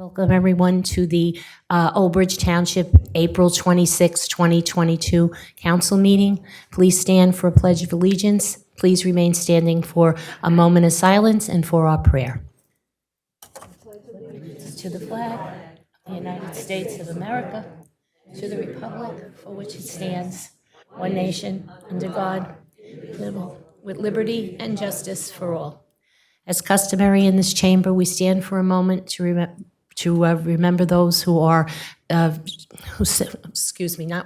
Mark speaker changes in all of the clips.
Speaker 1: Welcome, everyone, to the Ulbridge Township April 26, 2022 council meeting. Please stand for a pledge of allegiance. Please remain standing for a moment of silence and for our prayer. To the flag of the United States of America, to the republic for which it stands, one nation, under God, with liberty and justice for all. As customary in this chamber, we stand for a moment to remember those who are, not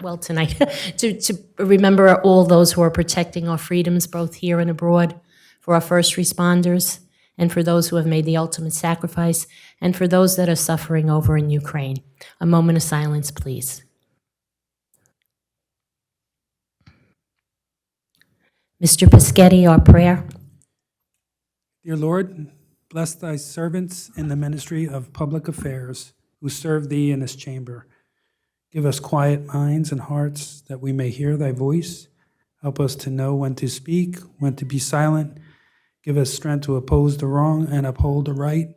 Speaker 1: well tonight, to remember all those who are protecting our freedoms, both here and abroad, for our first responders, and for those who have made the ultimate sacrifice, and for those that are suffering over in Ukraine. A moment of silence, please. Mr. Pischetti, our prayer.
Speaker 2: Dear Lord, bless thy servants in the ministry of public affairs who serve thee in this chamber. Give us quiet minds and hearts that we may hear thy voice. Help us to know when to speak, when to be silent. Give us strength to oppose the wrong and uphold the right.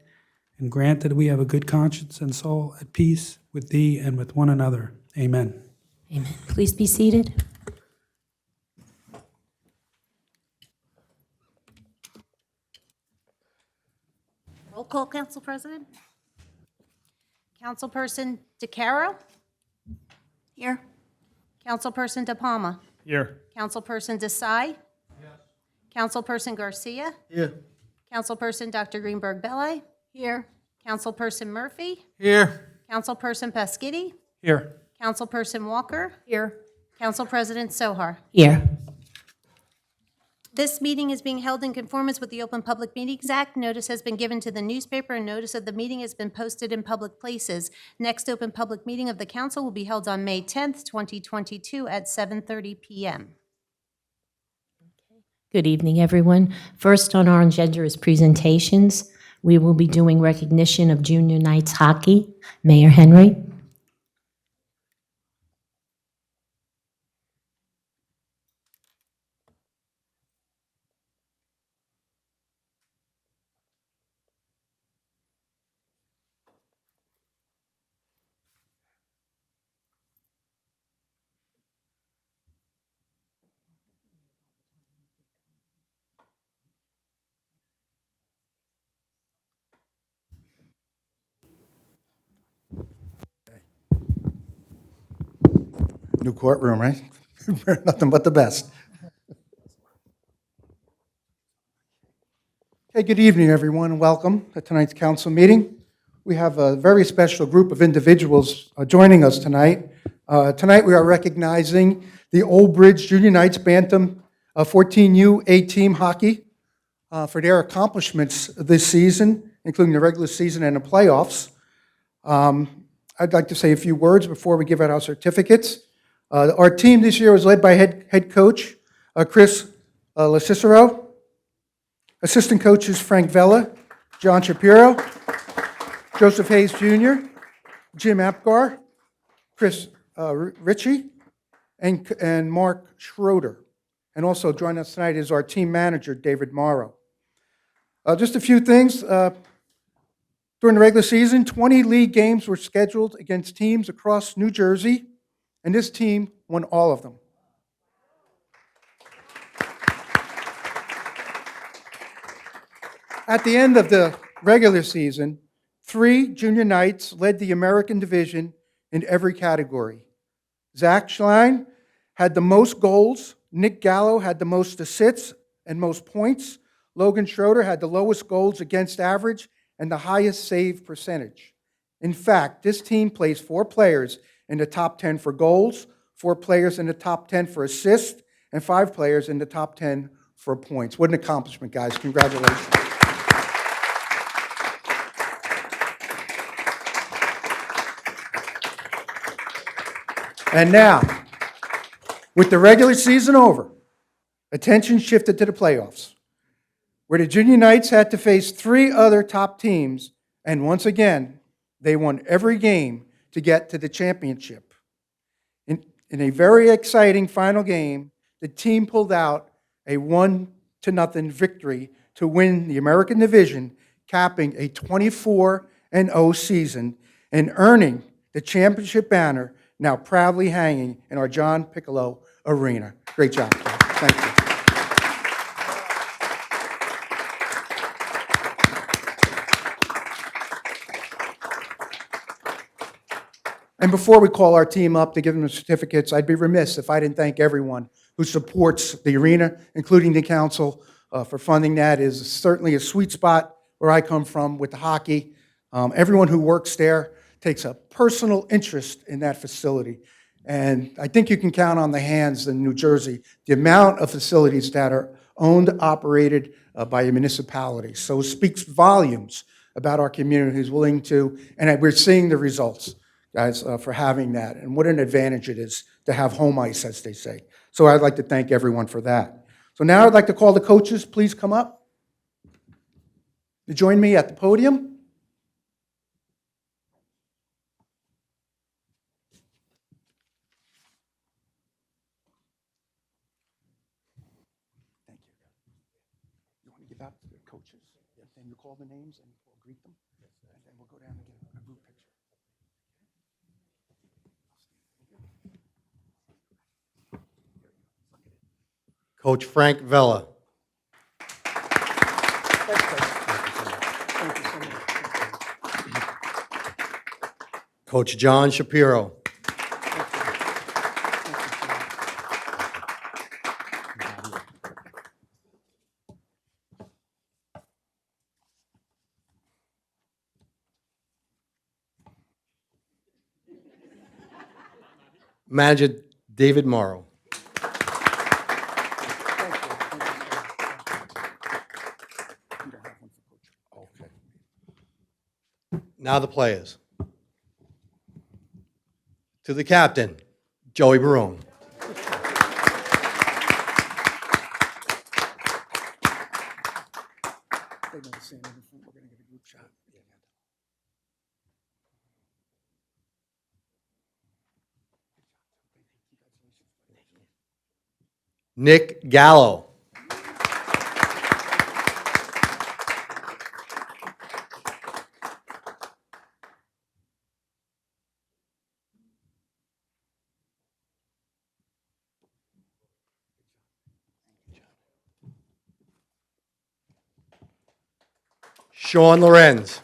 Speaker 2: And grant that we have a good conscience and soul at peace with thee and with one another. Amen.
Speaker 1: Amen. Please be seated.
Speaker 3: Roll call, Council President. Councilperson DeCaro? Here. Councilperson De Palma?
Speaker 2: Here.
Speaker 3: Councilperson Desai? Yes. Councilperson Garcia?
Speaker 4: Here.
Speaker 3: Councilperson Dr. Greenberg Belli? Here. Councilperson Murphy?
Speaker 4: Here.
Speaker 3: Councilperson Paschetti?
Speaker 2: Here.
Speaker 3: Councilperson Walker? Here. Council President Sohar?
Speaker 1: Here.
Speaker 3: This meeting is being held in conformance with the Open Public Meetings Act. Notice has been given to the newspaper, and notice of the meeting has been posted in public places. Next open public meeting of the council will be held on May 10th, 2022 at 7:30 p.m.
Speaker 1: Good evening, everyone. First on our agenda is presentations. We will be doing recognition of Junior Knights Hockey. Mayor Henry.
Speaker 4: New courtroom, right? Nothing but the best. Okay, good evening, everyone, and welcome to tonight's council meeting. We have a very special group of individuals joining us tonight. Tonight we are recognizing the Ulbridge Junior Knights Bantam 14U A-Team Hockey for their accomplishments this season, including the regular season and the playoffs. I'd like to say a few words before we give out our certificates. Our team this year was led by head coach Chris LaCicero, assistant coaches Frank Vella, John Shapiro, Joseph Hayes Jr., Jim Apgar, Chris Ritchie, and Mark Schroeder. And also joining us tonight is our team manager, David Morrow. Just a few things. During the regular season, 20 league games were scheduled against teams across New Jersey, and this team won all of them. At the end of the regular season, 3 junior knights led the American division in every category. Zach Schlein had the most goals, Nick Gallo had the most assists and most points, Logan Schroeder had the lowest goals against average and the highest save percentage. In fact, this team placed 4 players in the top 10 for goals, 4 players in the top 10 for assists, and 5 players in the top 10 for points. What an accomplishment, guys. Congratulations. And now, with the regular season over, attention shifted to the playoffs, where the Junior Knights had to face 3 other top teams, and once again, they won every game to get to the championship. In a very exciting final game, the team pulled out a 1-0 victory to win the American Division, capping a 24 and O season and earning the championship banner now proudly hanging in our John Piccolo Arena. Great job. Thank you. And before we call our team up to give them the certificates, I'd be remiss if I didn't thank everyone who supports the arena, including the council, for funding that. It is certainly a sweet spot where I come from with the hockey. Everyone who works there takes a personal interest in that facility. And I think you can count on the hands in New Jersey the amount of facilities that are owned, operated by a municipality. So it speaks volumes about our community who's willing to, and we're seeing the results, guys, for having that. And what an advantage it is to have home ice, as they say. So I'd like to thank everyone for that. So now I'd like to call the coaches. Please come up to join me at the podium. Thank you. You want to give out to the coaches? Then you call the names and we'll greet them. And then we'll go down and get a group picture.
Speaker 5: Coach Frank Vella. Coach John Shapiro. Manager David Morrow. Now the players. To the captain, Joey Barone. Nick Gallo. Sean Lorenz.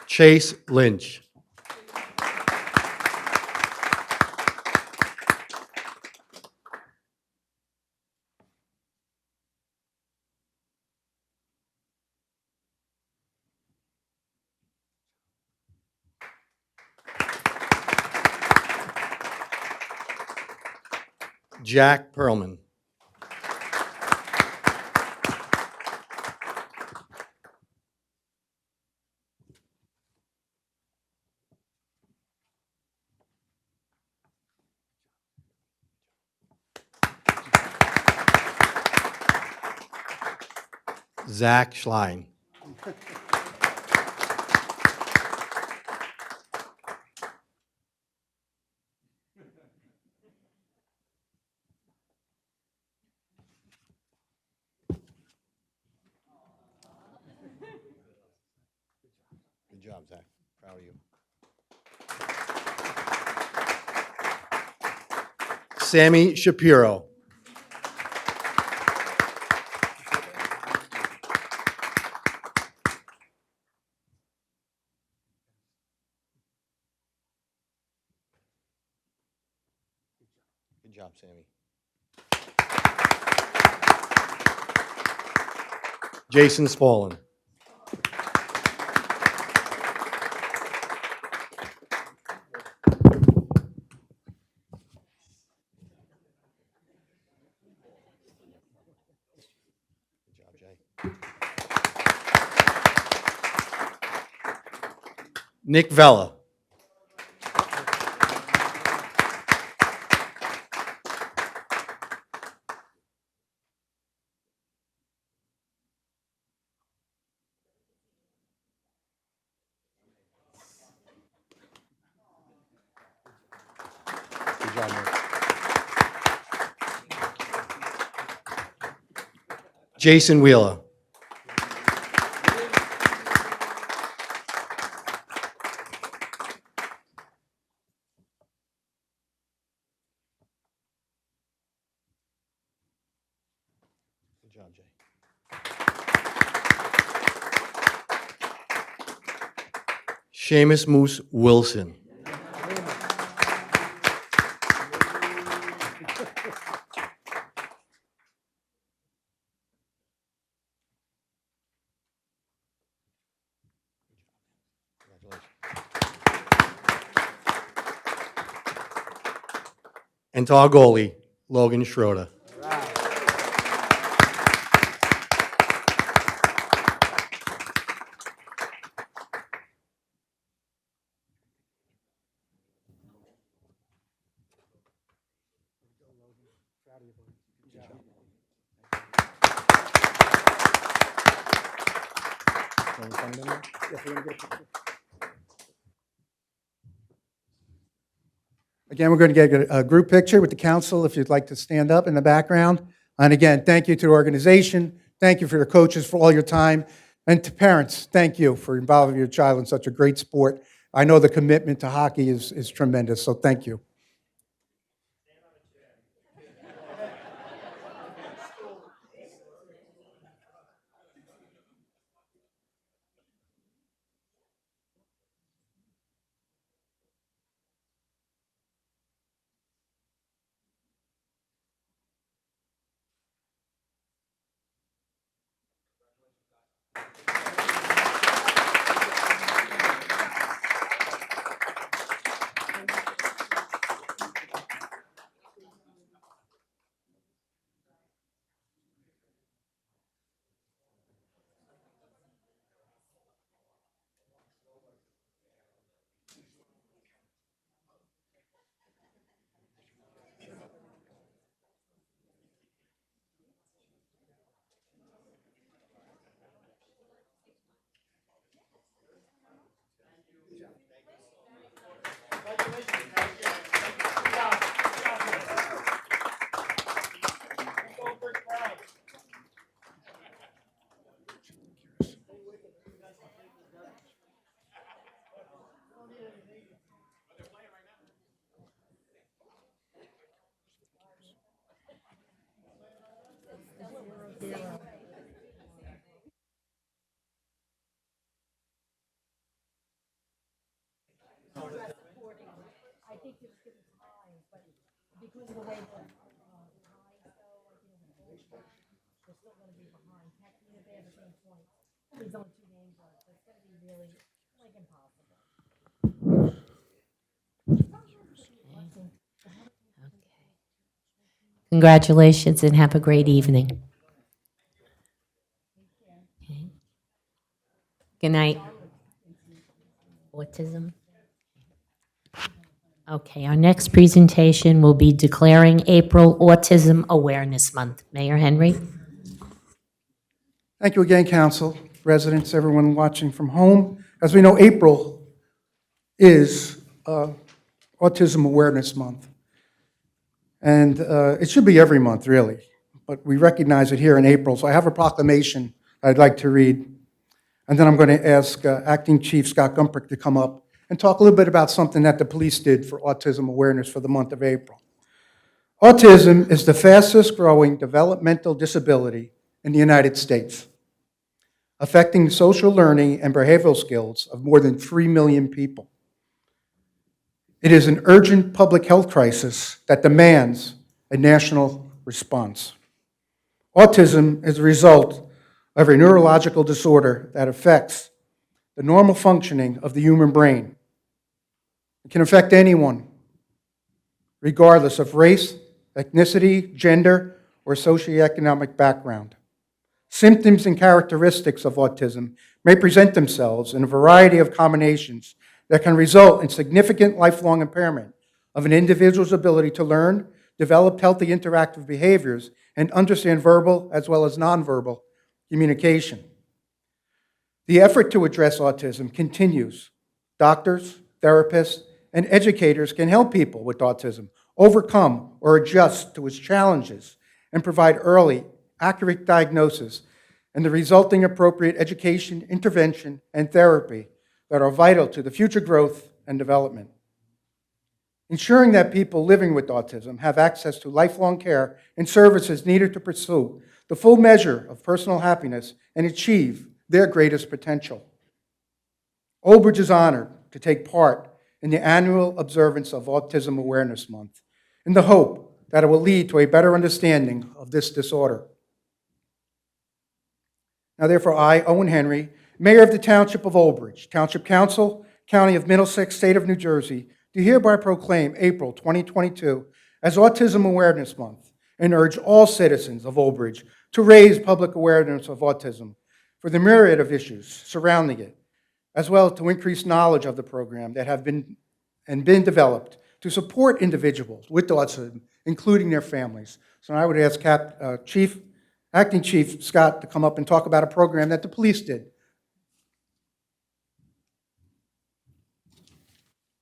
Speaker 5: Chase Lynch. Jack Perlman. Zach Schlein. Good job, Zach. Proud of you. Sammy Shapiro. Good job, Sammy. Jason Spaulding. Good job, Jay. Nick Vella. Jason Wheeler. Good job, Jay. Seamus Moose Wilson. And to our goalie, Logan Schroeder.
Speaker 4: Again, we're going to get a group picture with the council if you'd like to stand up in the background. And again, thank you to the organization. Thank you for your coaches for all your time. And to parents, thank you for involving your child in such a great sport. I know the commitment to hockey is tremendous, so thank you.
Speaker 1: Congratulations and have a great evening. Okay. Good night. Autism. Okay, our next presentation will be declaring April Autism Awareness Month. Mayor Henry?
Speaker 4: Thank you again, council, residents, everyone watching from home. As we know, April is Autism Awareness Month. And it should be every month, really, but we recognize it here in April. So I have a proclamation I'd like to read. And then I'm going to ask Acting Chief Scott Gumprick to come up and talk a little bit about something that the police did for autism awareness for the month of April. Autism is the fastest growing developmental disability in the United States, affecting the social learning and behavioral skills of more than 3 million people. It is an urgent public health crisis that demands a national response. Autism is a result of a neurological disorder that affects the normal functioning of the human brain. It can affect anyone, regardless of race, ethnicity, gender, or socioeconomic background. Symptoms and characteristics of autism may present themselves in a variety of combinations that can result in significant lifelong impairment of an individual's ability to learn, develop healthy interactive behaviors, and understand verbal as well as nonverbal communication. The effort to address autism continues. Doctors, therapists, and educators can help people with autism overcome or adjust to its challenges and provide early accurate diagnosis, and the resulting appropriate education, intervention, and therapy that are vital to the future growth and development. Ensuring that people living with autism have access to lifelong care and services needed to pursue the full measure of personal happiness and achieve their greatest potential. Ulbridge is honored to take part in the annual observance of Autism Awareness Month in the hope that it will lead to a better understanding of this disorder. Now, therefore, I, Owen Henry, Mayor of the Township of Ulbridge, Township Council, County of Middlesex, State of New Jersey, do hereby proclaim April 2022 as Autism Awareness Month and urge all citizens of Ulbridge to raise public awareness of autism for the myriad of issues surrounding it, as well as to increase knowledge of the program that have been developed to support individuals with autism, including their families. So I would ask Acting Chief Scott to come up and talk about a program that the police did.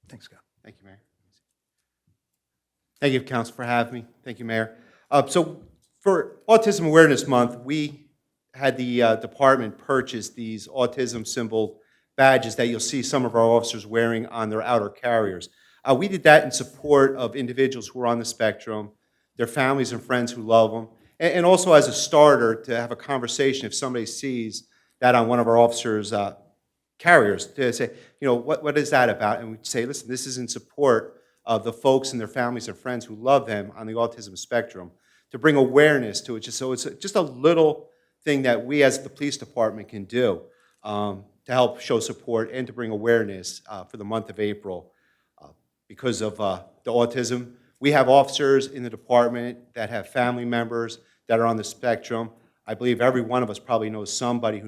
Speaker 4: Thanks, Scott.
Speaker 6: Thank you, Mayor. Thank you, Council, for having me. Thank you, Mayor. So for Autism Awareness Month, we had the department purchase these autism symbol badges that you'll see some of our officers wearing on their outer carriers. We did that in support of individuals who are on the spectrum, their families and friends who love them, and also as a starter to have a conversation if somebody sees that on one of our officers' carriers, to say, you know, what is that about? And we'd say, listen, this is in support of the folks and their families and friends who love them on the autism spectrum, to bring awareness to it. So it's just a little thing that we as the police department can do to help show support and to bring awareness for the month of April because of the autism. We have officers in the department that have family members that are on the spectrum. I believe every one of us probably knows somebody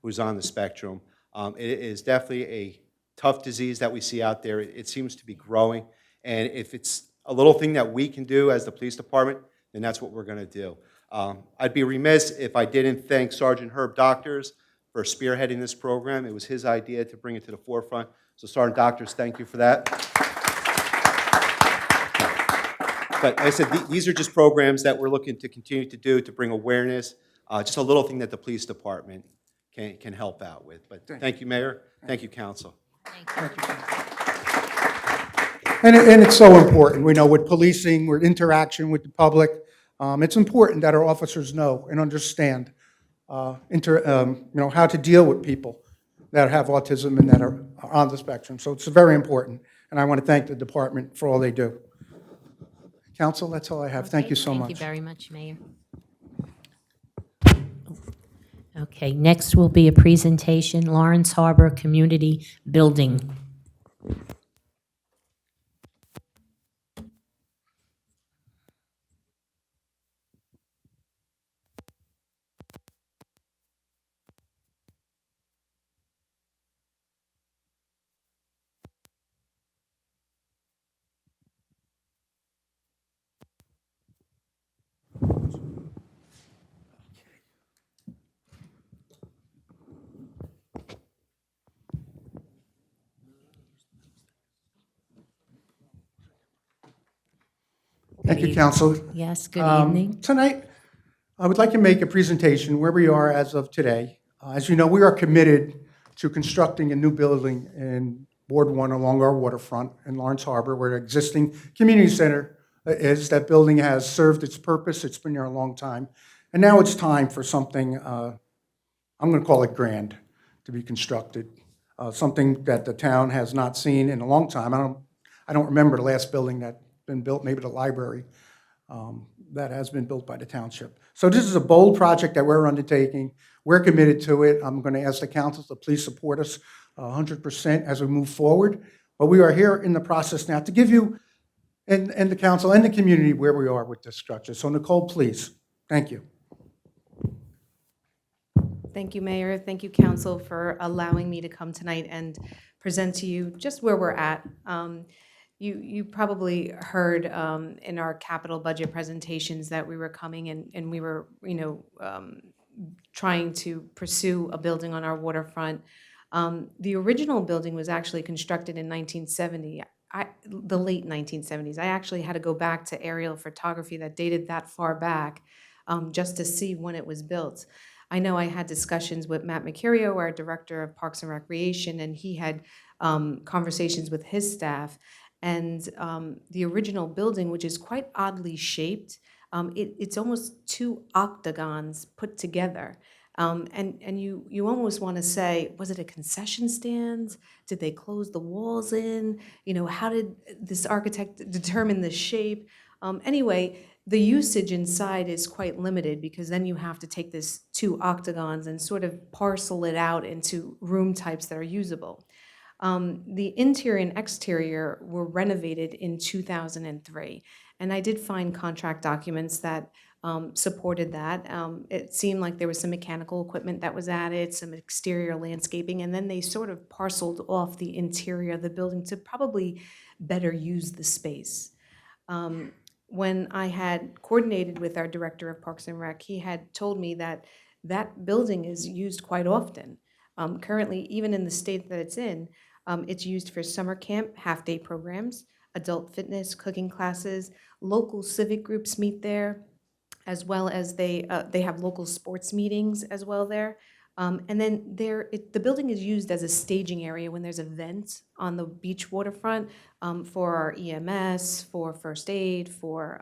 Speaker 6: who's on the spectrum. It is definitely a tough disease that we see out there. It seems to be growing, and if it's a little thing that we can do as the police department, then that's what we're going to do. I'd be remiss if I didn't thank Sergeant Herb Doctors for spearheading this program. It was his idea to bring it to the forefront. So Sergeant Doctors, thank you for that. But like I said, these are just programs that we're looking to continue to do to bring awareness, just a little thing that the police department can help out with. But thank you, Mayor. Thank you, Council.
Speaker 4: And it's so important. We know with policing, with interaction with the public, it's important that our officers know and understand how to deal with people that have autism and that are on the spectrum. So it's very important, and I want to thank the department for all they do. Council, that's all I have. Thank you so much.
Speaker 1: Thank you very much, Mayor. Okay, next will be a presentation, Lawrence Harbor Community Building.
Speaker 4: Thank you, Council.
Speaker 1: Yes, good evening.
Speaker 4: Tonight, I would like to make a presentation where we are as of today. As you know, we are committed to constructing a new building in Ward 1 along our waterfront in Lawrence Harbor, where the existing community center is. That building has served its purpose. It's been there a long time. And now it's time for something, I'm going to call it grand, to be constructed. Something that the town has not seen in a long time. I don't remember the last building that's been built, maybe the library, that has been built by the township. So this is a bold project that we're undertaking. We're committed to it. I'm going to ask the council to please support us 100% as we move forward. But we are here in the process now to give you and the council and the community where we are with this structure. So Nicole, please. Thank you.
Speaker 7: Thank you, Mayor. Thank you, Council, for allowing me to come tonight and present to you just where we're at. You probably heard in our capital budget presentations that we were coming and we were, trying to pursue a building on our waterfront. The original building was actually constructed in 1970, the late 1970s. I actually had to go back to aerial photography that dated that far back just to see when it was built. I know I had discussions with Matt Mercurio, our Director of Parks and Recreation, and he had conversations with his staff. And the original building, which is quite oddly shaped, it's almost two octagons put together. And you almost want to say, was it a concession stand? Did they close the walls in? How did this architect determine the shape? Anyway, the usage inside is quite limited because then you have to take this two octagons and sort of parcel it out into room types that are usable. The interior and exterior were renovated in 2003, and I did find contract documents that supported that. It seemed like there was some mechanical equipment that was added, some exterior landscaping, and then they sort of parceled off the interior of the building to probably better use the space. When I had coordinated with our Director of Parks and Rec, he had told me that that building is used quite often. Currently, even in the state that it's used for summer camp, half-day programs, adult fitness, cooking classes, local civic groups meet there, as well as they have local sports meetings as well there. And then the building is used as a staging area when there's events on the beach waterfront for our EMS, for first aid, for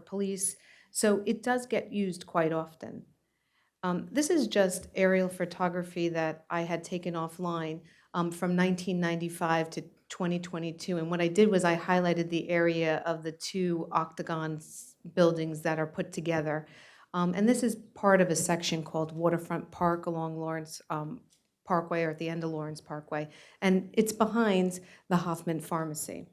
Speaker 7: police. So it does get used quite often. This is just aerial photography that I had taken offline from 1995 to 2022. And what I did was I highlighted the area of the two octagon buildings that are put together. And this is part of a section called Waterfront Park along Lawrence Parkway, or at the end of Lawrence Parkway. And it's behind the Hoffman Pharmacy.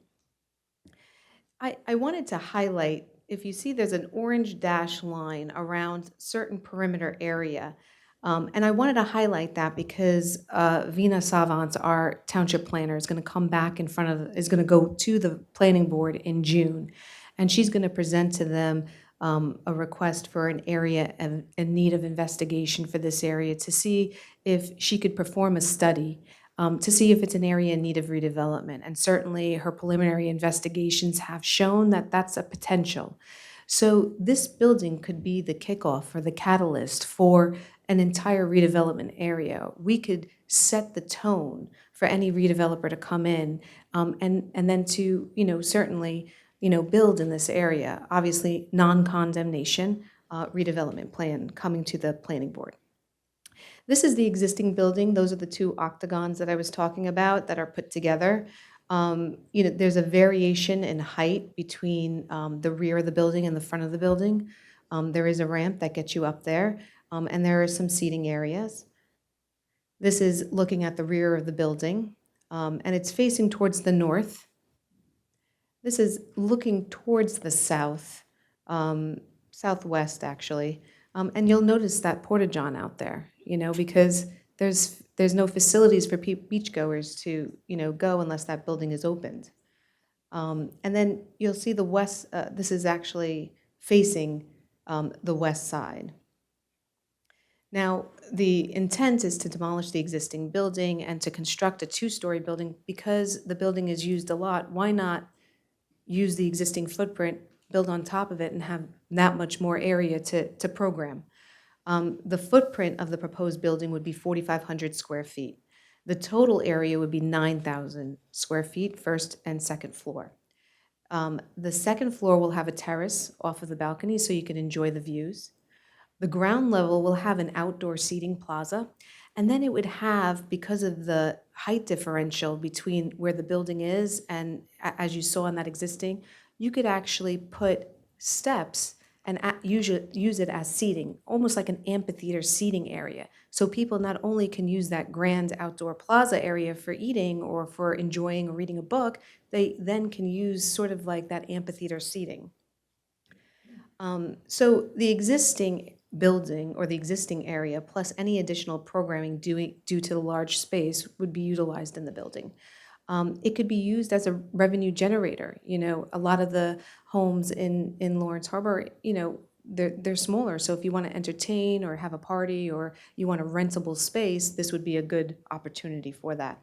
Speaker 7: I wanted to highlight, if you see there's an orange dash line around certain perimeter area. And I wanted to highlight that because Vina Savant, our township planner, is going to come back is going to go to the planning board in June. And she's going to present to them a request for an area in need of investigation for this area to see if she could perform a study to see if it's an area in need of redevelopment. And certainly her preliminary investigations have shown that that's a potential. So this building could be the kickoff or the catalyst for an entire redevelopment area. We could set the tone for any redeveloper to come in and then to, certainly, build in this area. Obviously, non-condemnation redevelopment plan coming to the planning board. This is the existing building. Those are the two octagons that I was talking about that are put together. There's a variation in height between the rear of the building and the front of the building. There is a ramp that gets you up there, and there are some seating areas. This is looking at the rear of the building, and it's facing towards the north. This is looking towards the south, southwest actually, and you'll notice that porta-john out there, because there's no facilities for beachgoers to, go unless that building is opened. And then you'll see the west, this is actually facing the west side. Now, the intent is to demolish the existing building and to construct a two-story building. Because the building is used a lot, why not use the existing footprint, build on top of it, and have that much more area to program? The footprint of the proposed building would be 4,500 square feet. The total area would be 9,000 square feet, first and second floor. The second floor will have a terrace off of the balcony so you can enjoy the views. The ground level will have an outdoor seating plaza, and then it would have, because of the height differential between where the building is and as you saw in that existing, you could actually put steps and use it as seating, almost like an amphitheater seating area. So people not only can use that grand outdoor plaza area for eating or for enjoying or reading a book, they then can use sort of like that amphitheater seating. So the existing building or the existing area plus any additional programming due to the large space would be utilized in the building. It could be used as a revenue generator. A lot of the homes in Lawrence Harbor, they're smaller. So if you want to entertain or have a party or you want a rentable space, this would be a good opportunity for that.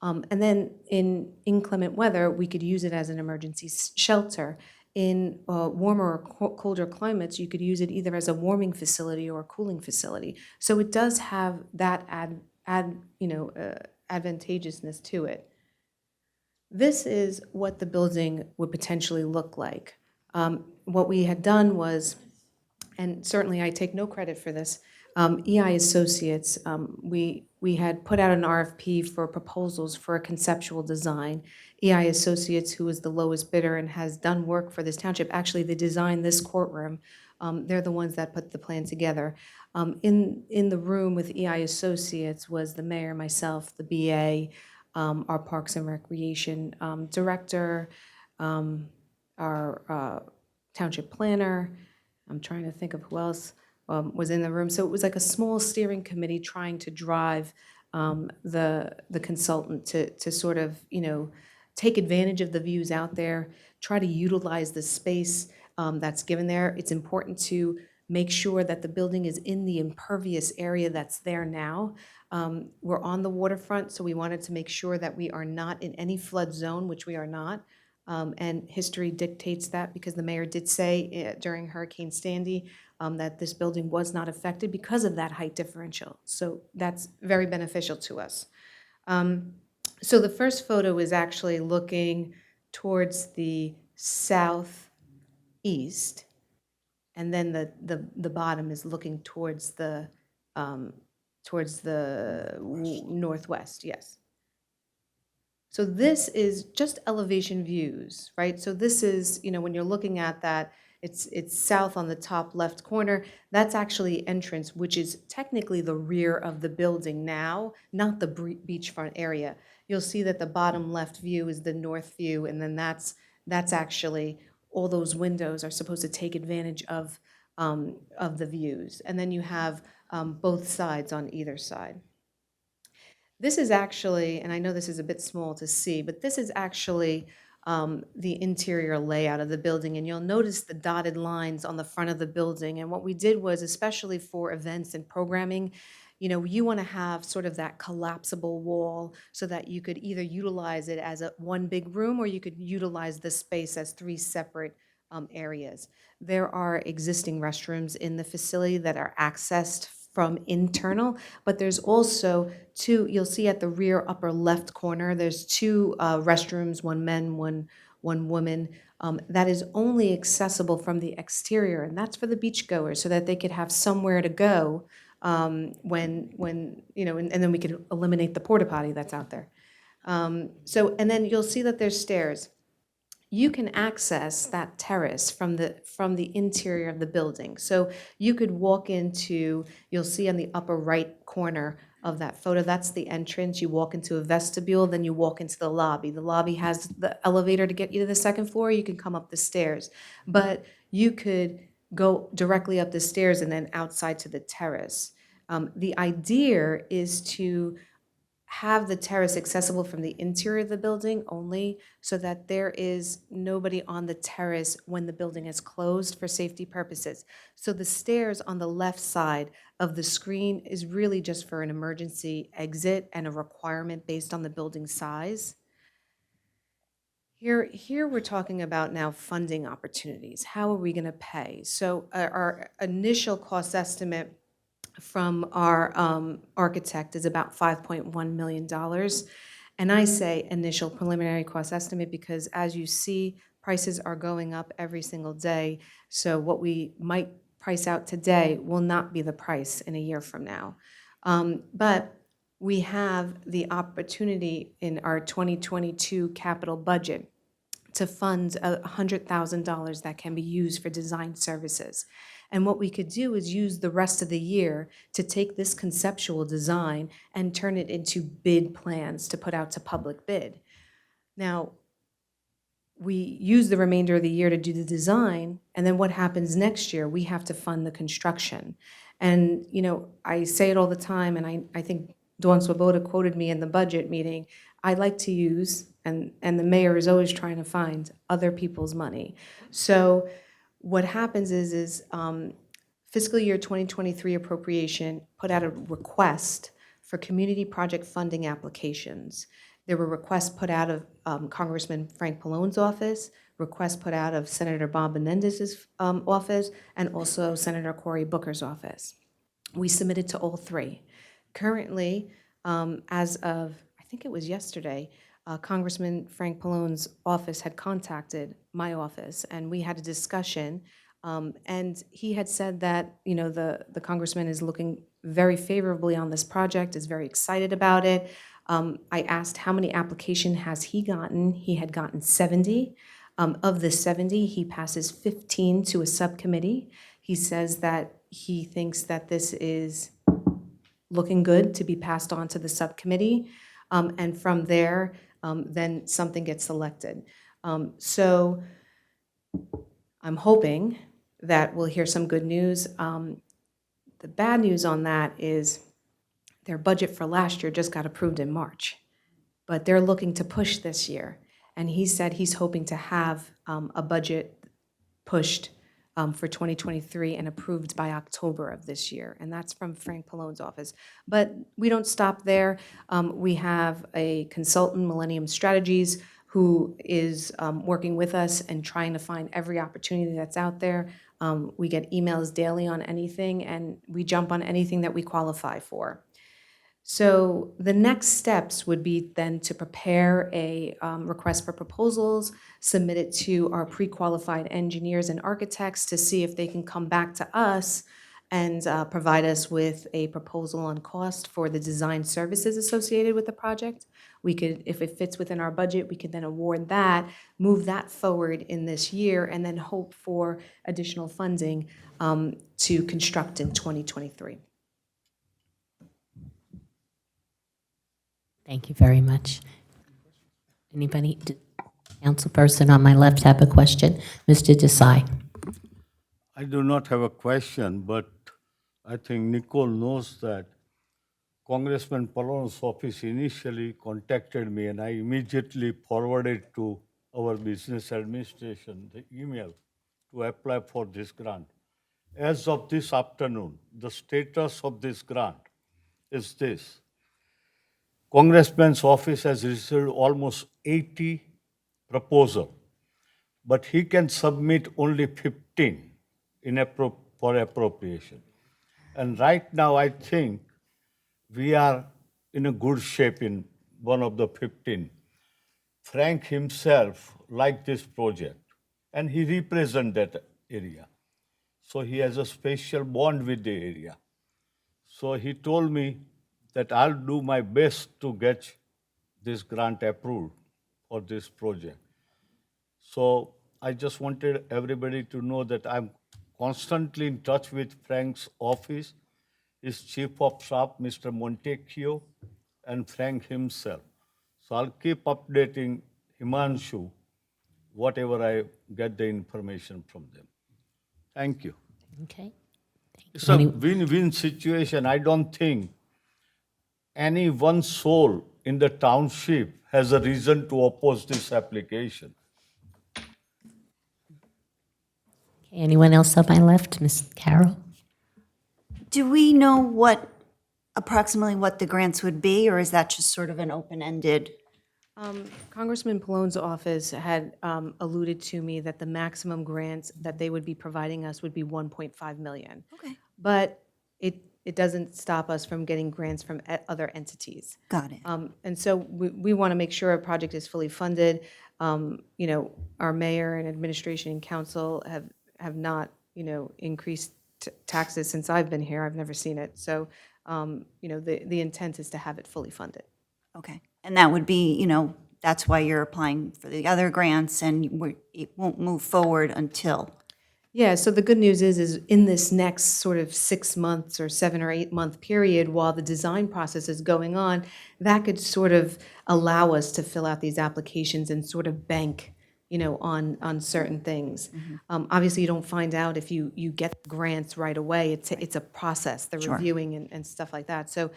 Speaker 7: And then in inclement weather, we could use it as an emergency shelter in warmer or colder climates, you could use it either as a warming facility or a cooling facility. So it does have that advantageousness to it. This is what the building would potentially look like. What we had done was, and certainly I take no credit for this, EI Associates, we had put out an RFP for proposals for a conceptual design. EI Associates, who is the lowest bidder and has done work for this township, actually they designed this courtroom. They're the ones that put the plan together. In the room with EI Associates was the mayor, myself, the BA, our Parks and Recreation director, our township planner. I'm trying to think of who else was in the room. So it was like a small steering committee trying to drive the consultant to sort of, take advantage of the views out there, try to utilize the space that's given there. It's important to make sure that the building is in the impervious area that's there now. We're on the waterfront, so we wanted to make sure that we are not in any flood zone, which we are not. And history dictates that, because the mayor did say during Hurricane Sandy that this building was not affected because of that height differential. So that's very beneficial to us. So the first photo is actually looking towards the southeast, and then the bottom is looking towards the northwest, yes. So this is just elevation views, right? So this is, when you're looking at that, it's south on the top left corner. That's actually entrance, which is technically the rear of the building now, not the beachfront area. You'll see that the bottom left view is the north view, and then that's actually, all those windows are supposed to take advantage of the views. And then you have both sides on either side. This is actually, and I know this is a bit small to see, but this is actually the interior layout of the building. And you'll notice the dotted lines on the front of the building. And what we did was, especially for events and programming, you want to have sort of that collapsible wall so that you could either utilize it as one big room, or you could utilize the space as three separate areas. There are existing restrooms in the facility that are accessed from internal, but there's also two, you'll see at the rear upper left corner, there's two restrooms, one men, one woman, that is only accessible from the exterior, and that's for the beachgoers, so that they could have somewhere to go when and then we could eliminate the porta potty that's out there. And then you'll see that there's stairs. You can access that terrace from the interior of the building. So you could walk into, you'll see on the upper right corner of that photo, that's the entrance. You walk into a vestibule, then you walk into the lobby. The lobby has the elevator to get you to the second floor. You can come up the stairs. But you could go directly up the stairs and then outside to the terrace. The idea is to have the terrace accessible from the interior of the building only, so that there is nobody on the terrace when the building is closed for safety purposes. So the stairs on the left side of the screen is really just for an emergency exit and a requirement based on the building size. Here we're talking about now funding opportunities. How are we going to pay? So our initial cost estimate from our architect is about $5.1 million. And I say initial preliminary cost estimate because, as you see, prices are going up every single day. So what we might price out today will not be the price in a year from now. But we have the opportunity in our 2022 capital budget to fund $100,000 that can be used for design services. And what we could do is use the rest of the year to take this conceptual design and turn it into bid plans to put out to public bid. Now, we use the remainder of the year to do the design, and then what happens next year? We have to fund the construction. And, I say it all the time, and I think Dawn Swoboda quoted me in the budget meeting, I like to use, and the mayor is always trying to find other people's money. So what happens is fiscal year 2023 appropriation put out a request for community project funding applications. There were requests put out of Congressman Frank Pallone's office, requests put out of Senator Bob Menendez's office, and also Senator Cory Booker's office. We submitted to all three. Currently, as of, I think it was yesterday, Congressman Frank Pallone's office had contacted my office, and we had a discussion. And he had said that, you know, the congressman is looking very favorably on this project, is very excited about it. I asked how many applications has he gotten. He had gotten 70. Of the 70, he passes 15 to a subcommittee. He says that he thinks that this is looking good to be passed on to the subcommittee. And from there, then something gets selected. So I'm hoping that we'll hear some good news. The bad news on that is their budget for last year just got approved in March, but they're looking to push this year. And he said he's hoping to have a budget pushed for 2023 and approved by October of this year. And that's from Frank Pallone's office. But we don't stop there. We have a consultant, Millennium Strategies, who is working with us and trying to find every opportunity that's out there. We get emails daily on anything, and we jump on anything that we qualify for. So the next steps would be then to prepare a request for proposals, submit it to our pre-qualified engineers and architects to see if they can come back to us and provide us with a proposal on cost for the design services associated with the project. We could, if it fits within our budget, we could then award that, move that forward in this year, and then hope for additional funding to construct in 2023.
Speaker 1: Thank you very much. Anybody, councilperson on my left have a question? Mr. Desai.
Speaker 8: I do not have a question, but I think Nicole knows that Congressman Pallone's office initially contacted me, and I immediately forwarded to our business administration the email to apply for this grant. As of this afternoon, the status of this grant is this. Congressman's office has received almost 80 proposals, but he can submit only 15 for appropriation. And right now, I think we are in a good shape in one of the 15. Frank himself liked this project, and he represents that area. So he has a special bond with the area. So he told me that I'll do my best to get this grant approved for this project. So I just wanted everybody to know that I'm constantly in touch with Frank's office, his chief of staff, Mr. Montecchio, and Frank himself. So I'll keep updating Himanshu whatever I get the information from them. Thank you.
Speaker 1: Okay.
Speaker 8: It's a win-win situation. I don't think any one soul in the township has a reason to oppose this application.
Speaker 1: Okay, anyone else on my left? Ms. Carroll?
Speaker 9: Do we know approximately what the grants would be, or is that just sort of an open-ended?
Speaker 7: Congressman Pallone's office had alluded to me that the maximum grants that they would be providing us would be 1.5 million.
Speaker 9: Okay.
Speaker 7: But it doesn't stop us from getting grants from other entities.
Speaker 9: Got it.
Speaker 7: And so we want to make sure our project is fully funded. You know, our mayor and administration and council have not, you know, increased taxes since I've been here. I've never seen it. So, you know, the intent is to have it fully funded.
Speaker 9: Okay. And that would be, that's why you're applying for the other grants, and it won't move forward until.
Speaker 7: Yeah, so the good news is in this next sort of 6 months or 7 or 8 month period while the design process is going on, that could sort of allow us to fill out these applications and sort of bank, you know, on certain things. Obviously, you don't find out if you get grants right away. It's a process, the
Speaker 9: Sure.
Speaker 7: reviewing and stuff like that. So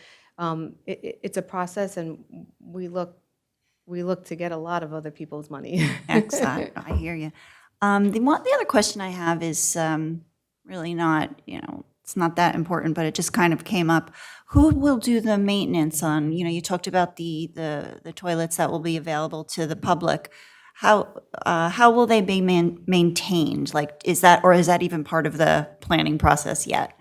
Speaker 7: it's a process, and we look to get a lot of other people's money.
Speaker 9: Excellent. I hear you. The other question I have is really not, it's not that important, but it just kind of came up. Who will do the maintenance on, you talked about the toilets that will be available to the public. How will they be maintained? Like, is that even part of the planning process yet?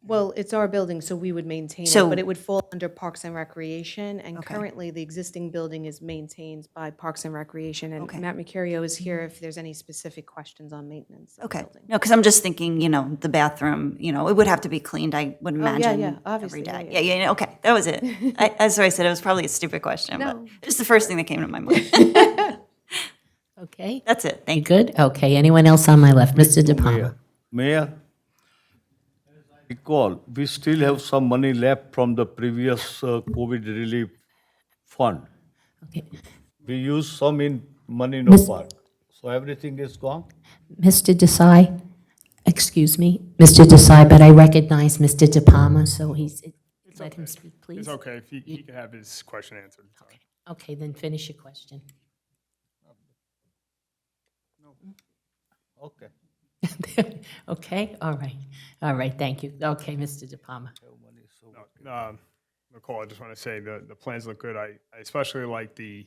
Speaker 7: Well, it's our building, so we would maintain it,
Speaker 9: So-
Speaker 7: but it would fall under Parks and Recreation. And
Speaker 9: Okay.
Speaker 7: currently, the existing building is maintained by Parks and Recreation. And
Speaker 9: Okay.
Speaker 7: Matt Mercurio is here if there's any specific questions on maintenance of the
Speaker 9: Okay.
Speaker 7: building.
Speaker 9: No, because I'm just thinking, the bathroom, it would have to be cleaned, I would imagine.
Speaker 7: yeah, obviously,
Speaker 9: Every
Speaker 7: yeah,
Speaker 9: day. Yeah, okay, that was it. That's what I said, it was probably a stupid question, but
Speaker 7: No.
Speaker 9: it was the first thing that came to my mind.
Speaker 1: Okay,
Speaker 9: That's it,
Speaker 1: you
Speaker 9: thank you.
Speaker 1: good? Okay, anyone else on my left? Mr. De Palma.
Speaker 8: Mayor, recall, we still have some money left from the previous COVID relief fund.
Speaker 1: Okay.
Speaker 8: We used some in Monino
Speaker 1: Miss-
Speaker 8: Park, so everything is gone?
Speaker 1: Mr. Desai, excuse me, Mr. Desai, but I recognize Mr. De Palma, so let him speak, please.
Speaker 10: It's okay, if he can have his question answered. Sorry.
Speaker 1: Okay, then finish your question.
Speaker 8: Okay.
Speaker 1: Okay, all right, thank you. Okay, Mr. De Palma.
Speaker 10: Nicole, I just want to say the plans look good. I especially like the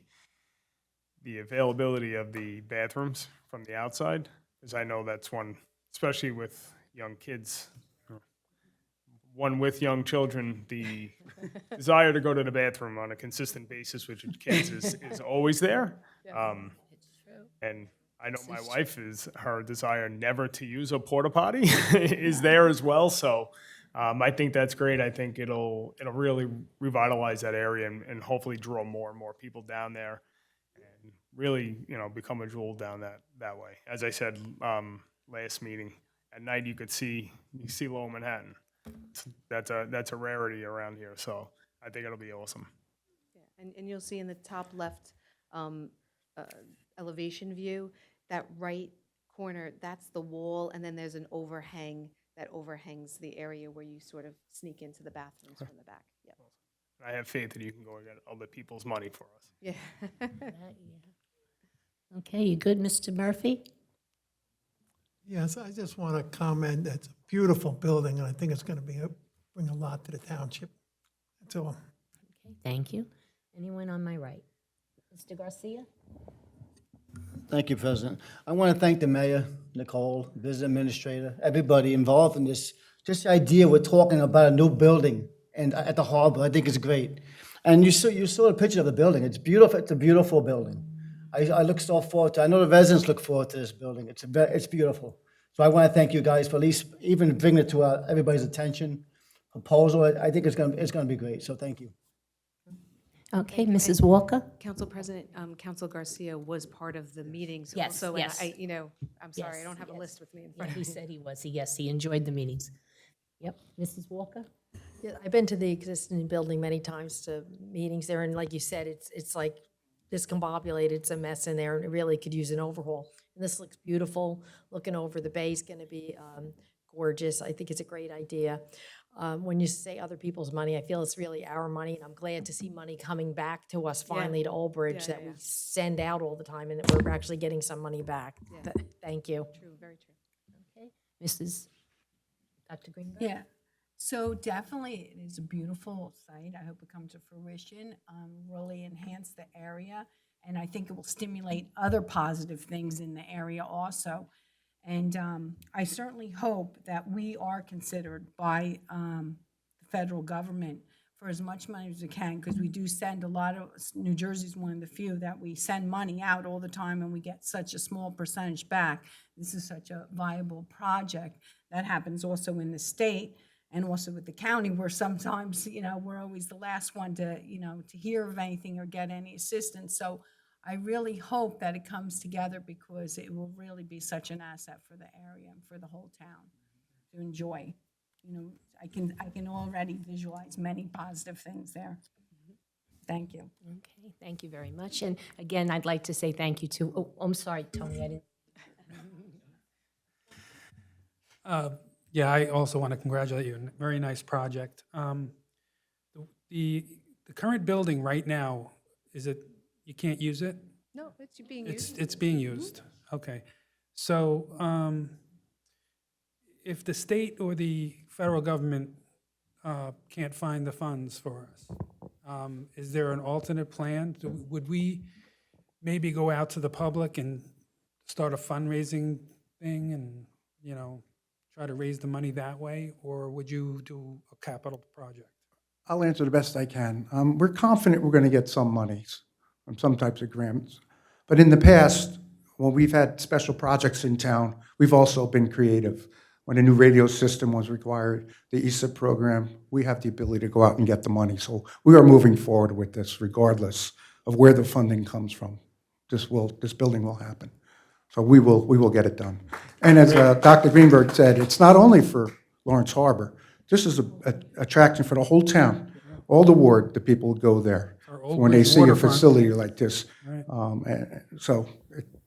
Speaker 10: availability of the bathrooms from the outside, because I know that's one, especially with young kids, one with young children, the desire to go to the bathroom on a consistent basis with your kids is always there. And I know my wife her desire never to use a porta potty is there as well. So I think that's great. I think it'll really revitalize that area and hopefully draw more and more people down there and really, become a jewel down that way. As I said last meeting, at night you see Lower Manhattan. That's a rarity around here. So I think it'll be awesome.
Speaker 7: Yeah, and you'll see in the top left elevation view, that right corner, that's the wall, and then there's an overhang that overhangs the area where you sort of sneak into the bathrooms from the back. Yep.
Speaker 10: I have faith that you can go and get other people's money for us.
Speaker 7: Yeah.
Speaker 1: Okay, you good, Mr. Murphy?
Speaker 11: Yes, I just want to comment, it's a beautiful building, and I think it's going to bring a lot to the township. That's all.
Speaker 1: Okay, thank you. Anyone on my right? Mr. Garcia?
Speaker 12: Thank you, President. I want to thank the mayor, Nicole, business administrator, everybody involved in this. Just the idea we're talking about a new building and at the harbor, I think is great. And you saw the picture of the building. It's beautiful. It's a beautiful building. I look so forward to. I know the residents look forward to this building. It's beautiful. So I want to thank you guys for at least even bringing it to everybody's attention. Proposal. I think it's going to be great. So thank you.
Speaker 1: Okay, Mrs. Walker?
Speaker 7: Council President, Council Garcia was part of the meetings
Speaker 1: Yes,
Speaker 7: also.
Speaker 1: yes.
Speaker 7: And I'm sorry, I
Speaker 1: Yes,
Speaker 7: don't have a
Speaker 1: yes.
Speaker 7: list with me in
Speaker 1: Yeah,
Speaker 7: front of
Speaker 1: he
Speaker 7: me.
Speaker 1: said he was. Yes, he enjoyed the meetings. Yep, Mrs. Walker?
Speaker 13: Yeah, I've been to the existing building many times to meetings there, and like you said, it's like discombobulated, it's a mess in there, and it really could use an overhaul. And this looks beautiful, looking over the bay is gonna be gorgeous. I think it's a great idea. When you say other people's money, I feel it's really our money, and I'm glad to see money coming back to us finally to Ulbridge
Speaker 7: Yeah,
Speaker 13: that
Speaker 7: yeah.
Speaker 13: we send out all the time, and that we're actually getting some money back.
Speaker 7: Yeah.
Speaker 13: Thank you.
Speaker 7: True, very true.
Speaker 1: Okay, Mrs. Dr. Greenberg?
Speaker 14: Yeah, so definitely it is a beautiful site. I hope it comes to fruition, really enhance the area. And I think it will stimulate other positive things in the area also. And I certainly hope that we are considered by the federal government for as much money as we can, because we do send a lot of, New Jersey's one of the few that we send money out all the time and we get such a small percentage back. This is such a viable project. That happens also in the state and also with the county, where sometimes, we're always the last one to hear of anything or get any assistance. So I really hope that it comes together, because it will really be such an asset for the area and for the whole town to enjoy. I can already visualize many positive things there. Thank you.
Speaker 1: Okay, thank you very much. And again, I'd like to say thank you to, I'm sorry, Tony, I didn't.
Speaker 2: Yeah, I also want to congratulate you. Very nice project. The current building right now, you can't use it?
Speaker 7: No, it's being used.
Speaker 2: It's being used. Okay. So if the state or the federal government can't find the funds for us, is there an alternate plan? Would we maybe go out to the public and start a fundraising thing and, you know, try to raise the money that way? Or would you do a capital project?
Speaker 4: I'll answer the best I can. We're confident we're going to get some monies from some types of grants. But in the past, when we've had special projects in town, we've also been creative. When a new radio system was required, the ESIP program, we have the ability to go out and get the money. So we are moving forward with this regardless of where the funding comes from. This building will happen. So we will get it done. And as Dr. Greenberg said, it's not only for Lawrence Harbor. This is an attraction for the whole town. All the ward, the people go there when they
Speaker 2: Ulbridge
Speaker 4: see a
Speaker 2: waterfront.
Speaker 4: facility like this.
Speaker 2: Right.
Speaker 4: So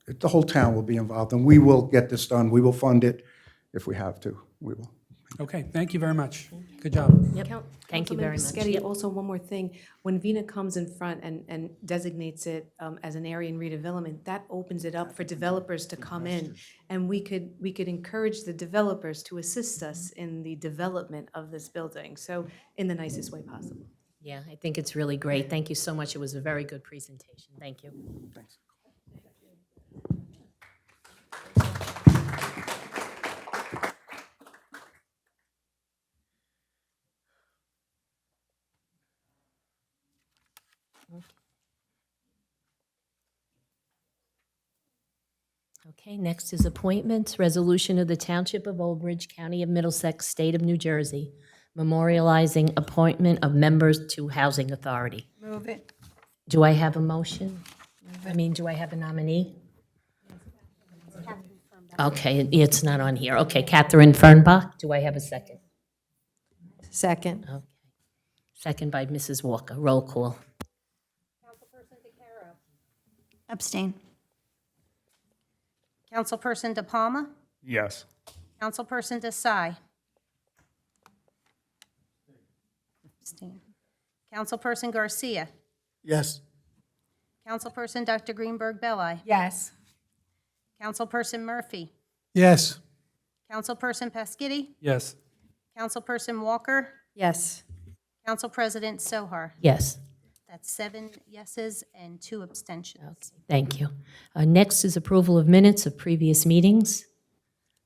Speaker 4: the whole town will be involved, and we will get this done. We will fund it if we have to. We will.
Speaker 2: Okay, thank you very much. Good job.
Speaker 1: Yep. Thank you very much.
Speaker 7: Schetti,
Speaker 1: Yep.
Speaker 7: also one more thing. When Vina comes in front and designates it as an area in redevelopment, that opens it up for developers to come in. And we could encourage the developers to assist us in the development of this building, so in the nicest way possible.
Speaker 1: Yeah, I think it's really great. Thank you so much. It was a very good presentation. Thank you.
Speaker 4: Thanks.
Speaker 1: Okay, next is appointments. Resolution of the Township of Ulbridge, County of Middlesex, State of New Jersey, memorializing appointment of members to Housing Authority.
Speaker 14: Move it.
Speaker 1: Do I have a motion? Do I have a nominee? Okay, it's not on here. Okay, Catherine Fernbach. Do I have a second?
Speaker 13: Second.
Speaker 1: Okay. Second by Mrs. Walker. Roll call.
Speaker 9: Abstain.
Speaker 3: Councilperson De Palma?
Speaker 10: Yes.
Speaker 3: Councilperson Desai? Abstain. Councilperson Garcia?
Speaker 12: Yes.
Speaker 3: Councilperson Dr. Greenberg Belli?
Speaker 14: Yes.
Speaker 3: Councilperson Murphy?
Speaker 11: Yes.
Speaker 3: Councilperson Paskitty?
Speaker 2: Yes.
Speaker 3: Councilperson Walker?
Speaker 13: Yes.
Speaker 3: Council President Sohar?
Speaker 1: Yes.
Speaker 3: That's 7 yeses and 2 abstentions.
Speaker 1: Thank you. Next is approval of minutes of previous meetings.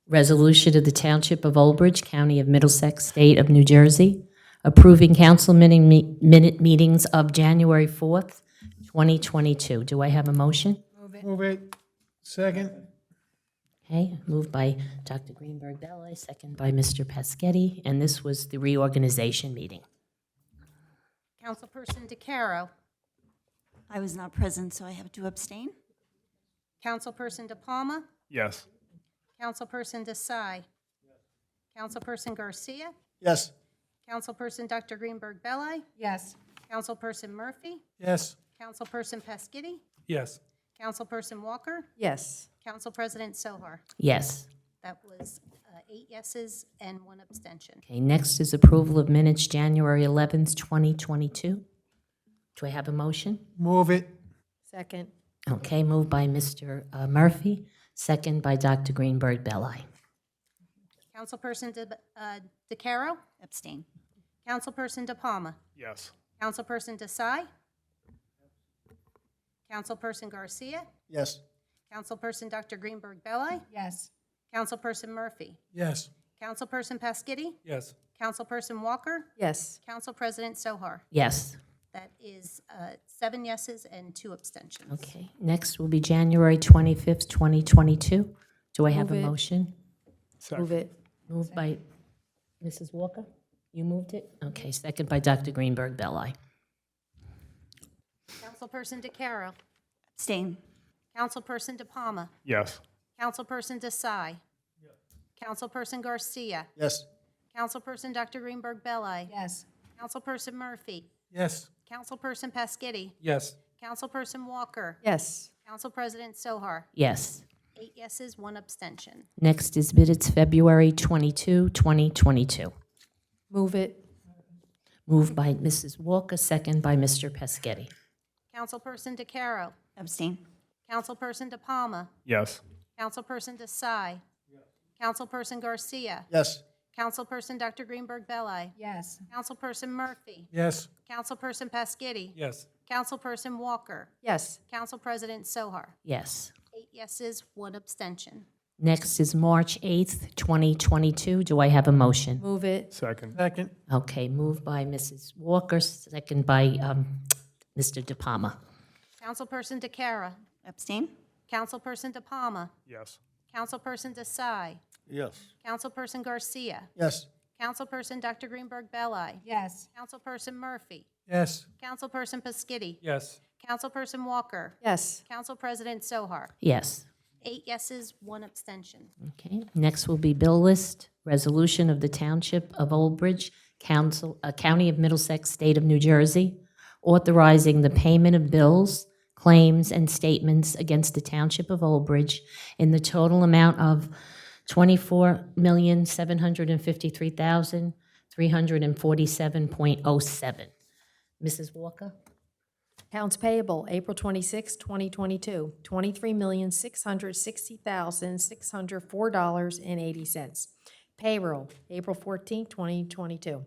Speaker 1: Resolution of the Township of Ulbridge, County of Middlesex, State of New Jersey, approving council minute meetings of January 4th, 2022. Do I have a motion?
Speaker 11: Move it. Second.
Speaker 1: Okay, moved by Dr. Greenberg Belli, second by Mr. Pasketty, and this was the reorganization meeting.
Speaker 3: Councilperson DeCaro?
Speaker 9: I was not present, so I have to abstain.
Speaker 3: Councilperson De Palma?
Speaker 10: Yes.
Speaker 3: Councilperson Desai? Councilperson Garcia?
Speaker 12: Yes.
Speaker 3: Councilperson Dr. Greenberg Belli?
Speaker 14: Yes.
Speaker 3: Councilperson Murphy?
Speaker 11: Yes.
Speaker 3: Councilperson Paskitty?
Speaker 2: Yes.
Speaker 3: Councilperson Walker?
Speaker 13: Yes.
Speaker 3: Council President Sohar?
Speaker 1: Yes.
Speaker 3: That was 8 yeses and 1 abstention.
Speaker 1: Okay, next is approval of minutes January 11th, 2022. Do I have a motion?
Speaker 11: Move it.
Speaker 13: Second.
Speaker 1: Okay, moved by Mr. Murphy, second by Dr. Greenberg Belli.
Speaker 3: Councilperson DeCaro?
Speaker 9: Abstain.
Speaker 3: Councilperson De Palma?
Speaker 10: Yes.
Speaker 3: Councilperson Desai? Councilperson Garcia?
Speaker 12: Yes.
Speaker 3: Councilperson Dr. Greenberg Belli?
Speaker 14: Yes.
Speaker 3: Councilperson Murphy?
Speaker 11: Yes.
Speaker 3: Councilperson Paskitty?
Speaker 2: Yes.
Speaker 3: Councilperson Walker?
Speaker 13: Yes.
Speaker 3: Council President Sohar?
Speaker 1: Yes.
Speaker 3: That is 7 yeses and 2 abstentions.
Speaker 1: Okay, next will be January 25th, 2022. Do I have a
Speaker 13: Move it.
Speaker 1: motion?
Speaker 13: Move it.
Speaker 1: Moved by Mrs. Walker? You moved it? Okay, second by Dr. Greenberg Belli.
Speaker 3: Councilperson DeCaro?
Speaker 9: Abstain.
Speaker 3: Councilperson De Palma?
Speaker 10: Yes.
Speaker 3: Councilperson Desai? Councilperson Garcia?
Speaker 12: Yes.
Speaker 3: Councilperson Dr. Greenberg Belli?
Speaker 14: Yes.
Speaker 3: Councilperson Murphy?
Speaker 11: Yes.
Speaker 3: Councilperson Paskitty?
Speaker 2: Yes.
Speaker 3: Councilperson Walker?
Speaker 13: Yes.
Speaker 3: Council President Sohar?
Speaker 1: Yes.
Speaker 3: 8 yeses, 1 abstention.
Speaker 1: Next is minutes February 22, 2022.
Speaker 13: Move it.
Speaker 1: Moved by Mrs. Walker, second by Mr. Pasketty.
Speaker 3: Councilperson DeCaro?
Speaker 9: Abstain.
Speaker 3: Councilperson De Palma?
Speaker 10: Yes.
Speaker 3: Councilperson Desai? Councilperson Garcia.
Speaker 12: Yes.
Speaker 3: Councilperson Dr. Greenberg Belli.
Speaker 14: Yes.
Speaker 3: Councilperson Murphy.
Speaker 11: Yes.
Speaker 3: Councilperson Paschetti.
Speaker 2: Yes.
Speaker 3: Councilperson Walker.
Speaker 13: Yes.
Speaker 3: Council President Sohar.
Speaker 1: Yes.
Speaker 3: 8 yeses, 1 abstention.
Speaker 1: Next is March 8th, 2022. Do I have a motion?
Speaker 13: Move it.
Speaker 10: Second.
Speaker 11: Second.
Speaker 1: Okay, moved by Mrs. Walker, second by Mr. De Palma.
Speaker 3: Councilperson DeCara.
Speaker 9: Abstain?
Speaker 3: Councilperson De Palma.
Speaker 10: Yes.
Speaker 3: Councilperson Desai.
Speaker 8: Yes.
Speaker 3: Councilperson Garcia.
Speaker 12: Yes.
Speaker 3: Councilperson Dr. Greenberg Belli.
Speaker 14: Yes.
Speaker 3: Councilperson Murphy.
Speaker 11: Yes.
Speaker 3: Councilperson Paschetti.
Speaker 2: Yes.
Speaker 3: Councilperson Walker.
Speaker 13: Yes.
Speaker 3: Council President Sohar.
Speaker 1: Yes.
Speaker 3: 8 yeses, 1 abstention.
Speaker 1: Okay, next will be bill list, resolution of the Township of Ulbridge, County of Middlesex, State of New Jersey, authorizing the payment of bills, claims, and statements against the Township of Ulbridge in the total amount of $24,753,347.07. Mrs. Walker?
Speaker 13: Accounts payable, April 26, 2022, $23,660,604.80. Payroll, April 14, 2022,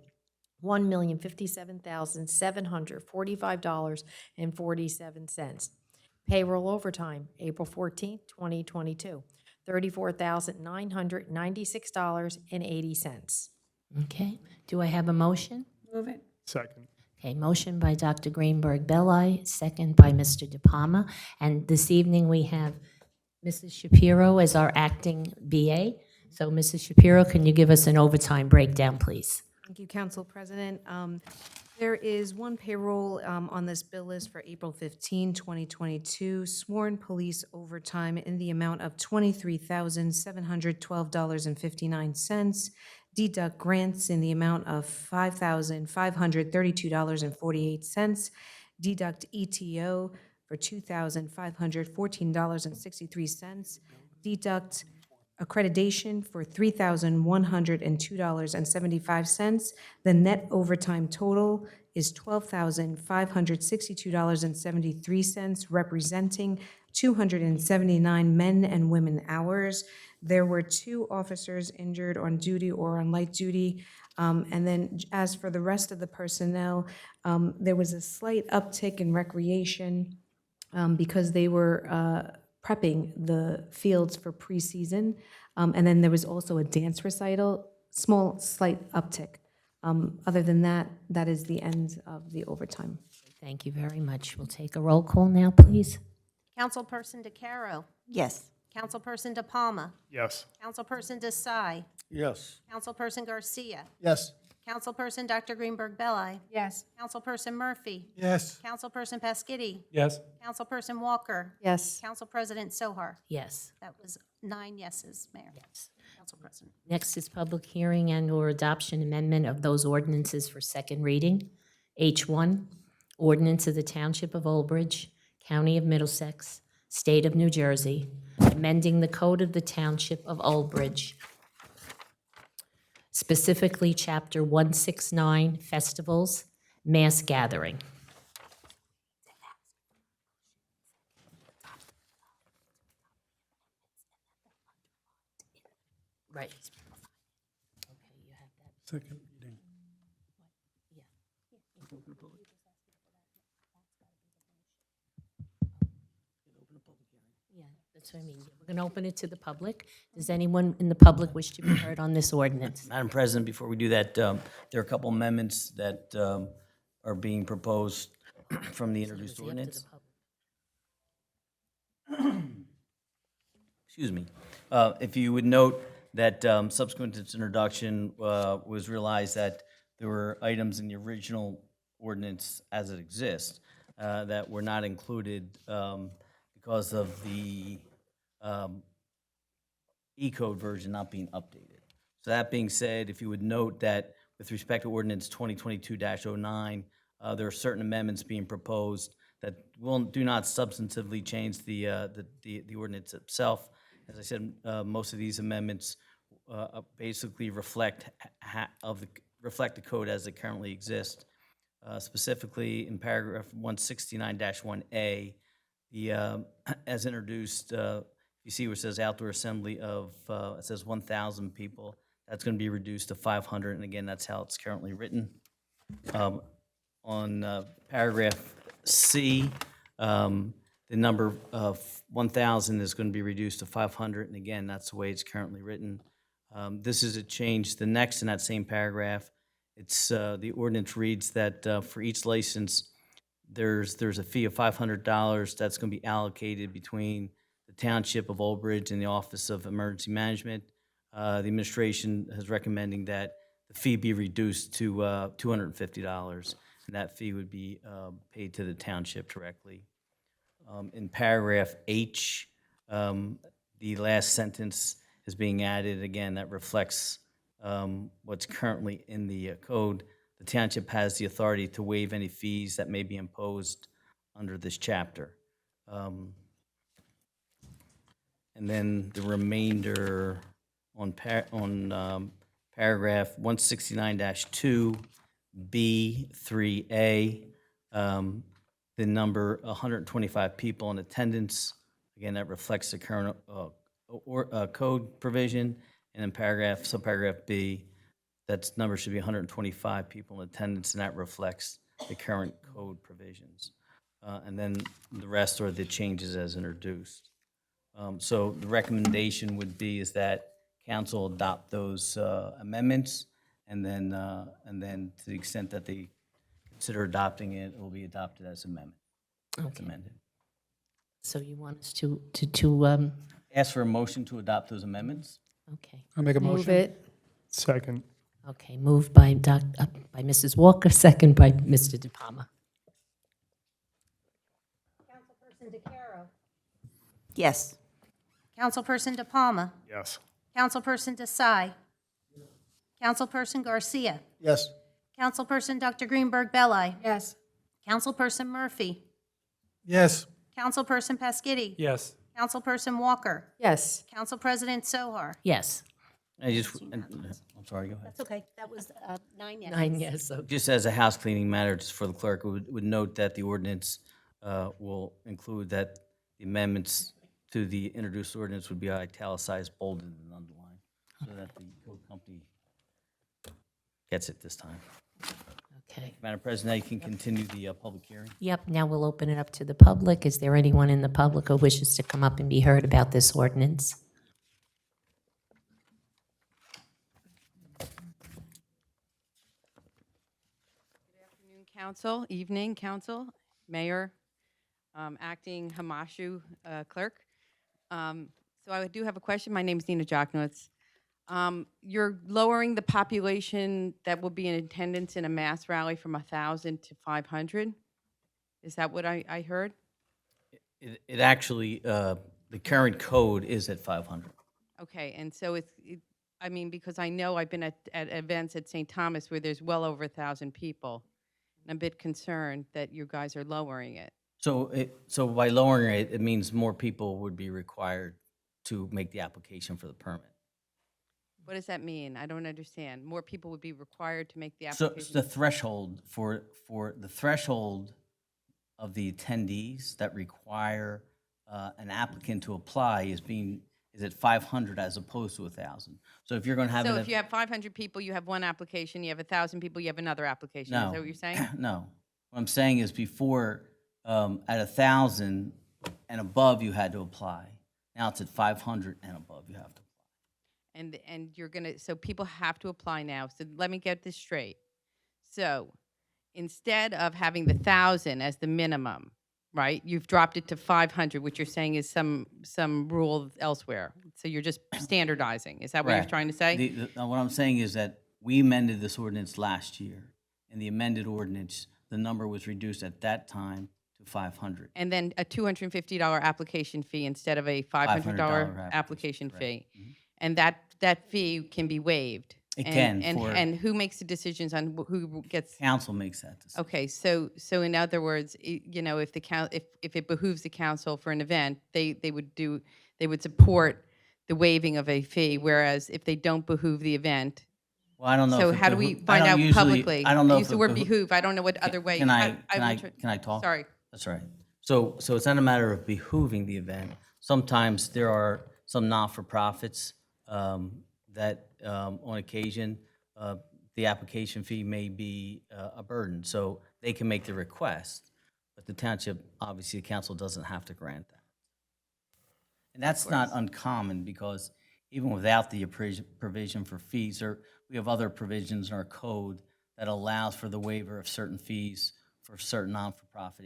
Speaker 13: $1,057,745.47. Payroll overtime, April 14, 2022, $34,996.80.
Speaker 1: Okay, do I have a motion?
Speaker 14: Move it.
Speaker 10: Second.
Speaker 1: Okay, motion by Dr. Greenberg Belli, second by Mr. De Palma. And this evening, we have Mrs. Shapiro as our acting BA. So, Mrs. Shapiro, can you give us an overtime breakdown, please?
Speaker 7: Thank you, Council President. There is one payroll on this bill list for April 15, 2022, sworn police overtime in the amount of $23,712.59. Deduct grants in the amount of $5,532.48. Deduct ETO for $2,514.63. Deduct accreditation for $3,102.75. The net overtime total is $12,562.73, representing 279 men and women hours. There were 2 officers injured on duty or on light duty. And then as for the rest of the personnel, there was a slight uptick in recreation because they were prepping the fields for preseason. And then there was also a dance recital, small, slight uptick. Other than that, that is the end of the overtime.
Speaker 1: Thank you very much. We'll take a roll call now, please.
Speaker 3: Councilperson DeCaro.
Speaker 9: Yes.
Speaker 3: Councilperson De Palma.
Speaker 10: Yes.
Speaker 3: Councilperson Desai.
Speaker 8: Yes.
Speaker 3: Councilperson Garcia.
Speaker 12: Yes.
Speaker 3: Councilperson Dr. Greenberg Belli.
Speaker 14: Yes.
Speaker 3: Councilperson Murphy.
Speaker 11: Yes.
Speaker 3: Councilperson Paschetti.
Speaker 2: Yes.
Speaker 3: Councilperson Walker.
Speaker 13: Yes.
Speaker 3: Council President Sohar.
Speaker 1: Yes.
Speaker 3: That was 9 yeses, Mayor. Council President.
Speaker 1: Next is public hearing and/or adoption amendment of those ordinances for second reading. H1, ordinance of the Township of Ulbridge, County of Middlesex, State of New Jersey, amending the code of the Township of Ulbridge, specifically Chapter 169, Festivals, Mass Gathering. Right.
Speaker 2: Second reading.
Speaker 1: Yeah, that's what I mean. We're going to open it to the public. Does anyone in the public wish to be heard on this ordinance?
Speaker 15: Madam President, before we do that, there are a couple amendments that are being proposed from the introduced ordinance. Excuse me. If you would note that subsequent to its introduction was realized that there were items in the original ordinance as it exists that were not included because of the E-code version not being updated. So that being said, if you would note that with respect to ordinance 2022-09, there are certain amendments being proposed that do not substantively change the ordinance itself. As I said, most of these amendments basically reflect the code as it currently exists. Specifically, in paragraph 169-1A, as introduced, You see where it says outdoor assembly of, it says 1,000 people. That's going to be reduced to 500, and again, that's how it's currently written. On paragraph C, the number of 1,000 is going to be reduced to 500, and again, that's the way it's currently written. This is a change. The next in that same paragraph, it's, the ordinance reads that for each license, there's a fee of $500 that's going to be allocated between the Township of Ulbridge and the Office of Emergency Management. The administration is recommending that the fee be reduced to $250, and that fee would be paid to the Township directly. In paragraph H, the last sentence is being added. Again, that reflects what's currently in the code. The Township has the authority to waive any fees that may be imposed under this chapter. And then the remainder on paragraph 169-2B3A, the number 125 people in attendance. Again, that reflects the current code provision. And in subparagraph B, that number should be 125 people in attendance, and that reflects the current code provisions. And then the rest are the changes as introduced. So the recommendation would be is that council adopt those amendments, and then to the extent that they consider adopting it, it will be adopted as amendment. As amended.
Speaker 1: So you want us to
Speaker 15: Ask for a motion to adopt those amendments.
Speaker 1: okay.
Speaker 2: I'll make a motion.
Speaker 13: Move it.
Speaker 10: Second.
Speaker 1: Okay, moved by by Mrs. Walker, second by Mr. De Palma.
Speaker 3: Councilperson DeCaro.
Speaker 9: Yes.
Speaker 3: Councilperson De Palma.
Speaker 10: Yes.
Speaker 3: Councilperson Desai. Councilperson Garcia.
Speaker 12: Yes.
Speaker 3: Councilperson Dr. Greenberg Belli.
Speaker 14: Yes.
Speaker 3: Councilperson Murphy.
Speaker 11: Yes.
Speaker 3: Councilperson Pasquitti.
Speaker 2: Yes.
Speaker 3: Councilperson Walker.
Speaker 13: Yes.
Speaker 3: Council President Sohar.
Speaker 1: Yes.
Speaker 15: I'm sorry, go ahead.
Speaker 3: That's okay. That was 9 yeses.
Speaker 1: 9 yes. Okay.
Speaker 15: Just as a house cleaning matter, just for the clerk, would note that the ordinance will include that the amendments to the introduced ordinance would be italicized, bolded, and underlined, so that the code company gets it this time.
Speaker 1: Okay.
Speaker 15: Madam President, now you can continue the public hearing.
Speaker 1: Yep, now we'll open it up to the public. Is there anyone in the public who wishes to come up and be heard about this ordinance?
Speaker 16: Council, evening, council, mayor, acting Hamashu clerk. So I do have a question. My name is Nina Jochnowitz. You're lowering the population that will be in attendance in a mass rally from 1,000 to 500? Is that what I heard?
Speaker 15: It actually, the current code is at 500.
Speaker 16: Okay, and so I mean, because I know I've been at events at St. Thomas where there's well over 1,000 people. I'm a bit concerned that you guys are lowering it.
Speaker 15: So by lowering it, it means more people would be required to make the application for the permit.
Speaker 16: What does that mean? I don't understand. More people would be required to make the
Speaker 15: So
Speaker 16: application?
Speaker 15: the threshold for the threshold of the attendees that require an applicant to apply is at 500 as opposed to 1,000. So if you're going to have
Speaker 16: So if you have 500 people, you have one application, you have 1,000 people, you have another application.
Speaker 15: No.
Speaker 16: Is that what you're saying?
Speaker 15: No. What I'm saying is before, at 1,000 and above, you had to apply. Now it's at 500 and above, you have to apply.
Speaker 16: And you're going to, so people have to apply now. So let me get this straight. So instead of having the 1,000 as the minimum, right, you've dropped it to 500, which you're saying is some rule elsewhere. So you're just standardizing. Is that what you're
Speaker 15: Correct.
Speaker 16: trying to say?
Speaker 15: What I'm saying is that we amended this ordinance last year. In the amended ordinance, the number was reduced at that time to 500.
Speaker 16: And then a $250 application fee instead of a $500 application fee. And that fee can be waived.
Speaker 15: It can.
Speaker 16: And who makes the decisions on who gets?
Speaker 15: Council makes that decision.
Speaker 16: Okay, so in other words, you know, if it behooves the council for an event, they would support the waiving of a fee, whereas if they don't behoove the event.
Speaker 15: Well, I don't know.
Speaker 16: So
Speaker 15: if it
Speaker 16: how do we
Speaker 15: behoo-
Speaker 16: find
Speaker 15: I don't
Speaker 16: out
Speaker 15: usually-
Speaker 16: publicly?
Speaker 15: I don't know.
Speaker 16: I use
Speaker 15: if
Speaker 16: the
Speaker 15: it
Speaker 16: word
Speaker 15: behoo-
Speaker 16: behoove. I don't know what other way.
Speaker 15: Can I talk?
Speaker 16: Sorry.
Speaker 15: That's right. So it's not a matter of behooving the event. sometimes there are some not-for-profits that, on occasion, the application fee may be a burden. So they can make the request, but the township, obviously, the council doesn't have to grant that. And that's not uncommon, because even without the provision for fees, we have other provisions in our code that allows for the waiver of certain fees for certain non-for-profit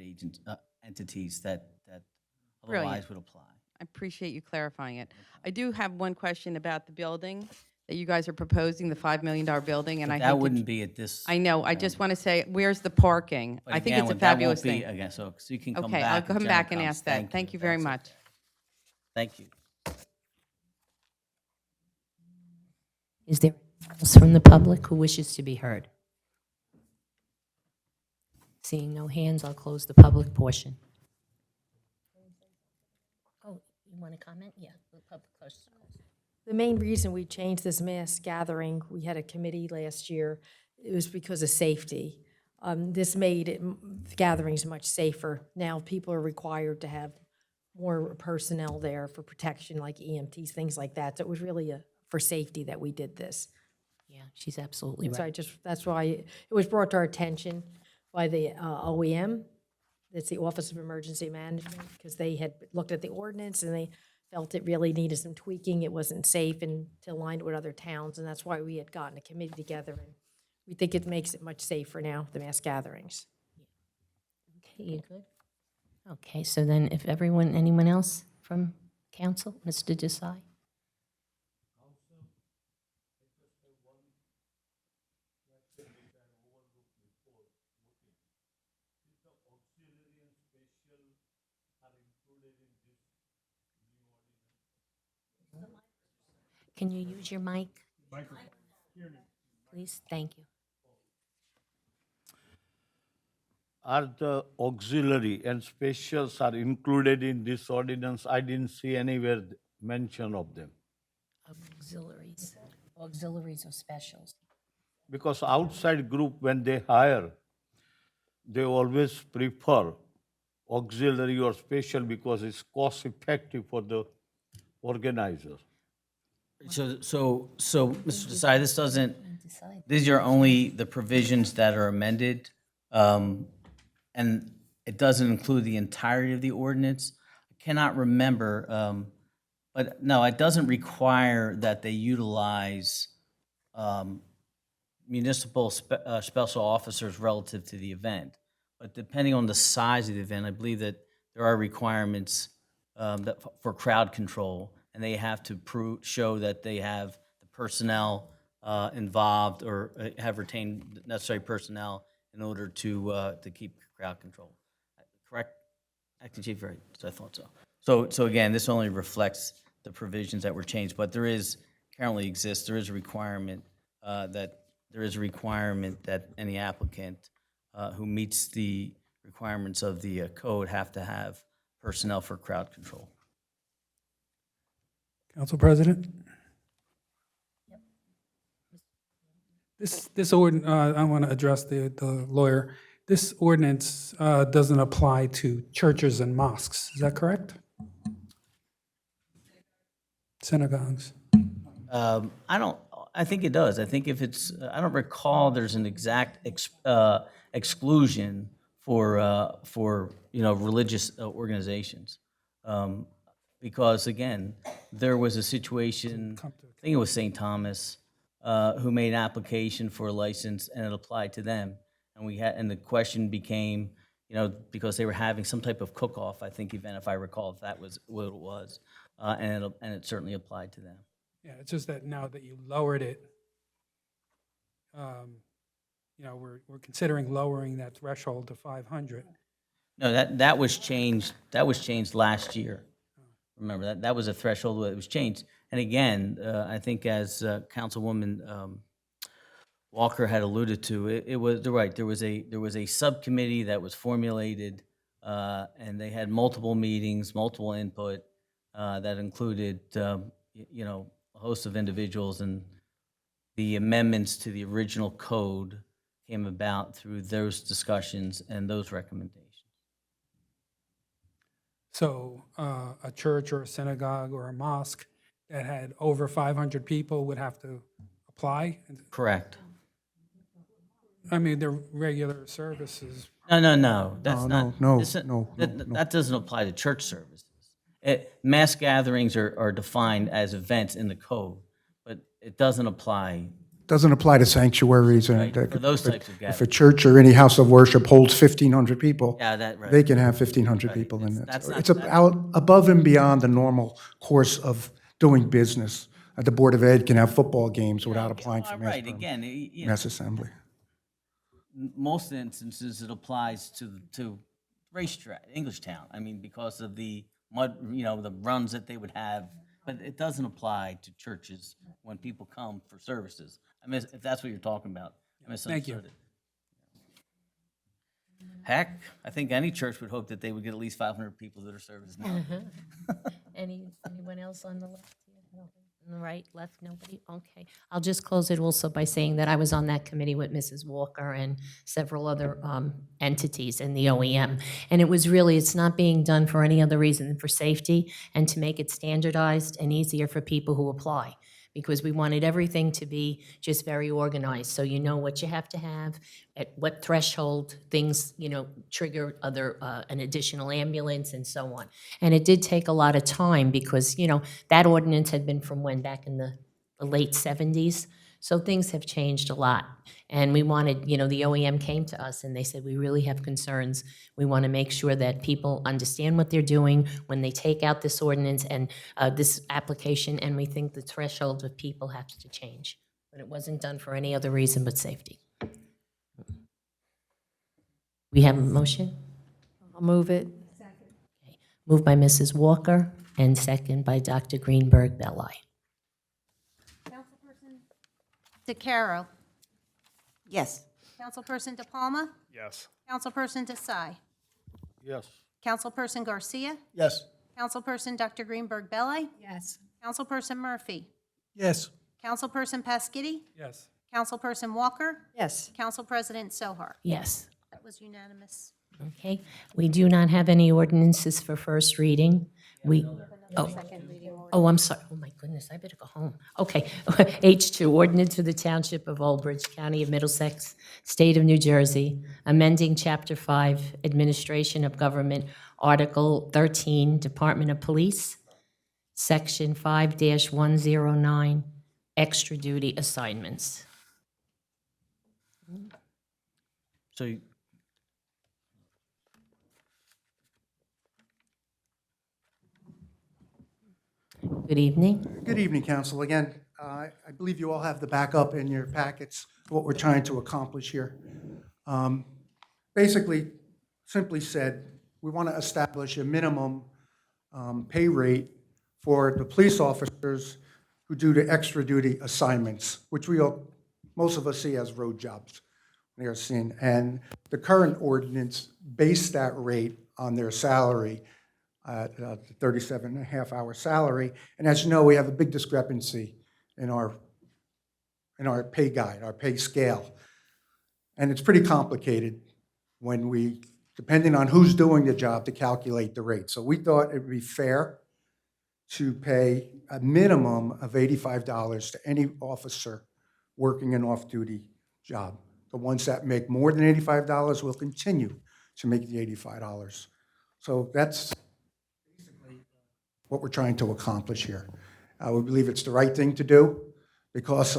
Speaker 15: entities that otherwise
Speaker 16: Brilliant.
Speaker 15: would apply.
Speaker 16: I appreciate you clarifying it. I do have one question about the building that you guys are proposing, the $5 million building, and
Speaker 15: But
Speaker 16: I
Speaker 15: that
Speaker 16: think
Speaker 15: wouldn't be at this.
Speaker 16: I know, I just want to say, where's the parking?
Speaker 15: But
Speaker 16: I think
Speaker 15: again,
Speaker 16: it's a
Speaker 15: that won't
Speaker 16: fabulous
Speaker 15: be-
Speaker 16: thing.
Speaker 15: Again, so you can come
Speaker 16: Okay,
Speaker 15: back.
Speaker 16: I'll
Speaker 15: if
Speaker 16: come
Speaker 15: general
Speaker 16: back and
Speaker 15: comments.
Speaker 16: ask that. Thank you very
Speaker 15: That's
Speaker 16: much.
Speaker 15: okay. Thank you.
Speaker 1: Is there anyone else from the public who wishes to be heard? Seeing no hands, I'll close the public portion. Oh, you want to comment? Yeah, the public portion.
Speaker 13: The main reason we changed this mass gathering, we had a committee last year, it was because of safety. This made gatherings much safer. Now people are required to have more personnel there for protection, like EMTs, things like that. So it was really for safety that we did this.
Speaker 1: Yeah, she's absolutely
Speaker 13: So
Speaker 1: right.
Speaker 13: that's why it was brought to our attention by the OEM, that's the Office of Emergency Management, because they had looked at the ordinance and they felt it really needed some tweaking. It wasn't safe and to align it with other towns, and that's why we had gotten a committee together. And we think it makes it much safer now, the mass gatherings.
Speaker 1: Okay, you good? Okay, so then if anyone else from council, Mr. Desai? Can you use your mic? Please, thank you.
Speaker 8: Are the auxiliary and specials are included in this ordinance? I didn't see anywhere mention of them.
Speaker 1: Auxiliaries or specials.
Speaker 8: Because outside group, when they hire, they always prefer auxiliary or special because it's cost effective for the organizer.
Speaker 15: So, Mr. Desai, these are only the provisions that are amended, and it doesn't include the entirety of the ordinance. I cannot remember, but no, it doesn't require that they utilize municipal special officers relative to the event. But depending on the size of the event, I believe that there are requirements for crowd control, and they have to show that they have the personnel involved or have retained necessary personnel in order to keep crowd control. Correct? Acting Chief, right? So I thought so. So again, this only reflects the provisions that were changed, but there is, currently exists, there is a requirement that any applicant who meets the requirements of the code have to have personnel for crowd control.
Speaker 2: Council President? I want to address the lawyer. This ordinance doesn't apply to churches and mosques, is that correct? Synagogues.
Speaker 15: I think it does. I think if I don't recall there's an exact exclusion for religious organizations. Because again, there was a situation, I think it was St. Thomas, who made an application for a license and it applied to them. And the question became, because they were having some type of cook-off, I think, event, if I recall, if that was what it was, and it certainly applied to them.
Speaker 2: Yeah, it's just that now that you lowered it, we're considering lowering that threshold to 500.
Speaker 15: No, that was changed. That was changed last year. Remember that was a threshold that was changed. And again, I think as Councilwoman Walker had alluded to, it was right. There was a subcommittee that was formulated, and they had multiple meetings, multiple input that included a host of individuals, and the amendments to the original code came about through those discussions and those recommendations.
Speaker 2: So a church or a synagogue or a mosque that had over 500 people would have to apply?
Speaker 15: Correct.
Speaker 2: I mean, their regular services.
Speaker 15: No, that's not.
Speaker 4: no,
Speaker 15: this-
Speaker 4: no,
Speaker 15: That doesn't apply to church services. Mass gatherings are defined as events in the code, but it doesn't apply.
Speaker 4: Doesn't apply to sanctuaries.
Speaker 15: Right,
Speaker 4: And
Speaker 15: for those types of
Speaker 4: if a
Speaker 15: gatherings.
Speaker 4: church or any house of worship holds 1,500 people,
Speaker 15: Yeah, that, right.
Speaker 4: they can have 1,500
Speaker 15: Right,
Speaker 4: people in it.
Speaker 15: that's
Speaker 4: So
Speaker 15: not-
Speaker 4: it's out above and beyond the normal course of doing business. The Board of Ed can have football games without applying for mass
Speaker 15: Right, again,
Speaker 4: mass assembly.
Speaker 15: most instances it applies to racetrack, Englishtown. I mean, because of the mud, the runs that they would have, but it doesn't apply to churches when people come for services. I mean, if that's what you're talking about, I misunderstood it. Heck, I think any church would hope that they would get at least 500 people that are service now.
Speaker 1: Anyone else on the left? No. On the right, left, nobody? Okay. I'll just close it also by saying that I was on that committee with Mrs. Walker and several other entities in the OEM. And it's not being done for any other reason than for safety and to make it standardized and easier for people who apply. Because we wanted everything to be just very organized, so you know what you have to have, at what threshold things, trigger an additional ambulance and so on. And it did take a lot of time because, that ordinance had been from when, back in the late 70s? So things have changed a lot. And we wanted, the OEM came to us and they said, we really have concerns. We want to make sure that people understand what they're doing when they take out this ordinance and this application, and we think the threshold of people have to change. But it wasn't done for any other reason but safety. We have a motion?
Speaker 13: I'll move it.
Speaker 1: Okay. Moved by Mrs. Walker and second by Dr. Greenberg Belli.
Speaker 3: DeCaro.
Speaker 9: Yes.
Speaker 3: Councilperson DePalma.
Speaker 10: Yes.
Speaker 3: Councilperson Desai.
Speaker 8: Yes.
Speaker 3: Councilperson Garcia.
Speaker 12: Yes.
Speaker 3: Councilperson Dr. Greenberg Belli.
Speaker 14: Yes.
Speaker 3: Councilperson Murphy.
Speaker 11: Yes.
Speaker 3: Councilperson Paskiddy.
Speaker 2: Yes.
Speaker 3: Councilperson Walker.
Speaker 14: Yes.
Speaker 3: Council President Sohar.
Speaker 1: Yes.
Speaker 3: That was unanimous.
Speaker 1: Okay. We do not have any ordinances for first reading. I'm sorry. Oh, my goodness, I better go home. Okay. H2, ordinance for the Township of Ulbridge, County of Middlesex, State of New Jersey, amending Chapter 5, Administration of Government, Article 13, Department of Police, Section 5-109, extra duty assignments.
Speaker 15: So
Speaker 1: Good evening.
Speaker 4: Good evening, Council. Again, I believe you all have the backup in your packets, what we're trying to accomplish here. Basically, simply said, we want to establish a minimum pay rate for the police officers who do the extra duty assignments, which most of us see as road jobs. They're seen. And the current ordinance based that rate on their salary, 37.5-hour salary. And as you know, we have a big discrepancy in our pay guide, our pay scale. And it's pretty complicated when depending on who's doing the job, to calculate the rate. So we thought it would be fair to pay a minimum of $85 to any officer working an off-duty job. The ones that make more than $85 will continue to make the $85. So that's what we're trying to accomplish here. We believe it's the right thing to do because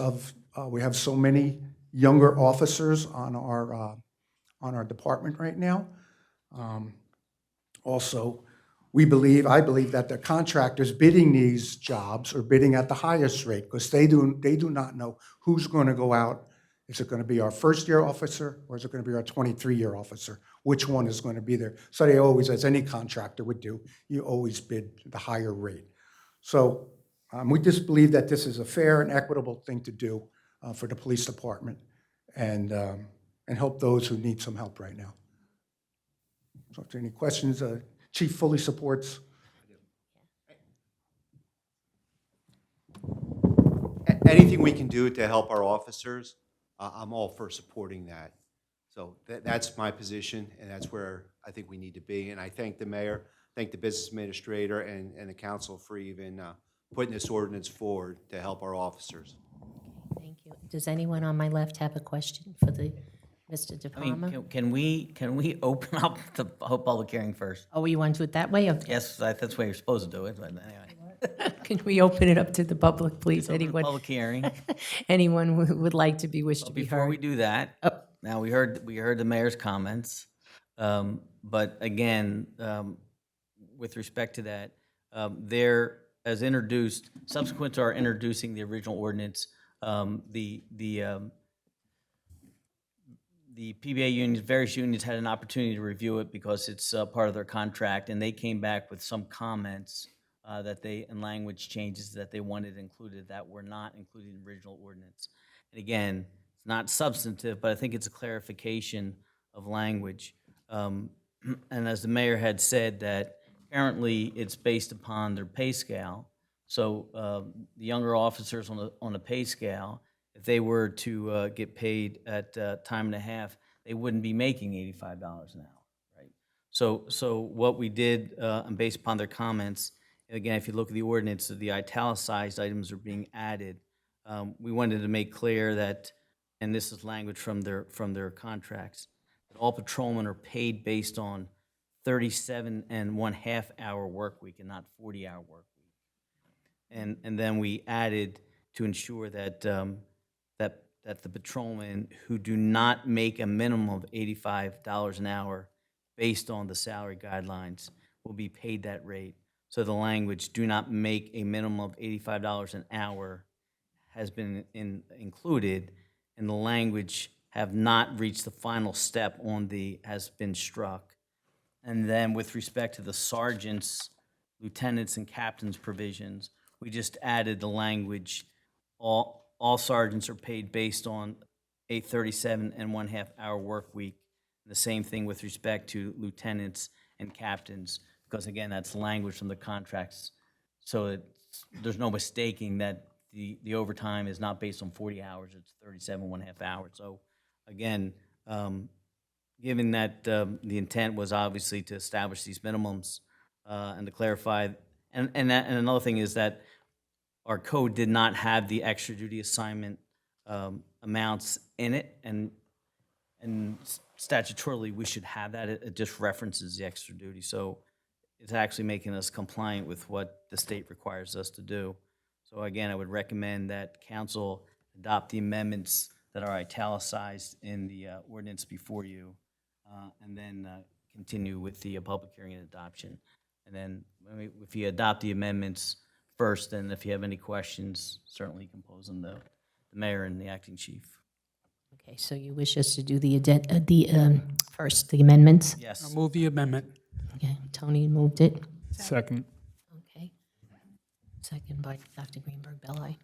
Speaker 4: we have so many younger officers on our department right now. Also, I believe that the contractors bidding these jobs are bidding at the highest rate because they do not know who's going to go out. Is it going to be our first-year officer or is it going to be our 23-year officer? Which one is going to be there? So they always, as any contractor would do, you always bid the higher rate. So we just believe that this is a fair and equitable thing to do for the police department and help those who need some help right now. So if there are any questions, Chief fully supports.
Speaker 6: Anything we can do to help our officers, I'm all for supporting that. So that's my position, and that's where I think we need to be. And I thank the mayor thank the business administrator and the council for even putting this ordinance forward to help our officers.
Speaker 1: Thank you. Does anyone on my left have a question for Mr. De
Speaker 15: I mean,
Speaker 1: Palma?
Speaker 15: can we open up the whole public hearing first?
Speaker 1: Oh, you want to do it that way? Okay.
Speaker 15: Yes, that's the way you're supposed to do it, but anyway.
Speaker 1: Can we open it up to the public, please?
Speaker 15: Open the
Speaker 1: Anyone,
Speaker 15: public hearing.
Speaker 1: anyone who would like to be wished to be
Speaker 15: Before we
Speaker 1: heard?
Speaker 15: do that,
Speaker 1: Oh.
Speaker 15: now we heard the mayor's comments, but again, with respect to that, there, as introduced, subsequent to our introducing the original ordinance, the PBA unions, various unions had an opportunity to review it because it's part of their contract, and they came back with some comments and language changes that they wanted included that were not included in the original ordinance. And again, it's not substantive, but I think it's a clarification of language. And as the mayor had said, that currently it's based upon their pay scale. So the younger officers on a pay scale, if they were to get paid at time and a half, they wouldn't be making $85 an hour, right? So what we did, and based upon their comments, again, if you look at the ordinance, the italicized items are being added. We wanted to make clear that, and this is language from their contracts, that all patrolmen are paid based on 37.5 hour work week and not 40-hour work week. And then we added to ensure that that the patrolmen who do not make a minimum of $85 an hour based on the salary guidelines will be paid that rate. So the language, do not make a minimum of $85 an hour, has been included, and the language have not reached the final step has been struck. And then with respect to the sergeants, lieutenants, and captains provisions, we just added the language, all sergeants are paid based on a 37.5 hour work week. The same thing with respect to lieutenants and captains, because again, that's language from the contracts. So there's no mistaking that the overtime is not based on 40 hours, it's 37.5 hours. So again, given that the intent was obviously to establish these minimums and to clarify, and another thing is that our code did not have the extra duty assignment amounts in it, and statutorily we should have that. It just references the extra duty, so it's actually making us compliant with what the state requires us to do. So again, I would recommend that council adopt the amendments that are italicized in the ordinance before you, and then continue with the public hearing and adoption. And then if you adopt the amendments first, and if you have any questions, certainly you can pose them to the mayor and the acting chief.
Speaker 1: Okay, so you wish us to do first, the amendments?
Speaker 15: Yes.
Speaker 2: I'll move the amendment.
Speaker 1: Okay, Tony moved it.
Speaker 10: Second.
Speaker 1: Okay. Second by Dr. Greenberg Belli.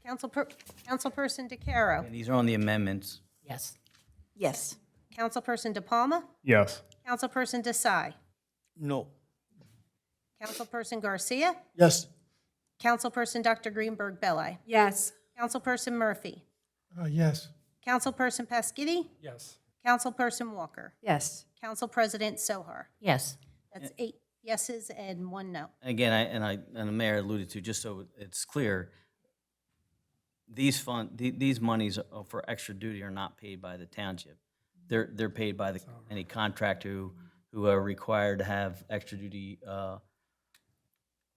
Speaker 3: Councilperson DeCaro.
Speaker 15: And these are on the amendments.
Speaker 1: Yes.
Speaker 9: Yes.
Speaker 3: Councilperson De Palma.
Speaker 10: Yes.
Speaker 3: Councilperson Desai.
Speaker 8: No.
Speaker 3: Councilperson Garcia.
Speaker 12: Yes.
Speaker 3: Councilperson Dr. Greenberg Belli.
Speaker 14: Yes.
Speaker 3: Councilperson Murphy.
Speaker 11: Yes.
Speaker 3: Councilperson Pasquini.
Speaker 2: Yes.
Speaker 3: Councilperson Walker.
Speaker 14: Yes.
Speaker 3: Council President Sohar.
Speaker 1: Yes.
Speaker 3: That's 8 yeses and 1 no.
Speaker 15: Again, and the mayor alluded to, just so it's clear, these monies for extra duty are not paid by the township. They're paid by any contractor who are required to have extra duty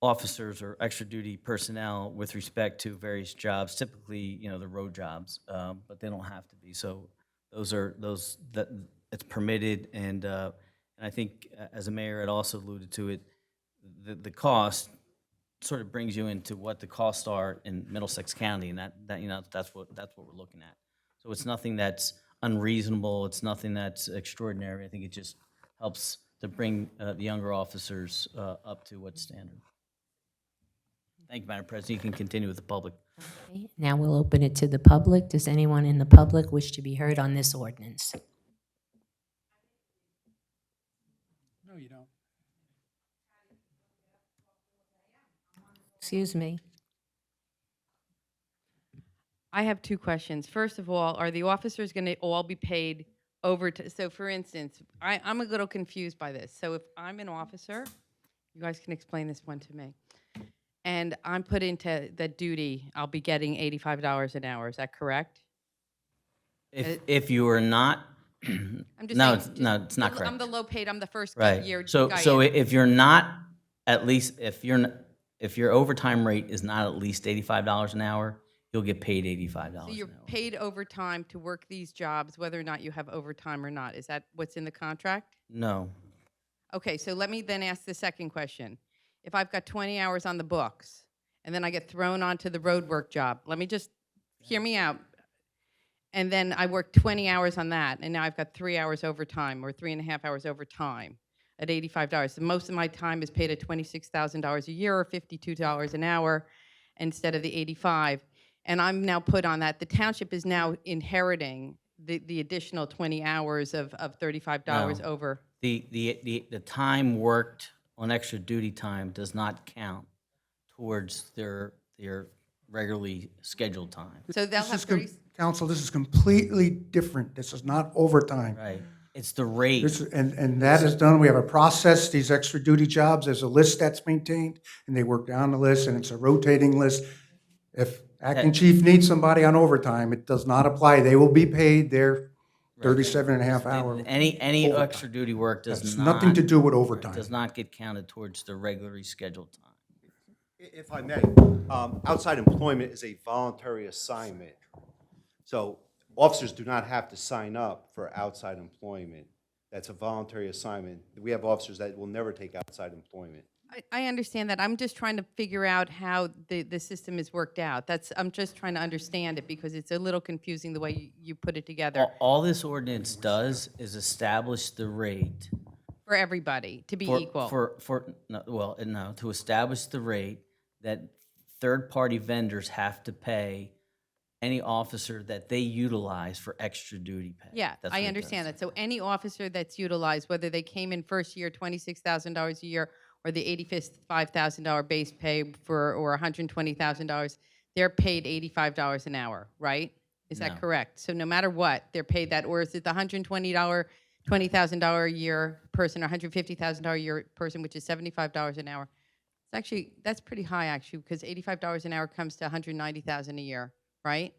Speaker 15: officers or extra duty personnel with respect to various jobs, typically, the road jobs, but they don't have to be. So that it's permitted, and I think, as the mayor had also alluded to it, the cost sort of brings you into what the costs are in Middlesex County, and that's what we're looking at. So it's nothing that's unreasonable. It's nothing that's extraordinary. I think it just helps to bring the younger officers up to what's standard. Thank you, Madam President. You can continue with the public.
Speaker 1: Okay, now we'll open it to the public. Does anyone in the public wish to be heard on this ordinance?
Speaker 2: No, you don't.
Speaker 1: Excuse me.
Speaker 16: I have two questions. First of all, are the officers going to all be paid so for instance, I'm a little confused by this. So if I'm an officer, you guys can explain this one to me, and I'm put into the duty, I'll be getting $85 an hour. Is that correct?
Speaker 15: If you are not,
Speaker 16: I'm just
Speaker 15: no,
Speaker 16: saying,
Speaker 15: it's not correct.
Speaker 16: I'm the low paid, I'm the first
Speaker 15: Right.
Speaker 16: year
Speaker 15: So
Speaker 16: guy in.
Speaker 15: if you're not, at least, if your overtime rate is not at least $85 an hour, you'll get paid $85
Speaker 16: So
Speaker 15: an
Speaker 16: you're
Speaker 15: hour.
Speaker 16: paid overtime to work these jobs, whether or not you have overtime or not. Is that what's in the contract?
Speaker 15: No.
Speaker 16: Okay, so let me then ask the second question. If I've got 20 hours on the books, and then I get thrown onto the road work job, let me just, hear me out. And then I work 20 hours on that, and now I've got 3 hours overtime, or 3.5 hours overtime at $85. So most of my time is paid at $26,000 a year, or $52 an hour, instead of the 85. And I'm now put on that. The township is now inheriting the additional 20 hours of $35
Speaker 15: No.
Speaker 16: over.
Speaker 15: The time worked on extra duty time does not count towards their regularly scheduled time.
Speaker 16: So they'll have 30.
Speaker 4: Council, this is completely different. This is not overtime.
Speaker 15: Right. It's the rate.
Speaker 4: And that is done, we have a process, these extra duty jobs, there's a list that's maintained, and they work down the list, and it's a rotating list. If acting chief needs somebody on overtime, it does not apply. They will be paid their 37 and a half hour.
Speaker 15: Any
Speaker 4: overtime.
Speaker 15: extra duty work does
Speaker 4: That's
Speaker 15: not.
Speaker 4: nothing to do with overtime.
Speaker 15: Does not get counted towards the regularly scheduled time.
Speaker 6: If I may, outside employment is a voluntary assignment. So officers do not have to sign up for outside employment. That's a voluntary assignment. We have officers that will never take outside employment.
Speaker 16: I understand that. I'm just trying to figure out how the system is worked out. I'm just trying to understand it because it's a little confusing the way you put it together
Speaker 15: All this ordinance does is establish the rate
Speaker 16: for everybody to be equal.
Speaker 15: to establish the rate that third-party vendors have to pay any officer that they utilize for extra duty pay.
Speaker 16: Yeah,
Speaker 15: That's
Speaker 16: I
Speaker 15: what it
Speaker 16: understand
Speaker 15: does.
Speaker 16: that. So any officer that's utilized, whether they came in first year, $26,000 a year, or the $85,000 base pay or $120,000, they're paid $85 an hour, right? Is that
Speaker 15: No.
Speaker 16: correct? So no matter what, they're paid that, or is it the $120,000 a year person, or $150,000 a year person, which is $75 an hour? It's actually, that's pretty high actually, because $85 an hour comes to $190,000 a year, right?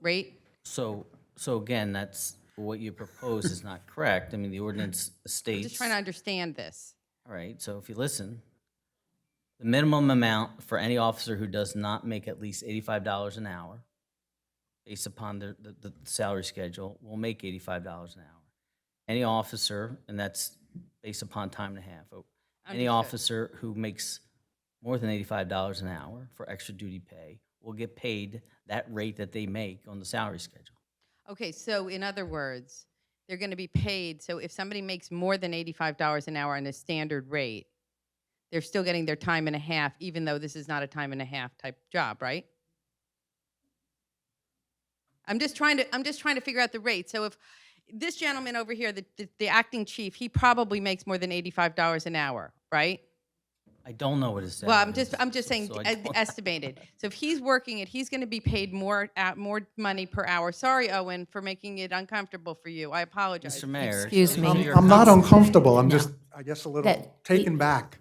Speaker 16: Rate?
Speaker 15: So again, that's what you propose is not correct. I mean, the ordinance
Speaker 16: I'm
Speaker 15: states.
Speaker 16: just trying to understand this.
Speaker 15: All right, so if you listen, the minimum amount for any officer who does not make at least $85 an hour, based upon the salary schedule, will make $85 an hour. Any officer, and that's based upon time and a half, any
Speaker 16: Understood.
Speaker 15: officer who makes more than $85 an hour for extra duty pay will get paid that rate that they make on the salary schedule.
Speaker 16: Okay, so in other words, they're going to be paid, so if somebody makes more than $85 an hour on a standard rate, they're still getting their time and a half, even though this is not a time and a half type job, right? I'm just trying to figure out the rate. So if this gentleman over here, the acting chief, he probably makes more than $85 an hour, right?
Speaker 15: I don't know what his
Speaker 16: Well,
Speaker 15: salary is,
Speaker 16: I'm just saying
Speaker 15: so I don't-
Speaker 16: estimated. So if he's working it, he's going to be paid more money per hour. Sorry, Owen, for making it uncomfortable for you. I apologize.
Speaker 15: Mr. Mayor.
Speaker 1: Excuse
Speaker 15: so
Speaker 1: me.
Speaker 15: you're
Speaker 4: I'm not
Speaker 15: cons-
Speaker 4: uncomfortable, I'm just, I guess, a little
Speaker 1: That-
Speaker 4: taken back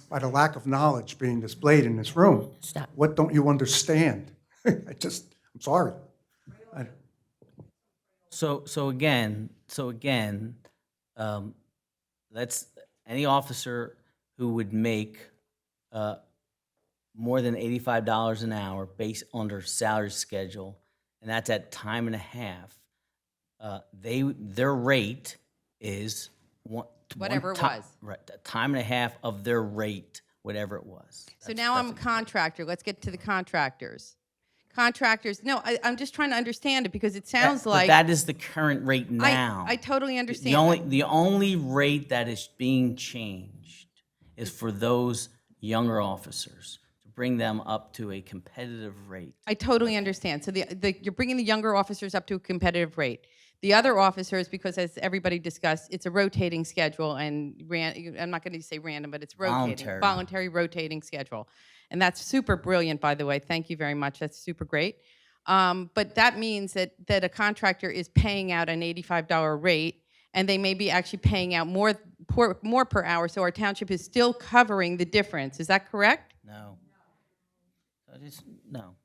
Speaker 4: by the lack of knowledge being displayed in this room.
Speaker 1: Stop.
Speaker 4: What don't you understand? I'm sorry.
Speaker 15: So again, that's any officer who would make more than $85 an hour based on their salary schedule, and that's at time and a half. Their rate is
Speaker 16: Whatever it
Speaker 15: time,
Speaker 16: was.
Speaker 15: right? A time and a half of their rate, whatever it was.
Speaker 16: So now I'm a contractor. Let's get to the contractors. Contractors, no, I'm just trying to understand it because it sounds
Speaker 15: But
Speaker 16: like.
Speaker 15: that is the current rate now.
Speaker 16: I totally understand.
Speaker 15: The only rate that is being changed is for those younger officers to bring them up to a competitive rate.
Speaker 16: I totally understand. So you're bringing the younger officers up to a competitive rate. The other officers, because as everybody discussed, it's a rotating schedule, and I'm not going to say random, but it's rotating, voluntary rotating schedule. And that's super brilliant, by the way. Thank you very much. That's super great. But that means that a contractor is paying out an $85 rate, and they may be actually paying out more per hour, so our township is still covering the difference. Is that correct?
Speaker 15: No. No.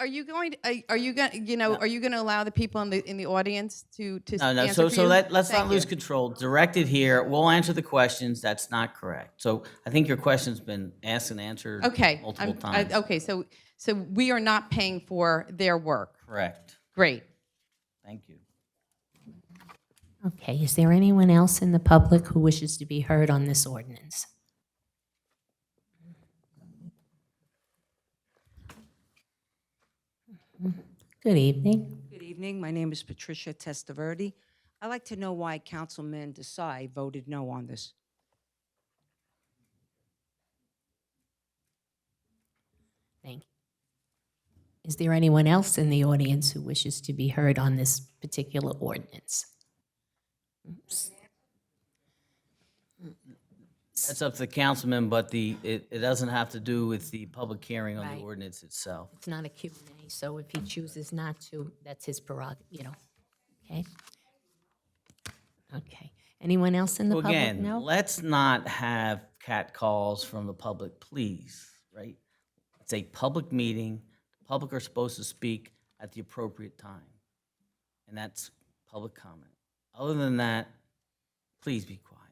Speaker 16: Are you going to, are you going, are you going to allow the people in the audience to
Speaker 15: No, no,
Speaker 16: answer for
Speaker 15: so
Speaker 16: you?
Speaker 15: let's
Speaker 16: Thank
Speaker 15: not lose
Speaker 16: you.
Speaker 15: control. Directed here, we'll answer the questions. That's not correct. So I think your question's been asked and answered
Speaker 16: Okay.
Speaker 15: multiple times.
Speaker 16: Okay, so we are not paying for their work.
Speaker 15: Correct.
Speaker 16: Great.
Speaker 15: Thank you.
Speaker 1: Okay, is there anyone else in the public who wishes to be heard on this ordinance? Good evening.
Speaker 17: Good evening. My name is Patricia Testaverde. I'd like to know why Councilman Desai voted no on this.
Speaker 1: Thank you. Is there anyone else in the audience who wishes to be heard on this particular ordinance? Oops.
Speaker 15: That's up to the councilman, but it doesn't have to do with the public hearing on
Speaker 1: Right.
Speaker 15: the ordinance itself.
Speaker 1: It's not a Q&A, so if he chooses not to, that's his prerogative, okay? Okay. Anyone else in the
Speaker 15: So
Speaker 1: public?
Speaker 15: again,
Speaker 1: No?
Speaker 15: let's not have catcalls from the public, please, right? It's a public meeting. The public are supposed to speak at the appropriate time, and that's public comment. Other than that, please be quiet.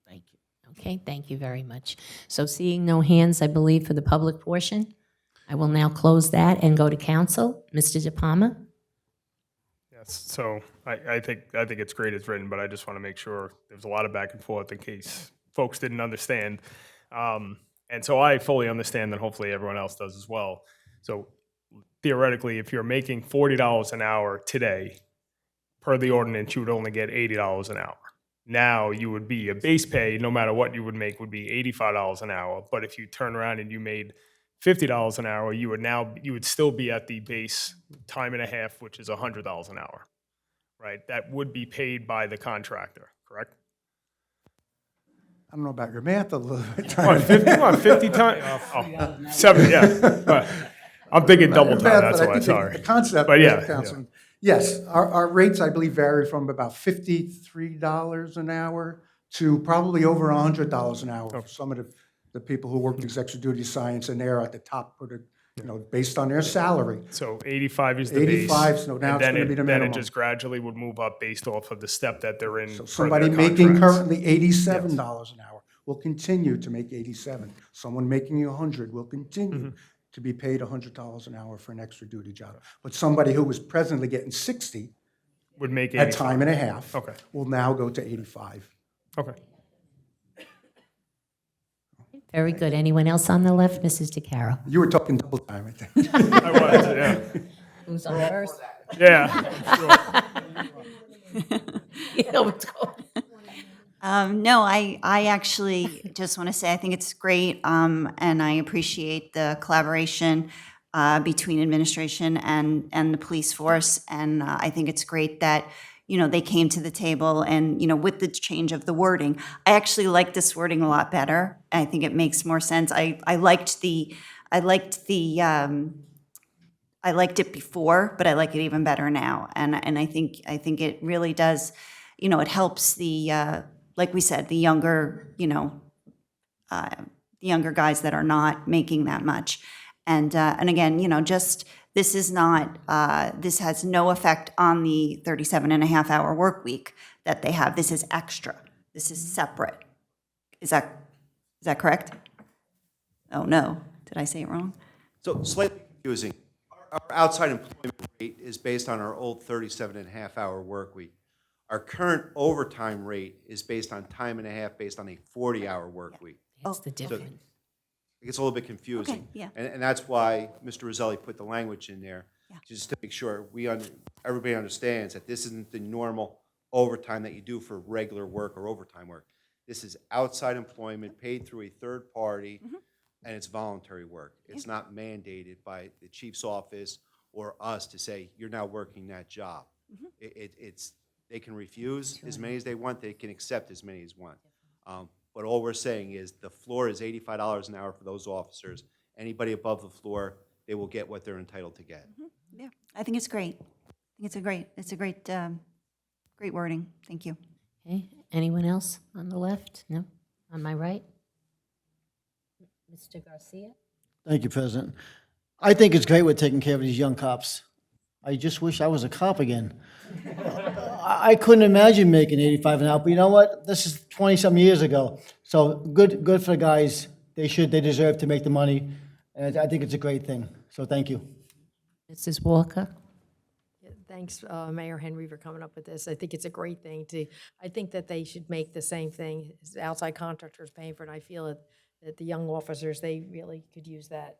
Speaker 15: Thank you.
Speaker 1: Okay, thank you very much. So seeing no hands, I believe, for the public portion, I will now close that and go to council. Mr. De Palma?
Speaker 10: Yes, so I think it's great as written, but I just want to make sure there's a lot of back and forth in case folks didn't understand. And so I fully understand that hopefully everyone else does as well. So theoretically, if you're making $40 an hour today, per the ordinance, you would only get $80 an hour. Now you would be a base pay, no matter what you would make, would be $85 an hour. But if you turn around and you made $50 an hour, you would still be at the base time and a half, which is $100 an hour, right? That would be paid by the contractor, correct?
Speaker 4: I don't know about your math a little bit.
Speaker 10: What, 50 times? 7, yeah. But I'm thinking double time, that's why, sorry.
Speaker 4: The concept,
Speaker 10: But yeah,
Speaker 4: Councilman. Yes, our rates, I believe, vary from about $53 an hour to probably over $100 an hour for some of the people who work executive duty science, and they're at the top, based on their salary.
Speaker 10: So 85 is the base.
Speaker 4: 85, so now
Speaker 10: and
Speaker 4: it's
Speaker 10: then
Speaker 4: going to be the
Speaker 10: Then
Speaker 4: minimum.
Speaker 10: it just gradually would move up based off of the step that they're in.
Speaker 4: So
Speaker 10: per
Speaker 4: somebody
Speaker 10: their
Speaker 4: making
Speaker 10: contracts.
Speaker 4: currently $87 an hour will continue to make 87. Someone making 100 will continue to be paid $100 an hour for an extra duty job. But somebody who was presently getting 60
Speaker 10: would make
Speaker 4: at
Speaker 10: 85.
Speaker 4: time and a half
Speaker 10: Okay.
Speaker 4: will now go to 85.
Speaker 10: Okay.
Speaker 1: Very good. Anyone else on the left? Mrs. DeCaro?
Speaker 4: You were talking double time, I think.
Speaker 10: I was, yeah.
Speaker 1: Who's on first?
Speaker 10: Yeah.
Speaker 1: You know what's going on.
Speaker 9: No, I actually just want to say I think it's great, and I appreciate the collaboration between administration and the police force. And I think it's great that, they came to the table and, with the change of the wording. I actually like this wording a lot better. I think it makes more sense. I liked it before, but I like it even better now. And I think it really does, it helps the, like we said, the younger, the younger guys that are not making that much. And again, just, this is not, this has no effect on the 37.5-hour work week that they have. This is extra. This is separate. Is that correct? Oh, no. Did I say it wrong?
Speaker 6: So slightly confusing. Our outside employment rate is based on our old 37.5-hour work week. Our current overtime rate is based on time and a half, based on a 40-hour work week.
Speaker 1: That's the difference.
Speaker 6: It gets a little bit confusing.
Speaker 9: Okay, yeah.
Speaker 6: And that's why Mr. Roselli put the language in there, just to make sure everybody understands that this isn't the normal overtime that you do for regular work or overtime work. This is outside employment paid through a third party, and it's voluntary work. It's not mandated by the chief's office or us to say, you're now working that job. They can refuse as many as they want, they can accept as many as want. But all we're saying is the floor is $85 an hour for those officers. Anybody above the floor they will get what they're entitled to get.
Speaker 9: Yeah, I think it's great. I think it's a great, great wording. Thank you.
Speaker 1: Okay, anyone else on the left? No? On my right? Mr. Garcia?
Speaker 12: Thank you, President. I think it's great we're taking care of these young cops. I just wish I was a cop again. I couldn't imagine making 85 an hour, but you know what? This is 20-some years ago. So good for the guys. They deserve to make the money, and I think it's a great thing. So thank you.
Speaker 1: Mrs. Walker?
Speaker 13: Thanks, Mayor Henry, for coming up with this. I think it's a great thing I think that they should make the same thing as outside contractors paying for it. I feel that the young officers, they really could use that.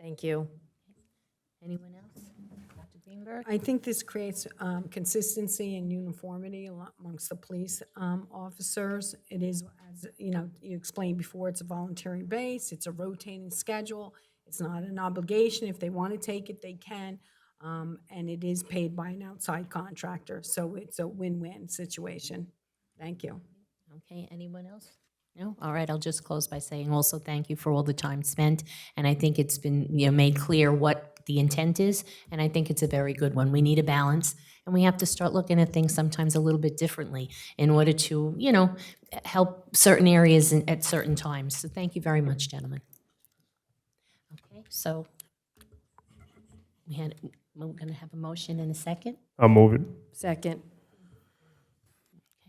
Speaker 13: Thank you.
Speaker 1: Anyone else? Dr. Greenberg?
Speaker 14: I think this creates consistency and uniformity amongst the police officers. It is, as you explained before, it's a voluntary base, it's a rotating schedule, it's not an obligation. If they want to take it, they can, and it is paid by an outside contractor, so it's a win-win situation. Thank you.
Speaker 1: Okay, anyone else? No? All right, I'll just close by saying also thank you for all the time spent, and I think it's been made clear what the intent is, and I think it's a very good one. We need a balance, and we have to start looking at things sometimes a little bit differently in order to, help certain areas at certain times. So thank you very much, gentlemen. Okay, so we're going to have a motion in a second.
Speaker 10: I'll move it.
Speaker 13: Second.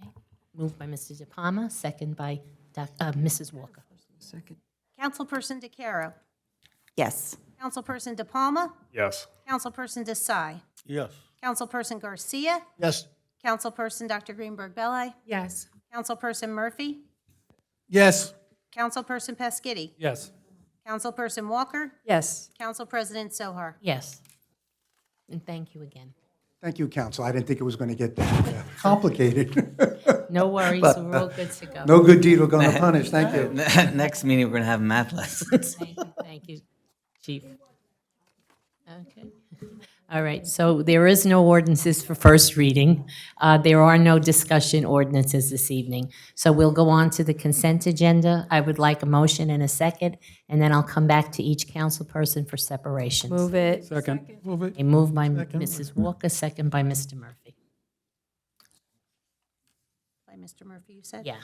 Speaker 1: Okay, moved by Mr. De Palma, second by Mrs. Walker.
Speaker 14: Second.
Speaker 3: Councilperson DeCaro.
Speaker 9: Yes.
Speaker 3: Councilperson De Palma.
Speaker 10: Yes.
Speaker 3: Councilperson Desai.
Speaker 8: Yes.
Speaker 3: Councilperson Garcia.
Speaker 12: Yes.
Speaker 3: Councilperson Dr. Greenberg Belli.
Speaker 14: Yes.
Speaker 3: Councilperson Murphy.
Speaker 11: Yes.
Speaker 3: Councilperson Pescitti.
Speaker 2: Yes.
Speaker 3: Councilperson Walker.
Speaker 13: Yes.
Speaker 3: Council President Sohar.
Speaker 1: Yes. And thank you again.
Speaker 4: Thank you, council. I didn't think it was going to get that complicated.
Speaker 1: No worries,
Speaker 4: But,
Speaker 1: we're all good to go.
Speaker 4: No good deed will go unpunished. Thank you.
Speaker 15: Next meeting, we're going to have math lessons.
Speaker 1: Thank you, Chief. Okay. All right, so there is no ordinances for first reading. There are no discussion ordinances this evening. So we'll go on to the consent agenda. I would like a motion in a second, and then I'll come back to each council person for separations.
Speaker 13: Move it.
Speaker 2: Second. Move it.
Speaker 1: A move by
Speaker 11: Second.
Speaker 1: Mrs. Walker, second by Mr. Murphy.
Speaker 3: By Mr. Murphy, you said?
Speaker 1: Yeah.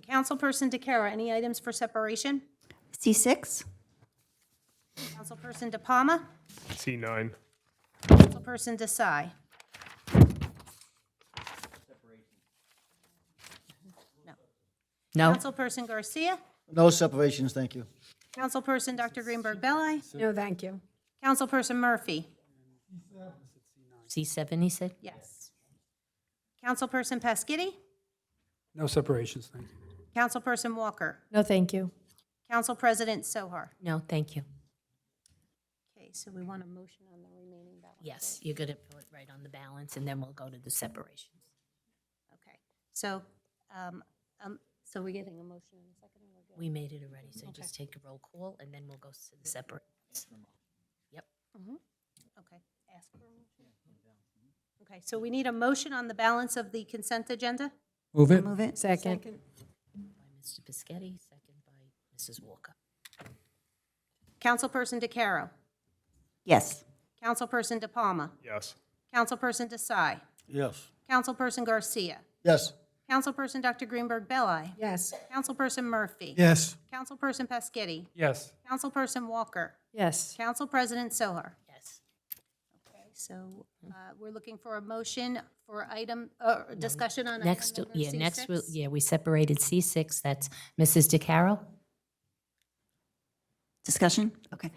Speaker 3: Councilperson DeCaro, any items for separation?
Speaker 9: C6?
Speaker 3: Councilperson De Palma.
Speaker 10: C9.
Speaker 3: Councilperson Desai.
Speaker 1: No?
Speaker 3: Councilperson Garcia.
Speaker 12: No separations, thank you.
Speaker 3: Councilperson Dr. Greenberg Belli.
Speaker 14: No, thank you.
Speaker 3: Councilperson Murphy.
Speaker 1: C7, he said?
Speaker 3: Yes. Councilperson Pescitti.
Speaker 2: No separations, thank you.
Speaker 3: Councilperson Walker.
Speaker 13: No, thank you.
Speaker 3: Council President Sohar.
Speaker 1: No, thank you.
Speaker 3: Okay, so we want a motion on the remaining balance.
Speaker 1: Yes, you're going to put it right on the balance, and then we'll go to the separations.
Speaker 3: Okay, so, so we're getting a motion in a second? Or we're good?
Speaker 1: We made it already, so just take a roll call, and then we'll go to the separations. Yep.
Speaker 3: Okay, ask for a motion. Okay, so we need a motion on the balance of the consent agenda?
Speaker 2: Move it.
Speaker 9: Move it.
Speaker 13: Second.
Speaker 1: By Mr. Pescetti, second by Mrs. Walker.
Speaker 3: Councilperson DeCaro.
Speaker 9: Yes.
Speaker 3: Councilperson De Palma.
Speaker 10: Yes.
Speaker 3: Councilperson Desai.
Speaker 8: Yes.
Speaker 3: Councilperson Garcia.
Speaker 12: Yes.
Speaker 3: Councilperson Dr. Greenberg Belli.
Speaker 14: Yes.
Speaker 3: Councilperson Murphy.
Speaker 11: Yes.
Speaker 3: Councilperson Pescitti.
Speaker 2: Yes.
Speaker 3: Councilperson Walker.
Speaker 13: Yes.
Speaker 3: Council President Sohar.
Speaker 1: Yes.
Speaker 3: Okay, so we're looking for a motion for item, discussion on item
Speaker 1: Next,
Speaker 3: number
Speaker 1: yeah, next,
Speaker 3: C6?
Speaker 1: we separated C6, that's Mrs. DeCaro.
Speaker 9: Discussion? Okay.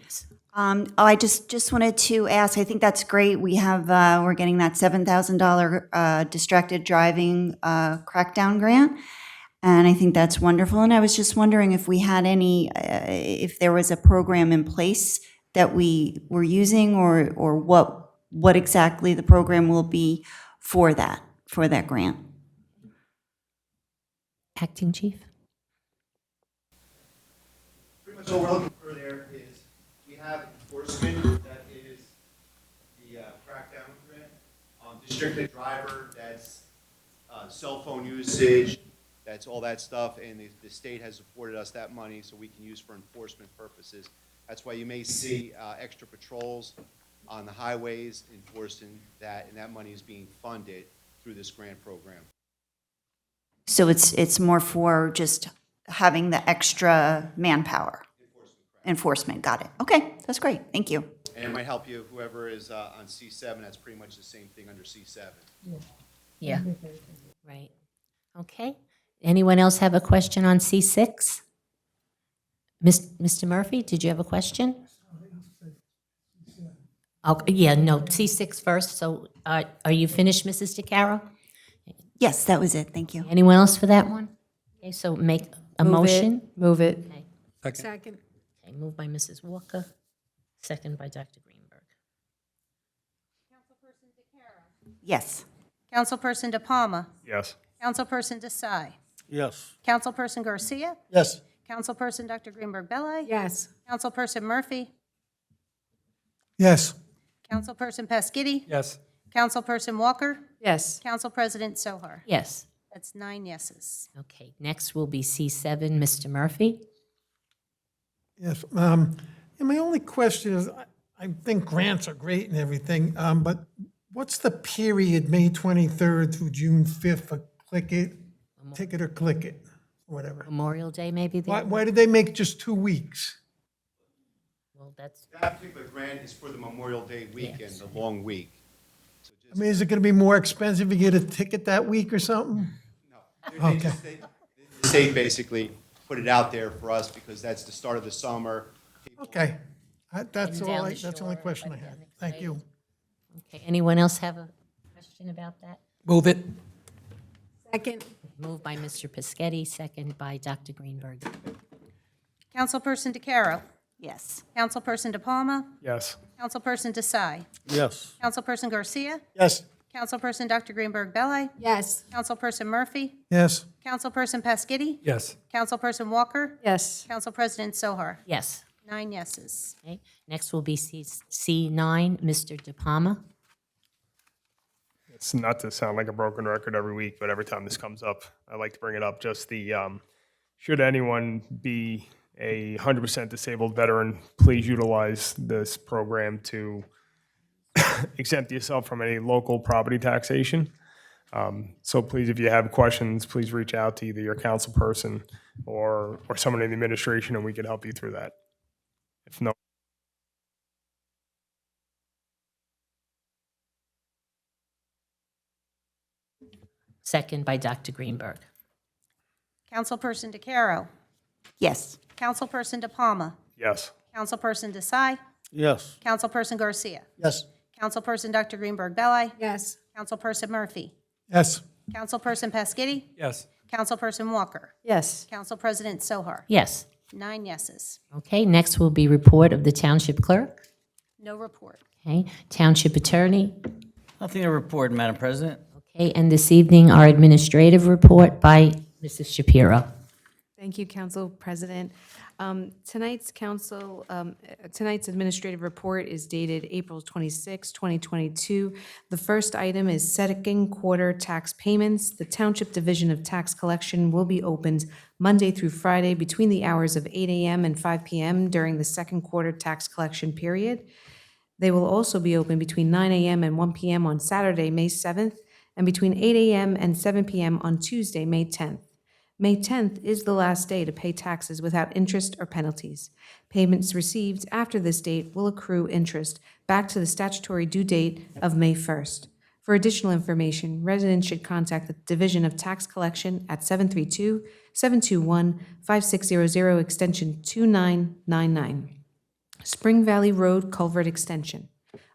Speaker 9: I just wanted to ask, I think that's great. We have, we're getting that $7,000 distracted driving crackdown grant. And I think that's wonderful. And I was just wondering if we had any, if there was a program in place that we were using or what exactly the program will be for that grant.
Speaker 1: Acting Chief?
Speaker 6: Pretty much all we're looking for there is, we have enforcement, that is the crackdown grant, distracted driver, that's cell phone usage, That's all that stuff, and the state has afforded us that money so we can use for enforcement purposes. That's why you may see extra patrols on the highways enforcing that, and that money is being funded through this grant program.
Speaker 9: So it's more for just having the extra manpower? Enforcement, got it. Okay, that's great, thank you.
Speaker 6: And it might help you, whoever is on C7, that's pretty much the same thing under C7.
Speaker 1: Yeah, right. Okay. Anyone else have a question on C6? Mr. Murphy, did you have a question? Oh, yeah, no, C6 first. So are you finished, Mrs. DeCaro?
Speaker 9: Yes, that was it, thank you.
Speaker 1: Anyone else for that one? Okay, so make a motion.
Speaker 7: Move it.
Speaker 1: Okay.
Speaker 13: Second.
Speaker 1: Okay, moved by Mrs. Walker, second by Dr. Greenberg.
Speaker 9: Yes.
Speaker 3: Councilperson De Palma.
Speaker 10: Yes.
Speaker 3: Councilperson Desai.
Speaker 8: Yes.
Speaker 3: Councilperson Garcia.
Speaker 12: Yes.
Speaker 3: Councilperson Dr. Greenberg Belli.
Speaker 13: Yes.
Speaker 3: Councilperson Murphy.
Speaker 11: Yes.
Speaker 3: Councilperson Pasquitti.
Speaker 2: Yes.
Speaker 3: Councilperson Walker.
Speaker 7: Yes.
Speaker 3: Council President Sohar.
Speaker 1: Yes.
Speaker 3: That's 9 yeses.
Speaker 1: Okay, next will be C7, Mr. Murphy.
Speaker 11: Yes. And my only question is, I think grants are great and everything, but what's the period, May 23rd through June 5th for click it, ticket or click it, or whatever?
Speaker 1: Memorial Day, maybe?
Speaker 11: Why did they make just 2 weeks?
Speaker 1: Well, that's,
Speaker 6: That particular grant is for the Memorial Day weekend, the long week.
Speaker 11: I mean, is it going to be more expensive if you get a ticket that week or something? Okay.
Speaker 6: The state basically put it out there for us because that's the start of the summer.
Speaker 11: Okay. That's
Speaker 1: Getting
Speaker 11: all,
Speaker 1: down the
Speaker 11: that's the only
Speaker 1: shore,
Speaker 11: question I
Speaker 1: like
Speaker 11: had.
Speaker 1: that,
Speaker 11: Thank
Speaker 1: right?
Speaker 11: you.
Speaker 1: okay, anyone else have a question about that?
Speaker 2: Move it.
Speaker 13: Second.
Speaker 1: Moved by Mr. Pescetti, second by Dr. Greenberg.
Speaker 3: Councilperson DeCaro.
Speaker 9: Yes.
Speaker 3: Councilperson De Palma.
Speaker 10: Yes.
Speaker 3: Councilperson Desai.
Speaker 8: Yes.
Speaker 3: Councilperson Garcia.
Speaker 12: Yes.
Speaker 3: Councilperson Dr. Greenberg Belli.
Speaker 13: Yes.
Speaker 3: Councilperson Murphy.
Speaker 11: Yes.
Speaker 3: Councilperson Pasquitti.
Speaker 2: Yes.
Speaker 3: Councilperson Walker.
Speaker 7: Yes.
Speaker 3: Council President Sohar.
Speaker 1: Yes.
Speaker 3: 9 yeses.
Speaker 1: Okay, next will be C9, Mr. De Palma.
Speaker 10: It's not to sound like a broken record every week, but every time this comes up, I like to bring it up. Just the, should anyone be a 100% disabled veteran, please utilize this program to exempt yourself from any local property taxation. So please, if you have questions, please reach out to either your council person or someone in the administration, and we can help you through that. If no.
Speaker 1: Second by Dr. Greenberg.
Speaker 3: Councilperson DeCaro.
Speaker 9: Yes.
Speaker 3: Councilperson De Palma.
Speaker 10: Yes.
Speaker 3: Councilperson Desai.
Speaker 8: Yes.
Speaker 3: Councilperson Garcia.
Speaker 12: Yes.
Speaker 3: Councilperson Dr. Greenberg Belli.
Speaker 13: Yes.
Speaker 3: Councilperson Murphy.
Speaker 11: Yes.
Speaker 3: Councilperson Pasquitti.
Speaker 2: Yes.
Speaker 3: Councilperson Walker.
Speaker 7: Yes.
Speaker 3: Council President Sohar.
Speaker 1: Yes.
Speaker 3: 9 yeses.
Speaker 1: Okay, next will be report of the Township Clerk.
Speaker 3: No report.
Speaker 1: Okay, Township Attorney.
Speaker 15: Nothing to report, Madam President.
Speaker 1: Okay, and this evening, our administrative report by Mrs. Shapiro.
Speaker 7: Thank you, Council President. Tonight's administrative report is dated April 26, 2022. The first item is second quarter tax payments. The Township Division of Tax Collection will be opened Monday through Friday between the hours of 8 a.m. and 5 p.m. during the second quarter tax collection period. They will also be open between 9 a.m. and 1 p.m. on Saturday, May 7th, and between 8 a.m. and 7 p.m. on Tuesday, May 10th. May 10th is the last day to pay taxes without interest or penalties. Payments received after this date will accrue interest back to the statutory due date of May 1st. For additional information, residents should contact the Division of Tax Collection at 732-721-5600, extension 2999. Spring Valley Road Culvert Extension.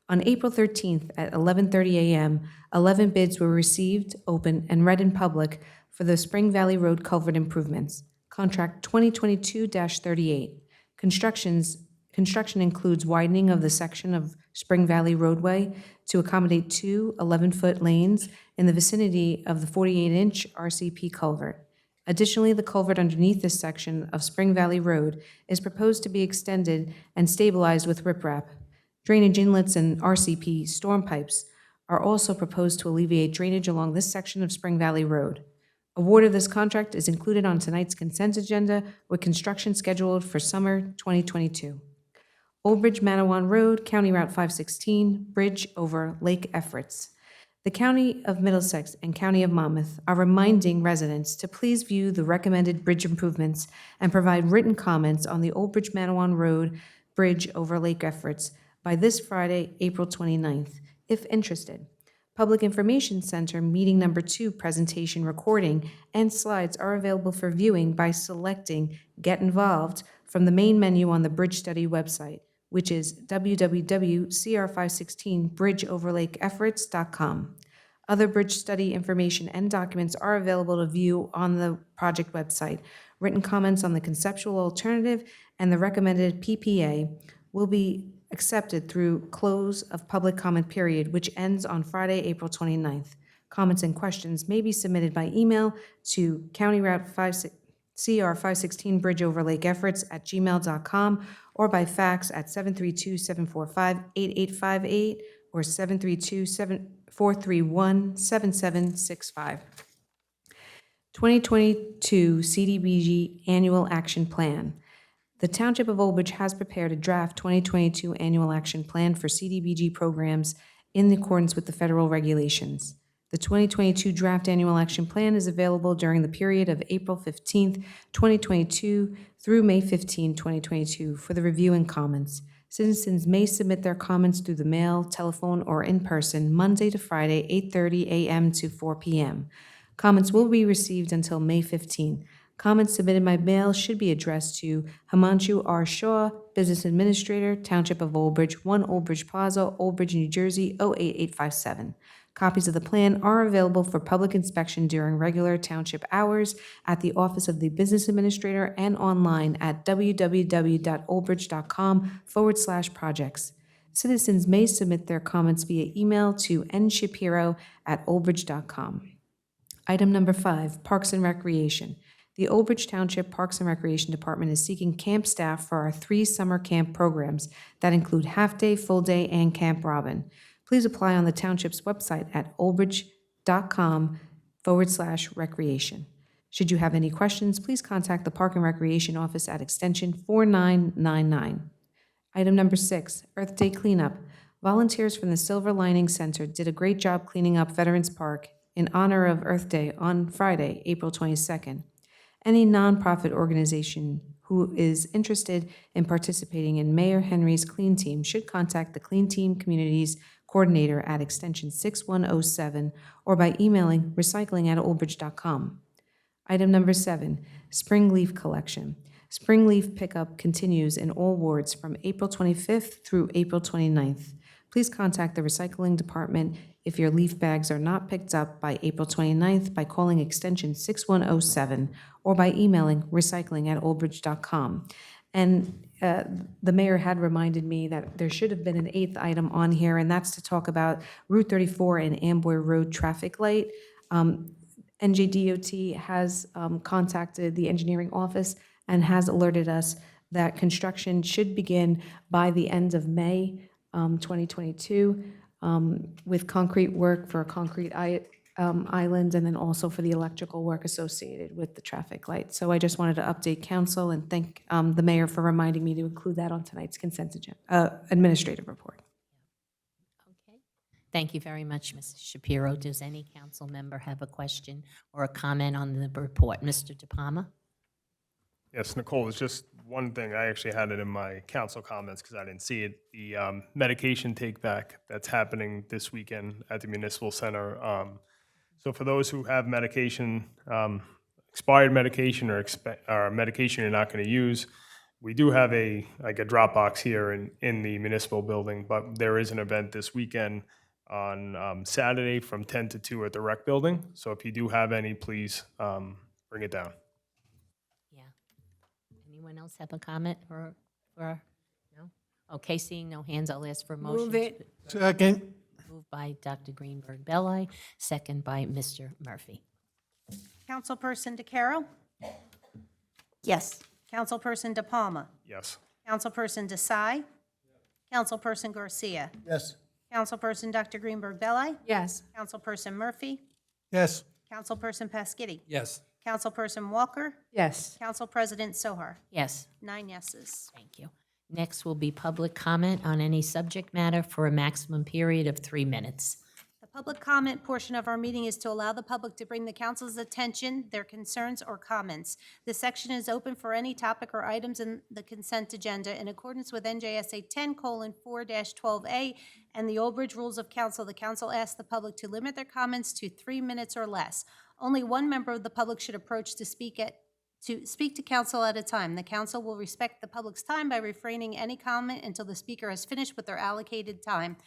Speaker 7: On April 13th at 11:30 a.m., 11 bids were received, open, and read in public for the Spring Valley Road culvert improvements. Contract 2022-38. Construction includes widening of the section of Spring Valley roadway to accommodate two 11-foot lanes in the vicinity of the 48-inch RCP culvert. Additionally, the culvert underneath this section of Spring Valley Road is proposed to be extended and stabilized with riprap. Drainage inlets and RCP storm pipes are also proposed to alleviate drainage along this section of Spring Valley Road. Award of this contract is included on tonight's consent agenda with construction scheduled for summer 2022. Ulbridge Manawan Road, County Route 516, bridge over Lake Efforts. The County of Middlesex and County of Monmouth are reminding residents to please view the recommended bridge improvements and provide written comments on the Ulbridge Manawan Road Bridge over Lake Efforts by this Friday, April 29th, if interested. Public Information Center Meeting Number 2 presentation recording and slides are available for viewing by selecting Get Involved from the main menu on the Bridge Study website, which is www.cr516bridgeoverlakeefforts.com. Other bridge study information and documents are available to view on the project website. Written comments on the conceptual alternative and the recommended PPA will be accepted through close of public comment period, which ends on Friday, April 29th. Comments and questions may be submitted by email to County Route 516 Bridge over Lake Efforts at gmail.com or by fax at 732-745-8858 or 732-431-7765. 2022 CDBG Annual Action Plan. The Township of Ulbridge has prepared a draft 2022 Annual Action Plan for CDBG programs in accordance with the federal regulations. The 2022 Draft Annual Action Plan is available during the period of April 15th, 2022 through May 15, 2022 for the review and comments. Citizens may submit their comments through the mail, telephone, or in person, Monday to Friday, 8:30 a.m. to 4 p.m. Comments will be received until May 15. Comments submitted by mail should be addressed to Himanshu R. Shaw, Business Administrator, Township of Ulbridge, 1 Ulbridge Plaza, Ulbridge, New Jersey, 08857. Copies of the plan are available for public inspection during regular township hours at the Office of the Business Administrator and online at www.ulbridge.com/projects. Citizens may submit their comments via email to nshapiro@ulbridge.com. Item number 5, Parks and Recreation. The Ulbridge Township Parks and Recreation Department is seeking camp staff for our 3 summer camp programs that include half-day, full-day, and Camp Robin. Please apply on the township's website at ulbridge.com/recreation. Should you have any questions, please contact the Park and Recreation Office at extension 4999. Item number 6, Earth Day Cleanup. Volunteers from the Silver Lining Center did a great job cleaning up Veterans Park in honor of Earth Day on Friday, April 22nd. Any nonprofit organization who is interested in participating in Mayor Henry's Clean Team should contact the Clean Team Communities Coordinator at extension 6107 or by emailing recycling@ulbridge.com. Item number 7, Spring Leaf Collection. Spring leaf pickup continues in all wards from April 25th through April 29th. Please contact the Recycling Department if your leaf bags are not picked up by April 29th by calling extension 6107 or by emailing recycling@ulbridge.com. And the mayor had reminded me that there should have been an 8th item on here, and that's to talk about Route 34 and Amboy Road traffic light. NJDOT has contacted the engineering office and has alerted us that construction should begin by the end of May 2022 with concrete work for a concrete island and then also for the electrical work associated with the traffic light. So I just wanted to update council and thank the mayor for reminding me to include that on tonight's consent agenda, administrative report.
Speaker 1: Okay. Thank you very much, Mrs. Shapiro. Does any council member have a question or a comment on the report? Mr. DePalma?
Speaker 10: Yes, Nicole, it's just one thing. I actually had it in my council comments because I didn't see it. The medication take-back that's happening this weekend at the Municipal Center. So for those who have medication, expired medication or medication you're not going to use, we do have a drop box here in the municipal building, but there is an event this weekend on Saturday from 10 to 2 at the rec building. So if you do have any, please bring it down.
Speaker 1: Anyone else have a comment or no? Okay, seeing no hands, I'll ask for a motion.
Speaker 14: Move it.
Speaker 11: Second.
Speaker 1: Moved by Dr. Greenberg Belli, second by Mr. Murphy.
Speaker 3: Councilperson DeCarroll?
Speaker 9: Yes.
Speaker 3: Councilperson DePalma?
Speaker 10: Yes.
Speaker 3: Councilperson Desai? Councilperson Garcia?
Speaker 12: Yes.
Speaker 3: Councilperson Dr. Greenberg Belli?
Speaker 14: Yes.
Speaker 3: Councilperson Murphy?
Speaker 11: Yes.
Speaker 3: Councilperson Pasquitti.
Speaker 2: Yes.
Speaker 3: Councilperson Walker.
Speaker 13: Yes.
Speaker 3: Council President Sohar.
Speaker 1: Yes.
Speaker 3: 9 yeses.
Speaker 1: Thank you. Next will be public comment on any subject matter for a maximum period of 3 minutes.
Speaker 3: The public comment portion of our meeting is to allow the public to bring the council's attention their concerns or comments. This section is open for any topic or items in the consent agenda in accordance with NJSA 10:4-12A and the Ulbridge Rules of Council. The council asks the public to limit their comments to 3 minutes or less. Only one member of the public should approach to speak to council at a time. The council will respect the public's time by refraining any comment until the speaker has finished with their allocated time.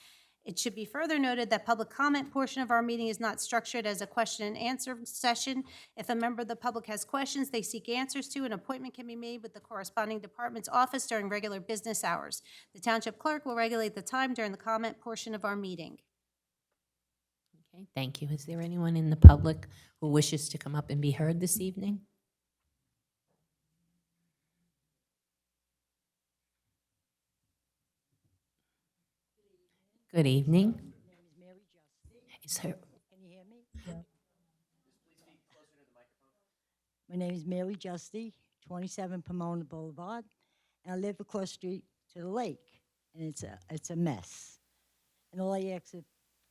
Speaker 3: It should be further noted that public comment portion of our meeting is not structured as a question and answer session. If a member of the public has questions they seek answers to, an appointment can be made with the corresponding department's office during regular business hours. The Township Clerk will regulate the time during the comment portion of our meeting.
Speaker 1: Okay, thank you. Is there anyone in the public who wishes to come up and be heard this evening? Good evening. Is her,
Speaker 18: Can you hear me? Yeah. My name is Mary Justy, 27 Pomona Boulevard, and I live across the street to the lake, and it's a mess. And all I ask is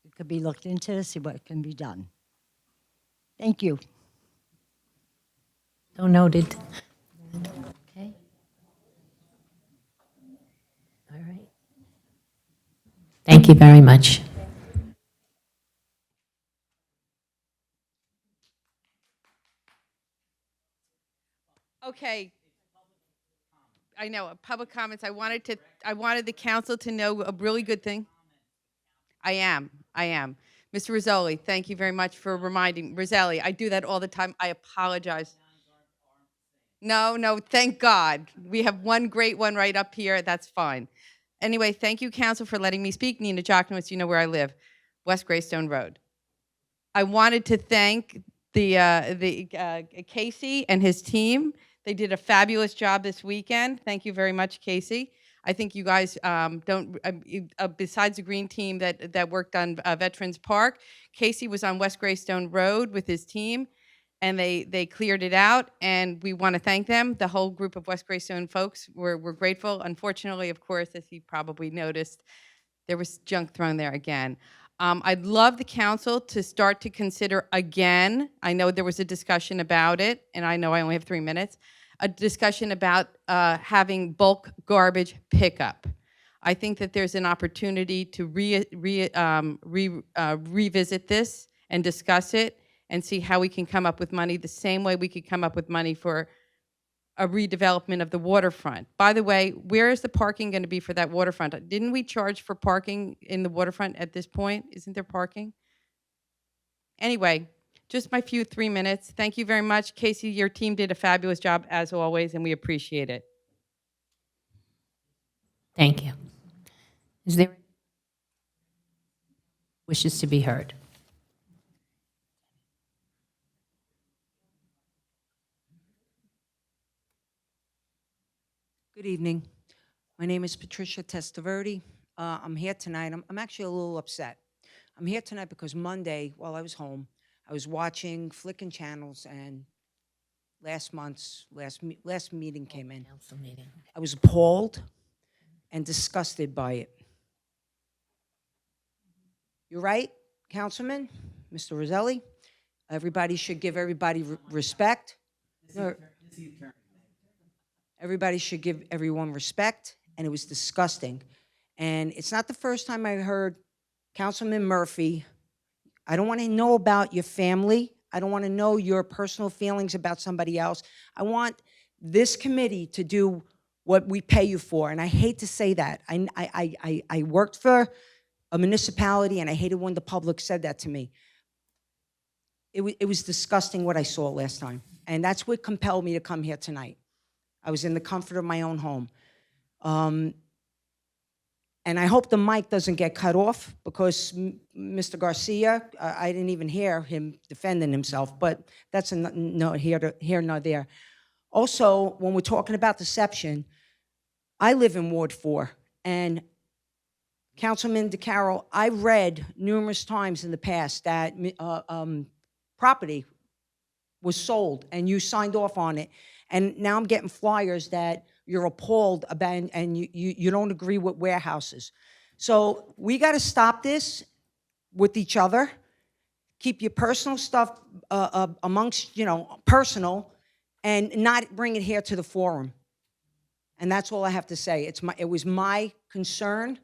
Speaker 18: it could be looked into, see what can be done. Thank you.
Speaker 1: so noted. Okay. All right. Thank you very much.
Speaker 16: Okay. I know, public comments. I wanted the council to know a really good thing. I am. Mr. Rizzoli, thank you very much for reminding. Rizzelli, I do that all the time. I apologize. No, thank God. We have one great one right up here. That's fine. Anyway, thank you, council, for letting me speak. Nina Jochnowitz, you know where I live, West Greystone Road. I wanted to thank Casey and his team. They did a fabulous job this weekend. Thank you very much, Casey. I think you guys besides the green team that worked on Veterans Park, Casey was on West Greystone Road with his team, and they cleared it out, and we want to thank them. The whole group of West Greystone folks were grateful. Unfortunately, of course, as he probably noticed, there was junk thrown there again. I'd love the council to start to consider again, I know there was a discussion about it, and I know I only have 3 minutes, a discussion about having bulk garbage pickup. I think that there's an opportunity to revisit this and discuss it and see how we can come up with money the same way we could come up with money for a redevelopment of the waterfront. By the way, where is the parking going to be for that waterfront? Didn't we charge for parking in the waterfront at this point? Isn't there parking? Anyway, just my few 3 minutes. Thank you very much. Casey, your team did a fabulous job as always, and we appreciate it.
Speaker 1: Thank you. Is there wishes to be heard?
Speaker 17: Good evening. My name is Patricia Testaverde. I'm here tonight. I'm actually a little upset. I'm here tonight because Monday, while I was home, I was watching, flicking channels, and last meeting came in.
Speaker 1: Council meeting.
Speaker 17: I was appalled and disgusted by it. You're right, Councilman, Mr. Roselli. Everybody should give everybody respect. No, everybody should give everyone respect, and it was disgusting. And it's not the first time I heard Councilman Murphy, I don't want to know about your family. I don't want to know your personal feelings about somebody else. I want this committee to do what we pay you for. And I hate to say that. I worked for a municipality, and I hated when the public said that to me. It was disgusting what I saw last time. And that's what compelled me to come here tonight. I was in the comfort of my own home. And I hope the mic doesn't get cut off, because Mr. Garcia, I didn't even hear him defending himself, but that's no here nor there. Also, when we're talking about deception, I live in Ward 4, and Councilman DeCarroll, I read numerous times in the past that property was sold, and you signed off on it. And now I'm getting flyers that you're appalled about, and you don't agree with warehouses. So we got to stop this with each other. Keep your personal stuff amongst, personal, and not bring it here to the forum. And that's all I have to say. It was my concern,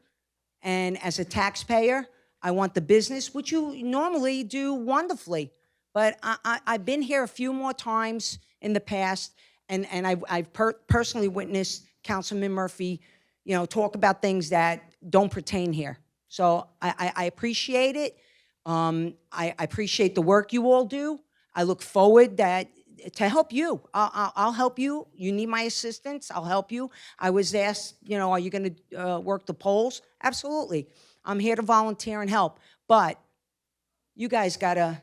Speaker 17: and as a taxpayer, I want the business, which you normally do wonderfully. But I've been here a few more times in the past, and I've personally witnessed Councilman Murphy, talk about things that don't pertain here. So I appreciate it. I appreciate the work you all do. I look forward to help you. I'll help you. You need my assistance, I'll help you. I was asked, are you going to work the polls? Absolutely. I'm here to volunteer and help. But you guys gotta,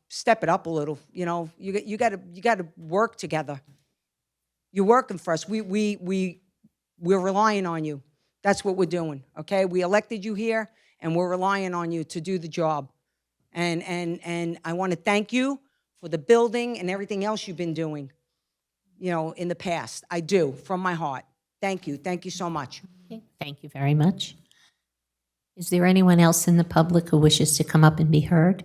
Speaker 17: step it up a little. You gotta work together. You're working for us. We're relying on you. That's what we're doing. Okay, we elected you here, and we're relying on you to do the job. And I want to thank you for the building and everything else you've been doing, in the past. I do, from my heart. Thank you. Thank you so much.
Speaker 1: Okay, thank you very much. Is there anyone else in the public who wishes to come up and be heard?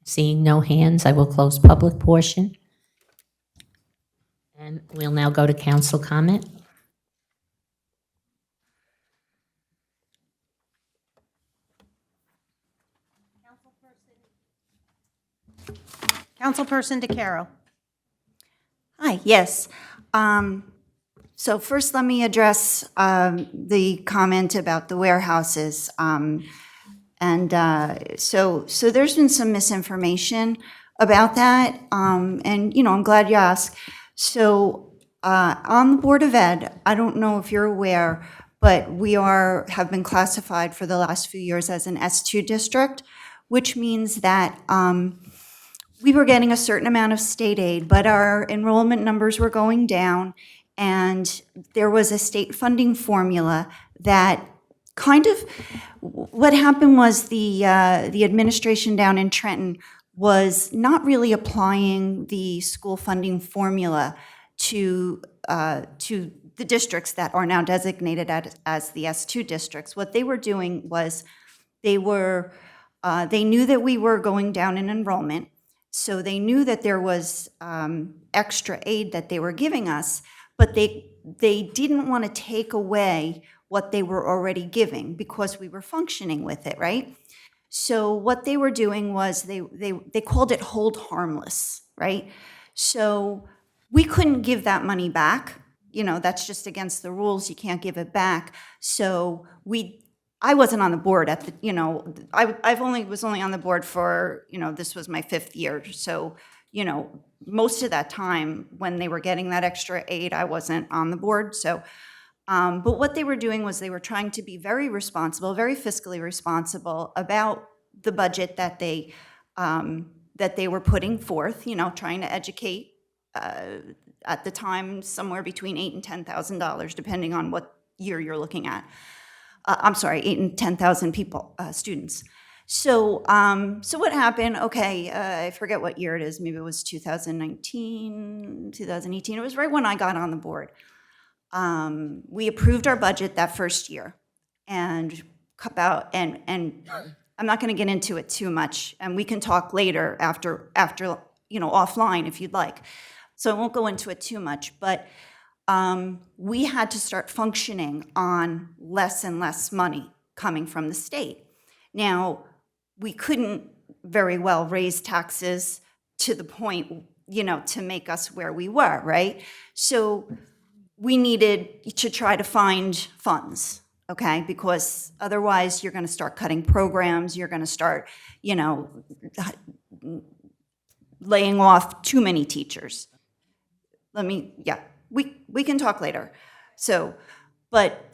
Speaker 1: Seeing no hands, I will close public portion. And we'll now go to council comment.
Speaker 3: Councilperson DeCaro.
Speaker 9: Hi, yes. So first, let me address the comment about the warehouses. So there's been some misinformation about that, and I'm glad you asked. So on the Board of Ed, I don't know if you're aware, but we have been classified for the last few years as an S2 district, which means that we were getting a certain amount of state aid, but our enrollment numbers were going down, and there was a state funding formula that what happened was the administration down in Trenton was not really applying the school funding formula to the districts that are now designated as the S2 districts. What they were doing was they knew that we were going down in enrollment, so they knew that there was extra aid that they were giving us, but they didn't want to take away what they were already giving because we were functioning with it, right? So what they were doing was they called it hold harmless, right? So we couldn't give that money back. That's just against the rules. You can't give it back. So I wasn't on the board at the, I was only on the board for, this was my 5th year. So, most of that time when they were getting that extra aid, I wasn't on the board. So, but what they were doing was they were trying to be very responsible, very fiscally responsible about the budget that they were putting forth, trying to educate, at the time, somewhere between $8,000 and $10,000, depending on what year you're looking at. I'm sorry, 8,000 and 10,000 people, students. So what happened? Okay, I forget what year it is. Maybe it was 2019, 2018. It was right when I got on the board. We approved our budget that first year, and and I'm not going to get into it too much, and we can talk later after offline if you'd like. So I won't go into it too much, but we had to start functioning on less and less money coming from the state. Now, we couldn't very well raise taxes to the point, to make us where we were, right? So we needed to try to find funds, okay? Because otherwise you're going to start cutting programs, you're going to start, laying off too many teachers. We can talk later. So what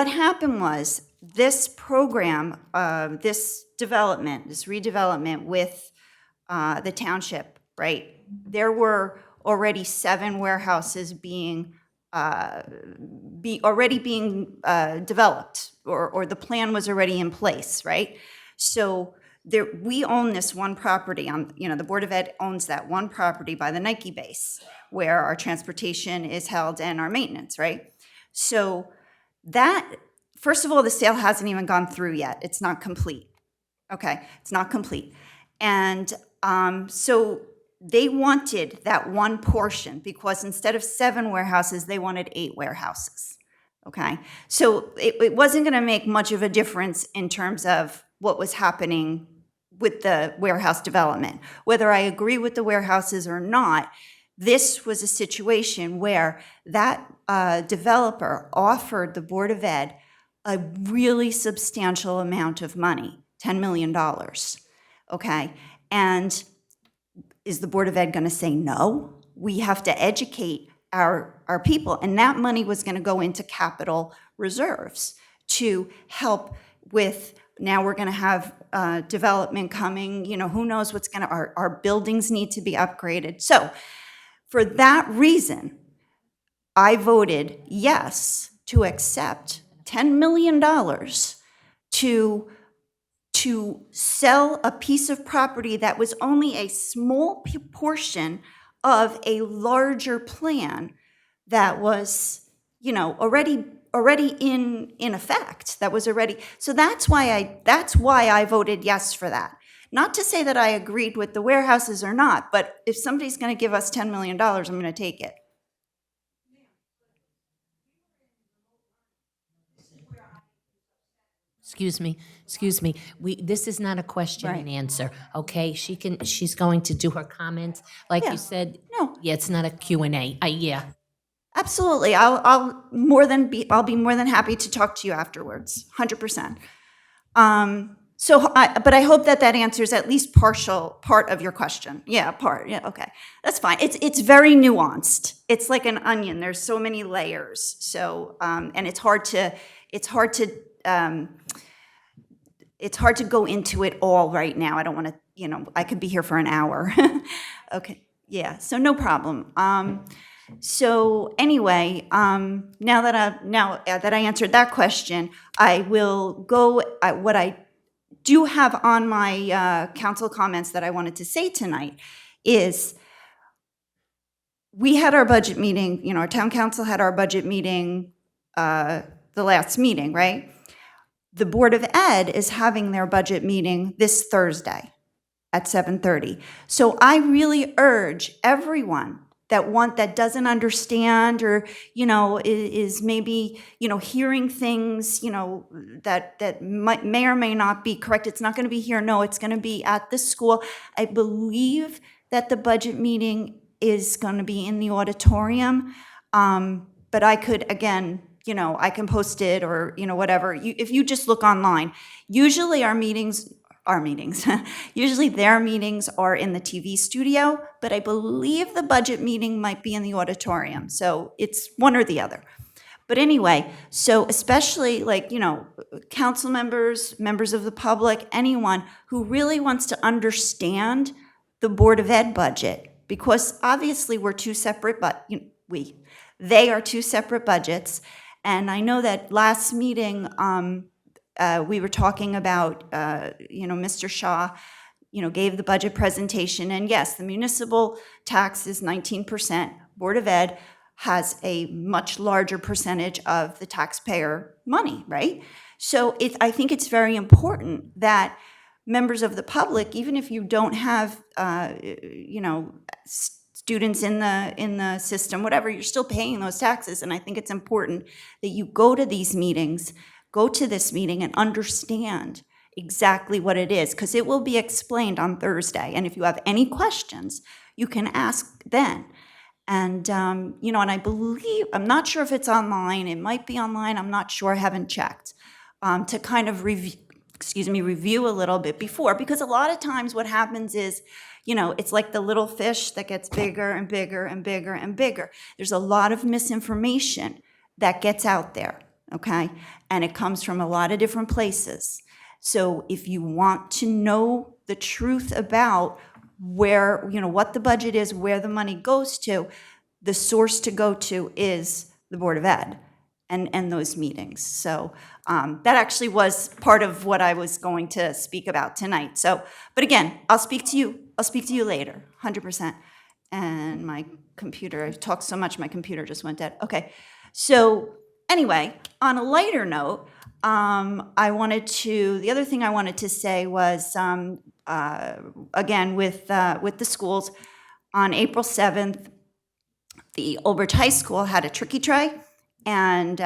Speaker 9: happened was this program, this redevelopment with the township, right? There were already 7 warehouses already being developed, or the plan was already in place, right? So there, we own this one property on, the Board of Ed owns that one property by the Nike base where our transportation is held and our maintenance, right? So that, first of all, the sale hasn't even gone through yet. It's not complete. Okay, it's not complete. And so they wanted that one portion because instead of 7 warehouses, they wanted 8 warehouses. Okay, so it wasn't going to make much of a difference in terms of what was happening with the warehouse development. Whether I agree with the warehouses or not, this was a situation where that developer offered the Board of Ed a really substantial amount of money, $10 million, okay? And is the Board of Ed going to say no? We have to educate our people, and that money was going to go into capital reserves to help with, now we're going to have development coming, who knows what's going to, our buildings need to be upgraded. So for that reason, I voted yes to accept $10 million to sell a piece of property that was only a small portion of a larger plan that was, already in effect, that was already, so that's why I voted yes for that. Not to say that I agreed with the warehouses or not, but if somebody's going to give us $10 million, I'm going to take it.
Speaker 1: Excuse me. This is not a question and answer, okay? She's going to do her comments. Like you said, yeah, it's not a Q&A. Yeah.
Speaker 9: Absolutely. I'll be more than happy to talk to you afterwards, 100%. But I hope that answers at least part of your question. Yeah, part. Yeah, okay. That's fine. It's very nuanced. It's like an onion. There's so many layers. So, and it's hard to go into it all right now. I don't want to, I could be here for an hour. Okay. Yeah. So no problem. So anyway, now that I answered that question, I will go what I do have on my council comments that I wanted to say tonight is we had our budget meeting, our town council had our budget meeting the last meeting, right? The Board of Ed is having their budget meeting this Thursday at 7:30. So I really urge everyone that doesn't understand or, is maybe, hearing things, that may or may not be correct. It's not going to be here. No, it's going to be at the school. I believe that the budget meeting is going to be in the auditorium. But I could, again, I can post it or, whatever. If you just look online, usually usually their meetings are in the TV studio, but I believe the budget meeting might be in the auditorium. So it's one or the other. But anyway, so especially council members, members of the public, anyone who really wants to understand the Board of Ed budget, because obviously we're two separate, they are two separate budgets. And I know that last meeting, we were talking about, Mr. Shaw, gave the budget presentation. And yes, the municipal tax is 19%. Board of Ed has a much larger percentage of the taxpayer money, right? So I think it's very important that members of the public, even if you don't have, students in the system, whatever, you're still paying those taxes. And I think it's important that you go to these meetings, go to this meeting and understand exactly what it is, because it will be explained on Thursday. And if you have any questions, you can ask then. And, and I believe, I'm not sure if it's online, it might be online, I'm not sure, I haven't checked, to kind of review a little bit before, because a lot of times what happens is, it's like the little fish that gets bigger and bigger and bigger and bigger. There's a lot of misinformation that gets out there, okay? And it comes from a lot of different places. So if you want to know the truth about where, what the budget is, where the money goes to, the source to go to is the Board of Ed and those meetings. So that actually was part of what I was going to speak about tonight. So, but again, I'll speak to you later, 100%. And my computer, I've talked so much, my computer just went dead. Okay, so anyway, on a lighter note, the other thing I wanted to say was, again, with the schools, on April 7th, the Ulbridge High School had a tricky tray, and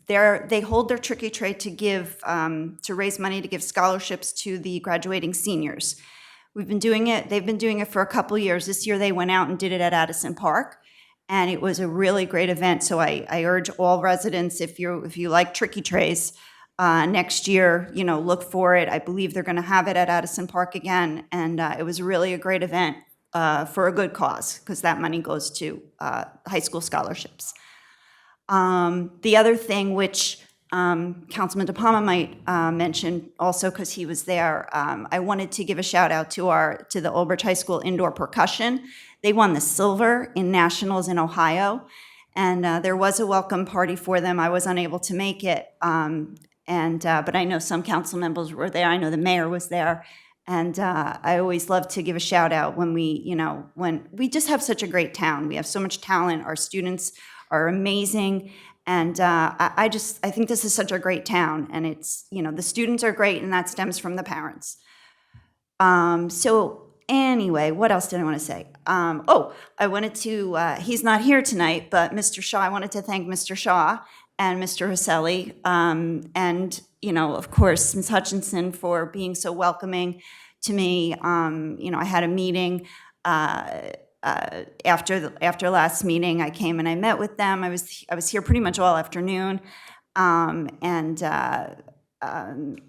Speaker 9: they hold their tricky tray to give, to raise money to give scholarships to the graduating seniors. They've been doing it for a couple years. This year they went out and did it at Addison Park, and it was a really great event. So I urge all residents, if you like tricky trays, next year, look for it. I believe they're going to have it at Addison Park again, and it was really a great event for a good cause, because that money goes to high school scholarships. The other thing, which Councilman De Palma might mention also, because he was there, I wanted to give a shout out to the Ulbridge High School indoor percussion. They won the silver in nationals in Ohio, and there was a welcome party for them. I was unable to make it, but I know some council members were there. I know the mayor was there, and I always love to give a shout out when we just have such a great town. We have so much talent. Our students are amazing. And I think this is such a great town, and it's, the students are great, and that stems from the parents. So anyway, what else did I want to say? I wanted to, he's not here tonight, but Mr. Shaw, I wanted to thank Mr. Shaw and Mr. Husselli, and, of course, Ms. Hutchinson for being so welcoming to me. I had a meeting, after last meeting, I came and I met with them. I was here pretty much all afternoon, and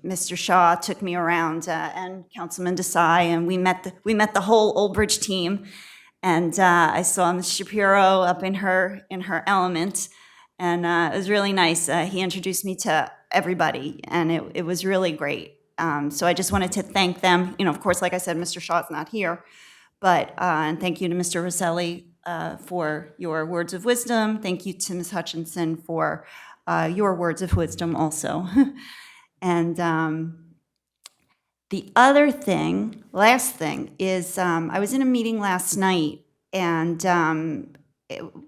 Speaker 9: Mr. Shaw took me around, and Councilman Desai, and we met the whole Ulbridge team, and I saw Ms. Shapiro up in her element, and it was really nice. He introduced me to everybody, and it was really great. So I just wanted to thank them. Of course, like I said, Mr. Shaw's not here. But, and thank you to Mr. Rosselli for your words of wisdom. Thank you to Ms. Hutchinson for your words of wisdom also. And the other thing, last thing, is I was in a meeting last night, and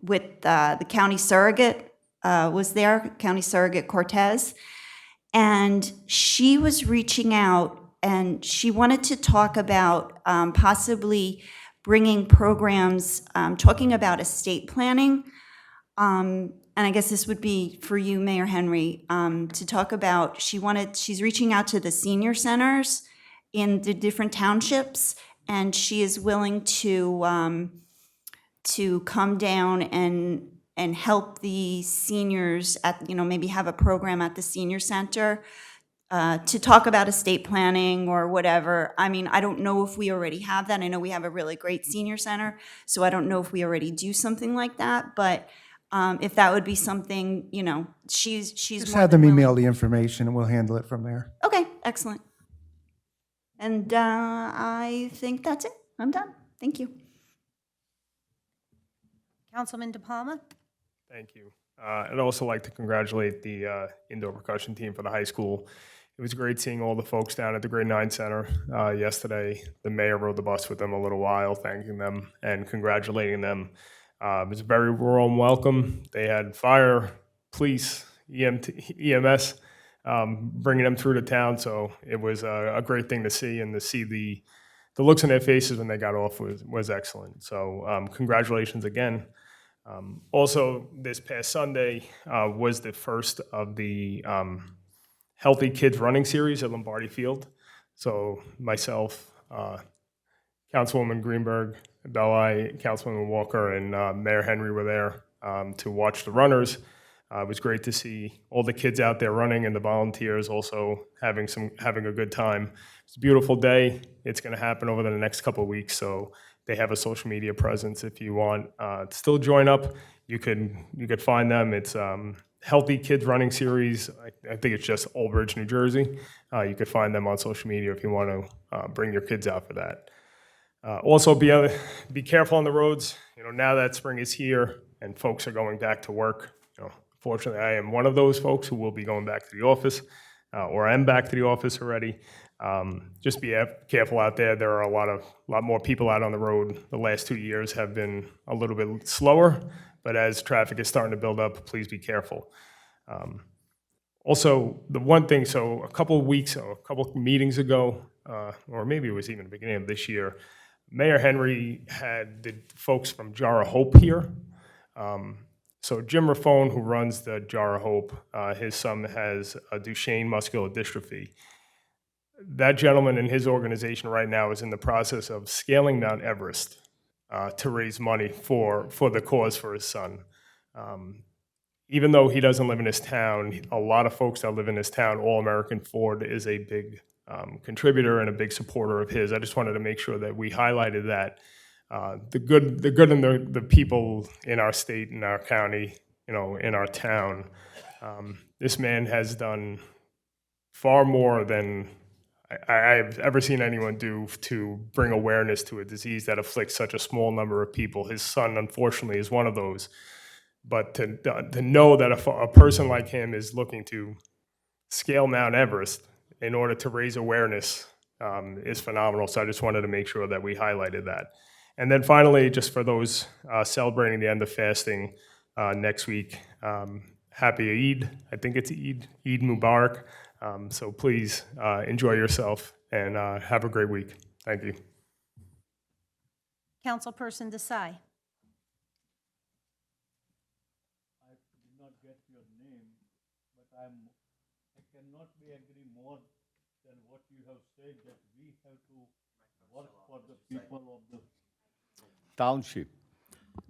Speaker 9: with the county surrogate was there, County Surrogate Cortez, and she was reaching out, and she wanted to talk about possibly bringing programs, talking about estate planning. And I guess this would be for you, Mayor Henry, to talk about, she's reaching out to the senior centers in the different townships, and she is willing to come down and help the seniors at, maybe have a program at the senior center to talk about estate planning or whatever. I mean, I don't know if we already have that. I know we have a really great senior center, so I don't know if we already do something like that, but if that would be something, she's
Speaker 4: Just
Speaker 9: more
Speaker 4: have
Speaker 9: than
Speaker 4: them
Speaker 9: willing.
Speaker 4: email the information, and we'll handle it from there.
Speaker 9: Okay, excellent. And I think that's it. I'm done. Thank you.
Speaker 3: Councilman De Palma?
Speaker 10: Thank you. I'd also like to congratulate the indoor percussion team for the high school. It was great seeing all the folks down at the Grade 9 Center yesterday. The mayor rode the bus with them a little while, thanking them and congratulating them. It was a very warm welcome. They had fire, police, EMS, bringing them through the town, so it was a great thing to see, and to see the looks on their faces when they got off was excellent. So congratulations again. Also, this past Sunday was the first of the Healthy Kids Running Series at Lombardi Field. So myself, Councilwoman Greenberg, Belli, Councilwoman Walker, and Mayor Henry were there to watch the runners. It was great to see all the kids out there running, and the volunteers also having a good time. It's a beautiful day. It's going to happen over the next couple of weeks, so they have a social media presence. If you want to still join up, you could find them. It's Healthy Kids Running Series. I think it's just Ulbridge, New Jersey. You could find them on social media if you want to bring your kids out for that. Also, be careful on the roads. Now that spring is here and folks are going back to work, Fortunately, I am one of those folks who will be going back to the office, or am back to the office already. Just be careful out there. There are a lot more people out on the road. The last 2 years have been a little bit slower, but as traffic is starting to build up, please be careful. Also, the one thing, so a couple meetings ago, or maybe it was even the beginning of this year, Mayor Henry had the folks from Jar of Hope here. So Jim Raffone, who runs the Jar of Hope, his son has a Duchenne muscular dystrophy. That gentleman and his organization right now is in the process of scaling Mount Everest to raise money for the cause for his son. Even though he doesn't live in this town, a lot of folks that live in this town, All American Ford is a big contributor and a big supporter of his. I just wanted to make sure that we highlighted that. The good and the people in our state, in our county, in our town. This man has done far more than I've ever seen anyone do to bring awareness to a disease that afflicts such a small number of people. His son, unfortunately, is one of those. But to know that a person like him is looking to scale Mount Everest in order to raise awareness is phenomenal. So I just wanted to make sure that we highlighted that. And then finally, just for those celebrating the end of fasting next week, happy Eid. I think it's Eid Mubarak. So please enjoy yourself and have a great week. Thank you.
Speaker 3: Councilperson Desai.
Speaker 8: I did not get your name, but I cannot be agree more than what you have said, that we have to work for the people of the township.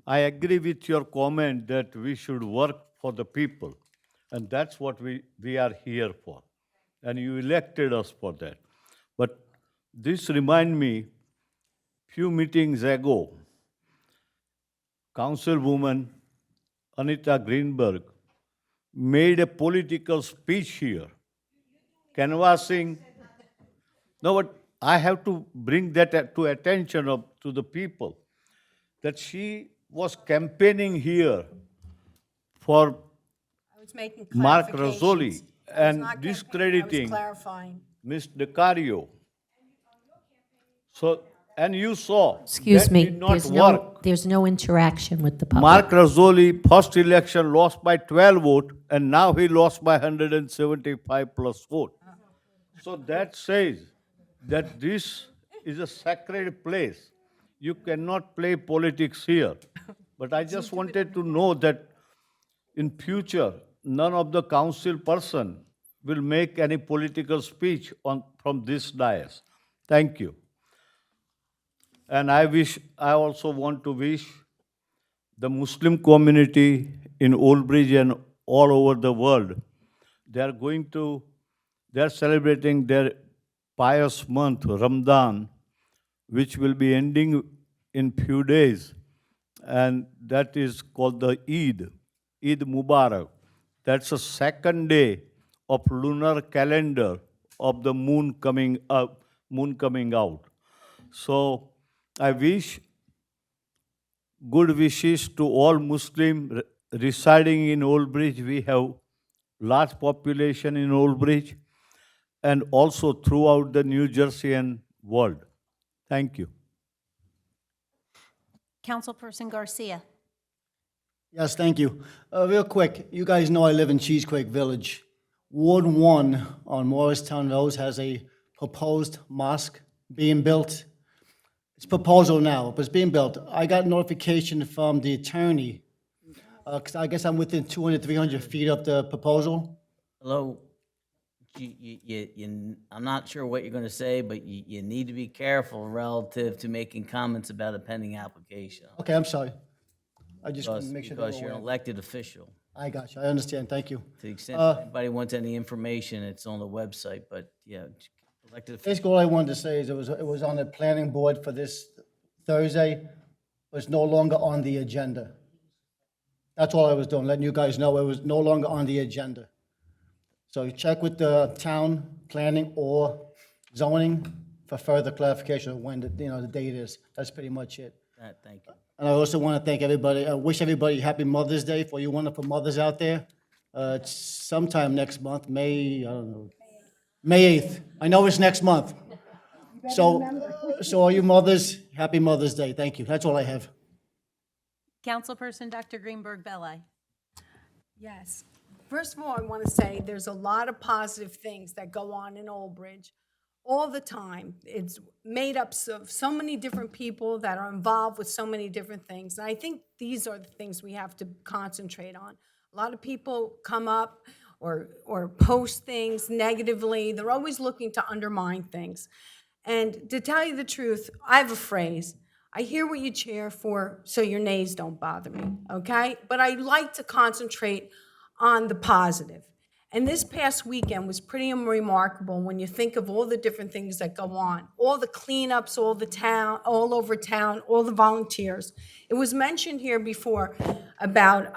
Speaker 8: I agree with your comment that we should work for the people, and that's what we are here for, and you elected us for that. But this reminds me, few meetings ago, Councilwoman Anita Greenberg made a political speech here, canvassing. No, but I have to bring that to attention to the people, that she was campaigning here for
Speaker 14: I was making
Speaker 8: Mark
Speaker 14: clarifications.
Speaker 8: Razzoli
Speaker 14: I was
Speaker 8: and
Speaker 14: not
Speaker 8: discrediting
Speaker 14: clarifying.
Speaker 8: Ms. DeCario. So, and you saw
Speaker 1: Excuse
Speaker 8: that
Speaker 1: me,
Speaker 8: did not work.
Speaker 1: there's no interaction with the public.
Speaker 8: Mark Razzoli, first election, lost by 12 votes, and now he lost by 175 plus vote. So that says that this is a sacred place. You cannot play politics here. But I just wanted to know that in future, none of the council person will make any political speech from this dais. Thank you. And I also want to wish the Muslim community in Ulbridge and all over the world, they're celebrating their pious month, Ramadan, which will be ending in few days. And that is called the Eid Mubarak. That's the second day of lunar calendar of the moon coming out. So I wish good wishes to all Muslims residing in Albridge. We have large population in Albridge and also throughout the New Jersey and world. Thank you.
Speaker 3: Councilperson Garcia.
Speaker 12: Yes, thank you. Real quick, you guys know I live in Cheesequake Village. Ward 1 on Morristown Road has a proposed mosque being built. It's proposal now, but it's being built. I got notification from the attorney, because I guess I'm within 200, 300 feet of the proposal.
Speaker 15: Hello, I'm not sure what you're going to say, but you need to be careful relative to making comments about a pending application.
Speaker 12: Okay, I'm sorry. I just want to make sure.
Speaker 15: Because you're an elected official.
Speaker 12: I got you, I understand, thank you.
Speaker 15: To the extent anybody wants any information, it's on the website, but yeah, elected official.
Speaker 12: Basically, all I wanted to say is it was on the planning board for this Thursday, but it's no longer on the agenda. That's all I was doing, letting you guys know it was no longer on the agenda. So check with the town planning or zoning for further clarification of when the date is. That's pretty much it.
Speaker 15: Thank you.
Speaker 12: And I also want to thank everybody. I wish everybody happy Mother's Day for you wonderful mothers out there. It's sometime next month, May, I don't know, May 8th. I know it's next month. So all you mothers, happy Mother's Day. Thank you. That's all I have.
Speaker 3: Councilperson Dr. Greenberg Belli.
Speaker 14: Yes. First of all, I want to say there's a lot of positive things that go on in Ulbridge all the time. It's made up of so many different people that are involved with so many different things. And I think these are the things we have to concentrate on. A lot of people come up or post things negatively. They're always looking to undermine things. And to tell you the truth, I have a phrase. I hear what you cheer for, so your nays don't bother me, okay? But I like to concentrate on the positive. And this past weekend was pretty remarkable when you think of all the different things that go on, all the cleanups, all over town, all the volunteers. It was mentioned here before about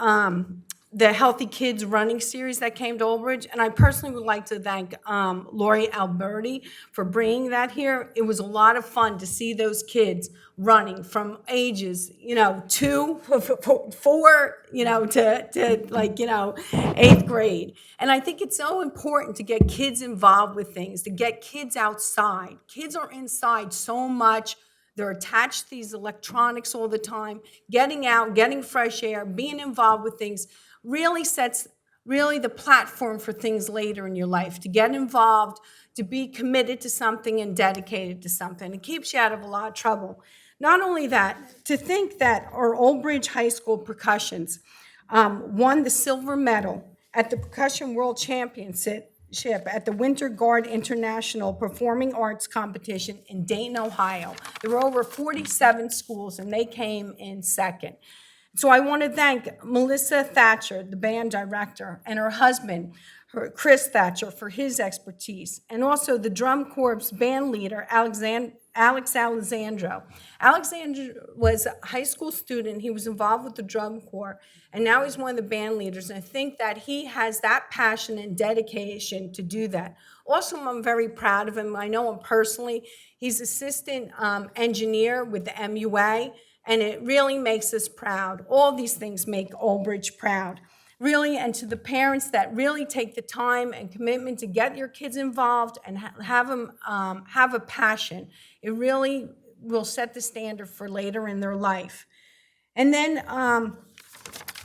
Speaker 14: the Healthy Kids running series that came to Ulbridge, and I personally would like to thank Lori Alberti for bringing that here. It was a lot of fun to see those kids running from ages, 2, 4, to like, 8th grade. And I think it's so important to get kids involved with things, to get kids outside. Kids are inside so much. They're attached to these electronics all the time. Getting out, getting fresh air, being involved with things really sets the platform for things later in your life, to get involved, to be committed to something and dedicated to something. It keeps you out of a lot of trouble. Not only that, to think that our Ulbridge High School percussions won the silver medal at the Percussion World Championship at the Winter Guard International Performing Arts Competition in Dayton, Ohio. There were over 47 schools, and they came in second. So I want to thank Melissa Thatcher, the band director, and her husband, Chris Thatcher, for his expertise, and also the Drum Corps band leader, Alex Alessandro. Alexander was a high school student. He was involved with the Drum Corps, and now he's one of the band leaders, and I think that he has that passion and dedication to do that. Also, I'm very proud of him. I know him personally. He's assistant engineer with the MUA, and it really makes us proud. All these things make Ulbridge proud. Really, and to the parents that really take the time and commitment to get your kids involved and have them have a passion, it really will set the standard for later in their life. And then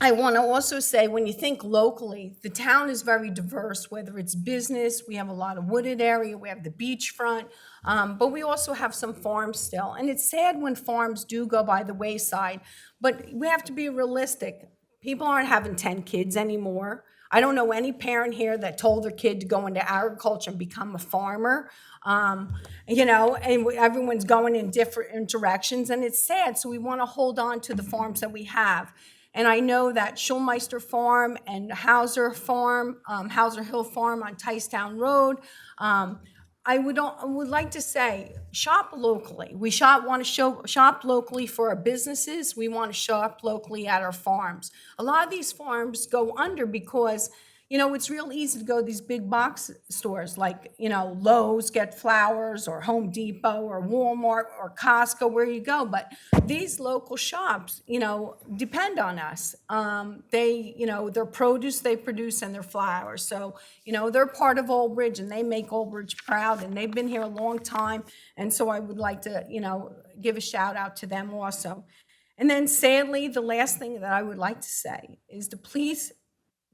Speaker 14: I want to also say, when you think locally, the town is very diverse, whether it's business, we have a lot of wooded area, we have the beachfront, but we also have some farms still. And it's sad when farms do go by the wayside, but we have to be realistic. People aren't having 10 kids anymore. I don't know any parent here that told their kid to go into agriculture and become a farmer. And everyone's going in different directions, and it's sad. So we want to hold on to the farms that we have. And I know that Schulmeister Farm and Hauser Farm, Hauser Hill Farm on Ticetown Road, I would like to say, shop locally. We want to shop locally for our businesses. We want to shop locally at our farms. A lot of these farms go under because, it's real easy to go to these big box stores like, Lowe's, get flowers, or Home Depot, or Walmart, or Costco, where you go. But these local shops, depend on us. Their produce they produce and their flowers. So, they're part of Ulbridge, and they make Ulbridge proud, and they've been here a long time. And so I would like to, give a shout out to them also. And then sadly, the last thing that I would like to say is to please,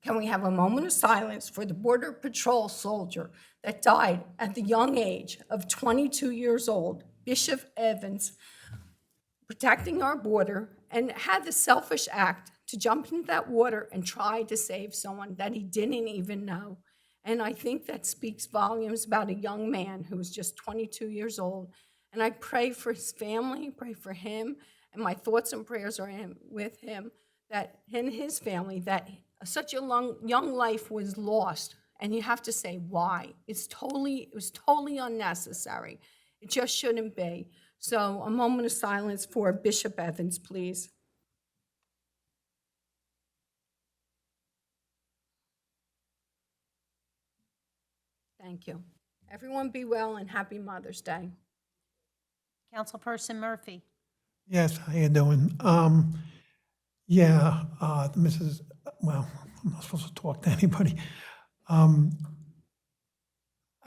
Speaker 14: can we have a moment of silence for the Border Patrol soldier that died at the young age of 22 years old, Bishop Evans, protecting our border, and had the selfish act to jump into that water and try to save someone that he didn't even know. And I think that speaks volumes about a young man who was just 22 years old. And I pray for his family, pray for him, and my thoughts and prayers are with him, that in his family, that such a young life was lost. And you have to say why. It was totally unnecessary. It just shouldn't be. So a moment of silence for Bishop Evans, please. Thank you. Everyone be well, and happy Mother's Day.
Speaker 3: Councilperson Murphy.
Speaker 11: Yes, how you doing? I'm not supposed to talk to anybody. I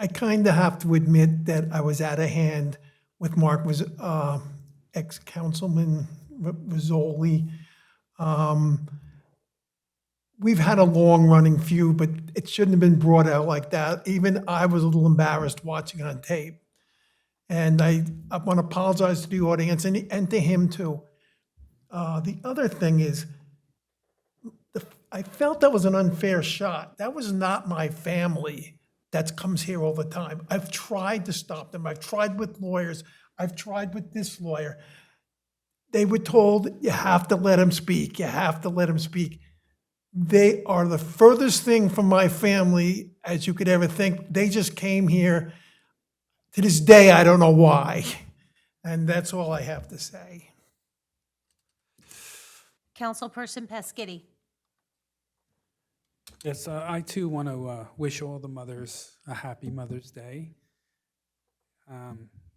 Speaker 11: kind of have to admit that I was out of hand with Mark, was ex-councilman Rizzoli. We've had a long-running feud, but it shouldn't have been brought out like that. Even I was a little embarrassed watching it on tape. And I want to apologize to the audience and to him, too. The other thing is, I felt that was an unfair shot. That was not my family that comes here all the time. I've tried to stop them. I've tried with lawyers. I've tried with this lawyer. They were told, you have to let him speak. You have to let him speak. They are the furthest thing from my family as you could ever think. They just came here. To this day, I don't know why. And that's all I have to say.
Speaker 3: Councilperson Pasquitti.
Speaker 2: Yes, I too want to wish all the mothers a happy Mother's Day,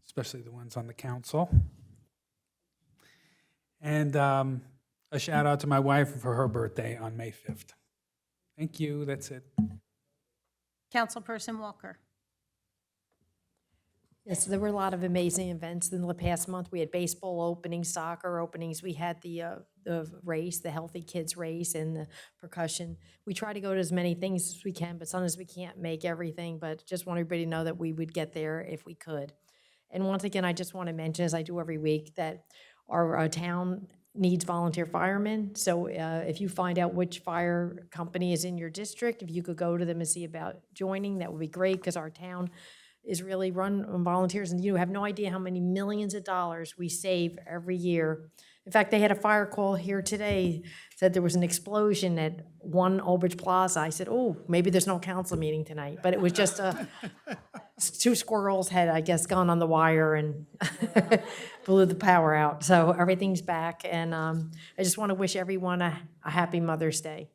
Speaker 2: especially the ones on the council. And a shout out to my wife for her birthday on May 5th. Thank you, that's it.
Speaker 3: Councilperson Walker.
Speaker 13: Yes, there were a lot of amazing events in the past month. We had baseball openings, soccer openings. We had the race, the Healthy Kids race, and the percussion. We try to go to as many things as we can, but sometimes we can't make everything. But just want everybody to know that we would get there if we could. And once again, I just want to mention, as I do every week, that our town needs volunteer firemen. So if you find out which fire company is in your district, if you could go to them and see about joining, that would be great, because our town is really run on volunteers, and you have no idea how many millions of dollars we save every year. In fact, they had a fire call here today, said there was an explosion at 1 Ulbridge Plaza. I said, oh, maybe there's no council meeting tonight, but it was just two squirrels had, I guess, gone on the wire and blew the power out. So everything's back, and I just want to wish everyone a happy Mother's Day.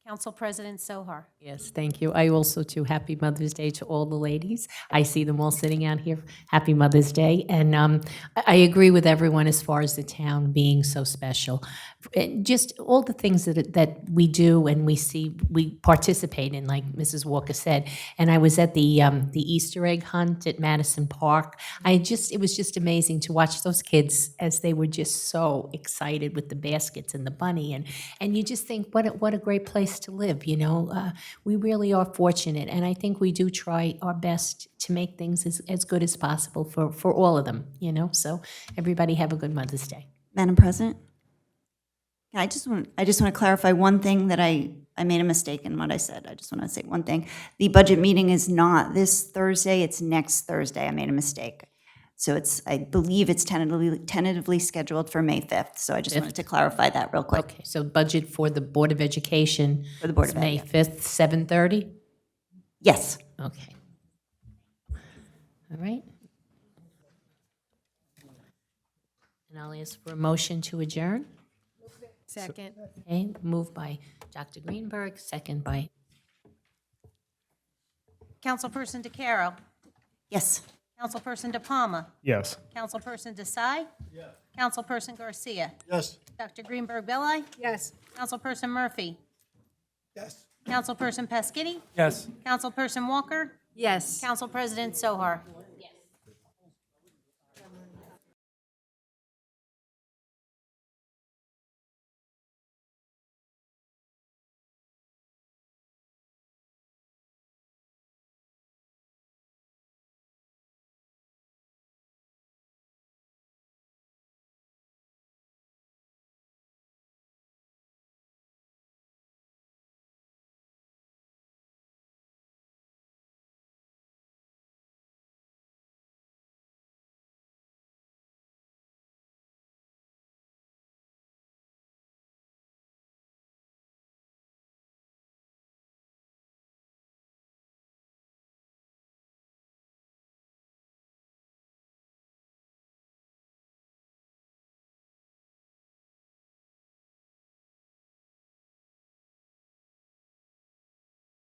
Speaker 3: Council President Sohar.
Speaker 19: Yes, thank you. I also, too, happy Mother's Day to all the ladies. I see them all sitting out here. Happy Mother's Day. And I agree with everyone as far as the town being so special. And just all the things that we do and we see, we participate in, like Mrs. Walker said. And I was at the Easter egg hunt at Madison Park. It was just amazing to watch those kids as they were just so excited with the baskets and the bunny. And you just think, what a great place to live, you know. We really are fortunate, and I think we do try our best to make things as good as possible for all of them, you know. So everybody have a good Mother's Day.
Speaker 9: Madam President? Yeah, I just want to clarify one thing that I made a mistake in what I said. I just want to say one thing. The budget meeting is not this Thursday, it's next Thursday. I made a mistake. So I believe it's tentatively scheduled for May 5th. So I just wanted to clarify that real quick.
Speaker 19: Okay, so budget for the Board of Education
Speaker 9: For the Board
Speaker 19: is
Speaker 9: of Ed,
Speaker 19: May
Speaker 9: yeah.
Speaker 19: 5th, 7:30?
Speaker 9: Yes.
Speaker 19: Okay. All right. And I'll ask for a motion to adjourn.
Speaker 13: Second.
Speaker 19: Okay, moved by Dr. Greenberg, second by
Speaker 3: Councilperson DeCaro.
Speaker 9: Yes.
Speaker 3: Councilperson De Palma.
Speaker 10: Yes.
Speaker 3: Councilperson Desai. Yes. Councilperson Garcia.
Speaker 12: Yes.
Speaker 3: Dr. Greenberg Belli.
Speaker 13: Yes.
Speaker 3: Councilperson Murphy.
Speaker 11: Yes.
Speaker 3: Councilperson Pasquitti.
Speaker 2: Yes.
Speaker 3: Councilperson Walker.
Speaker 13: Yes.
Speaker 3: Council President Sohar.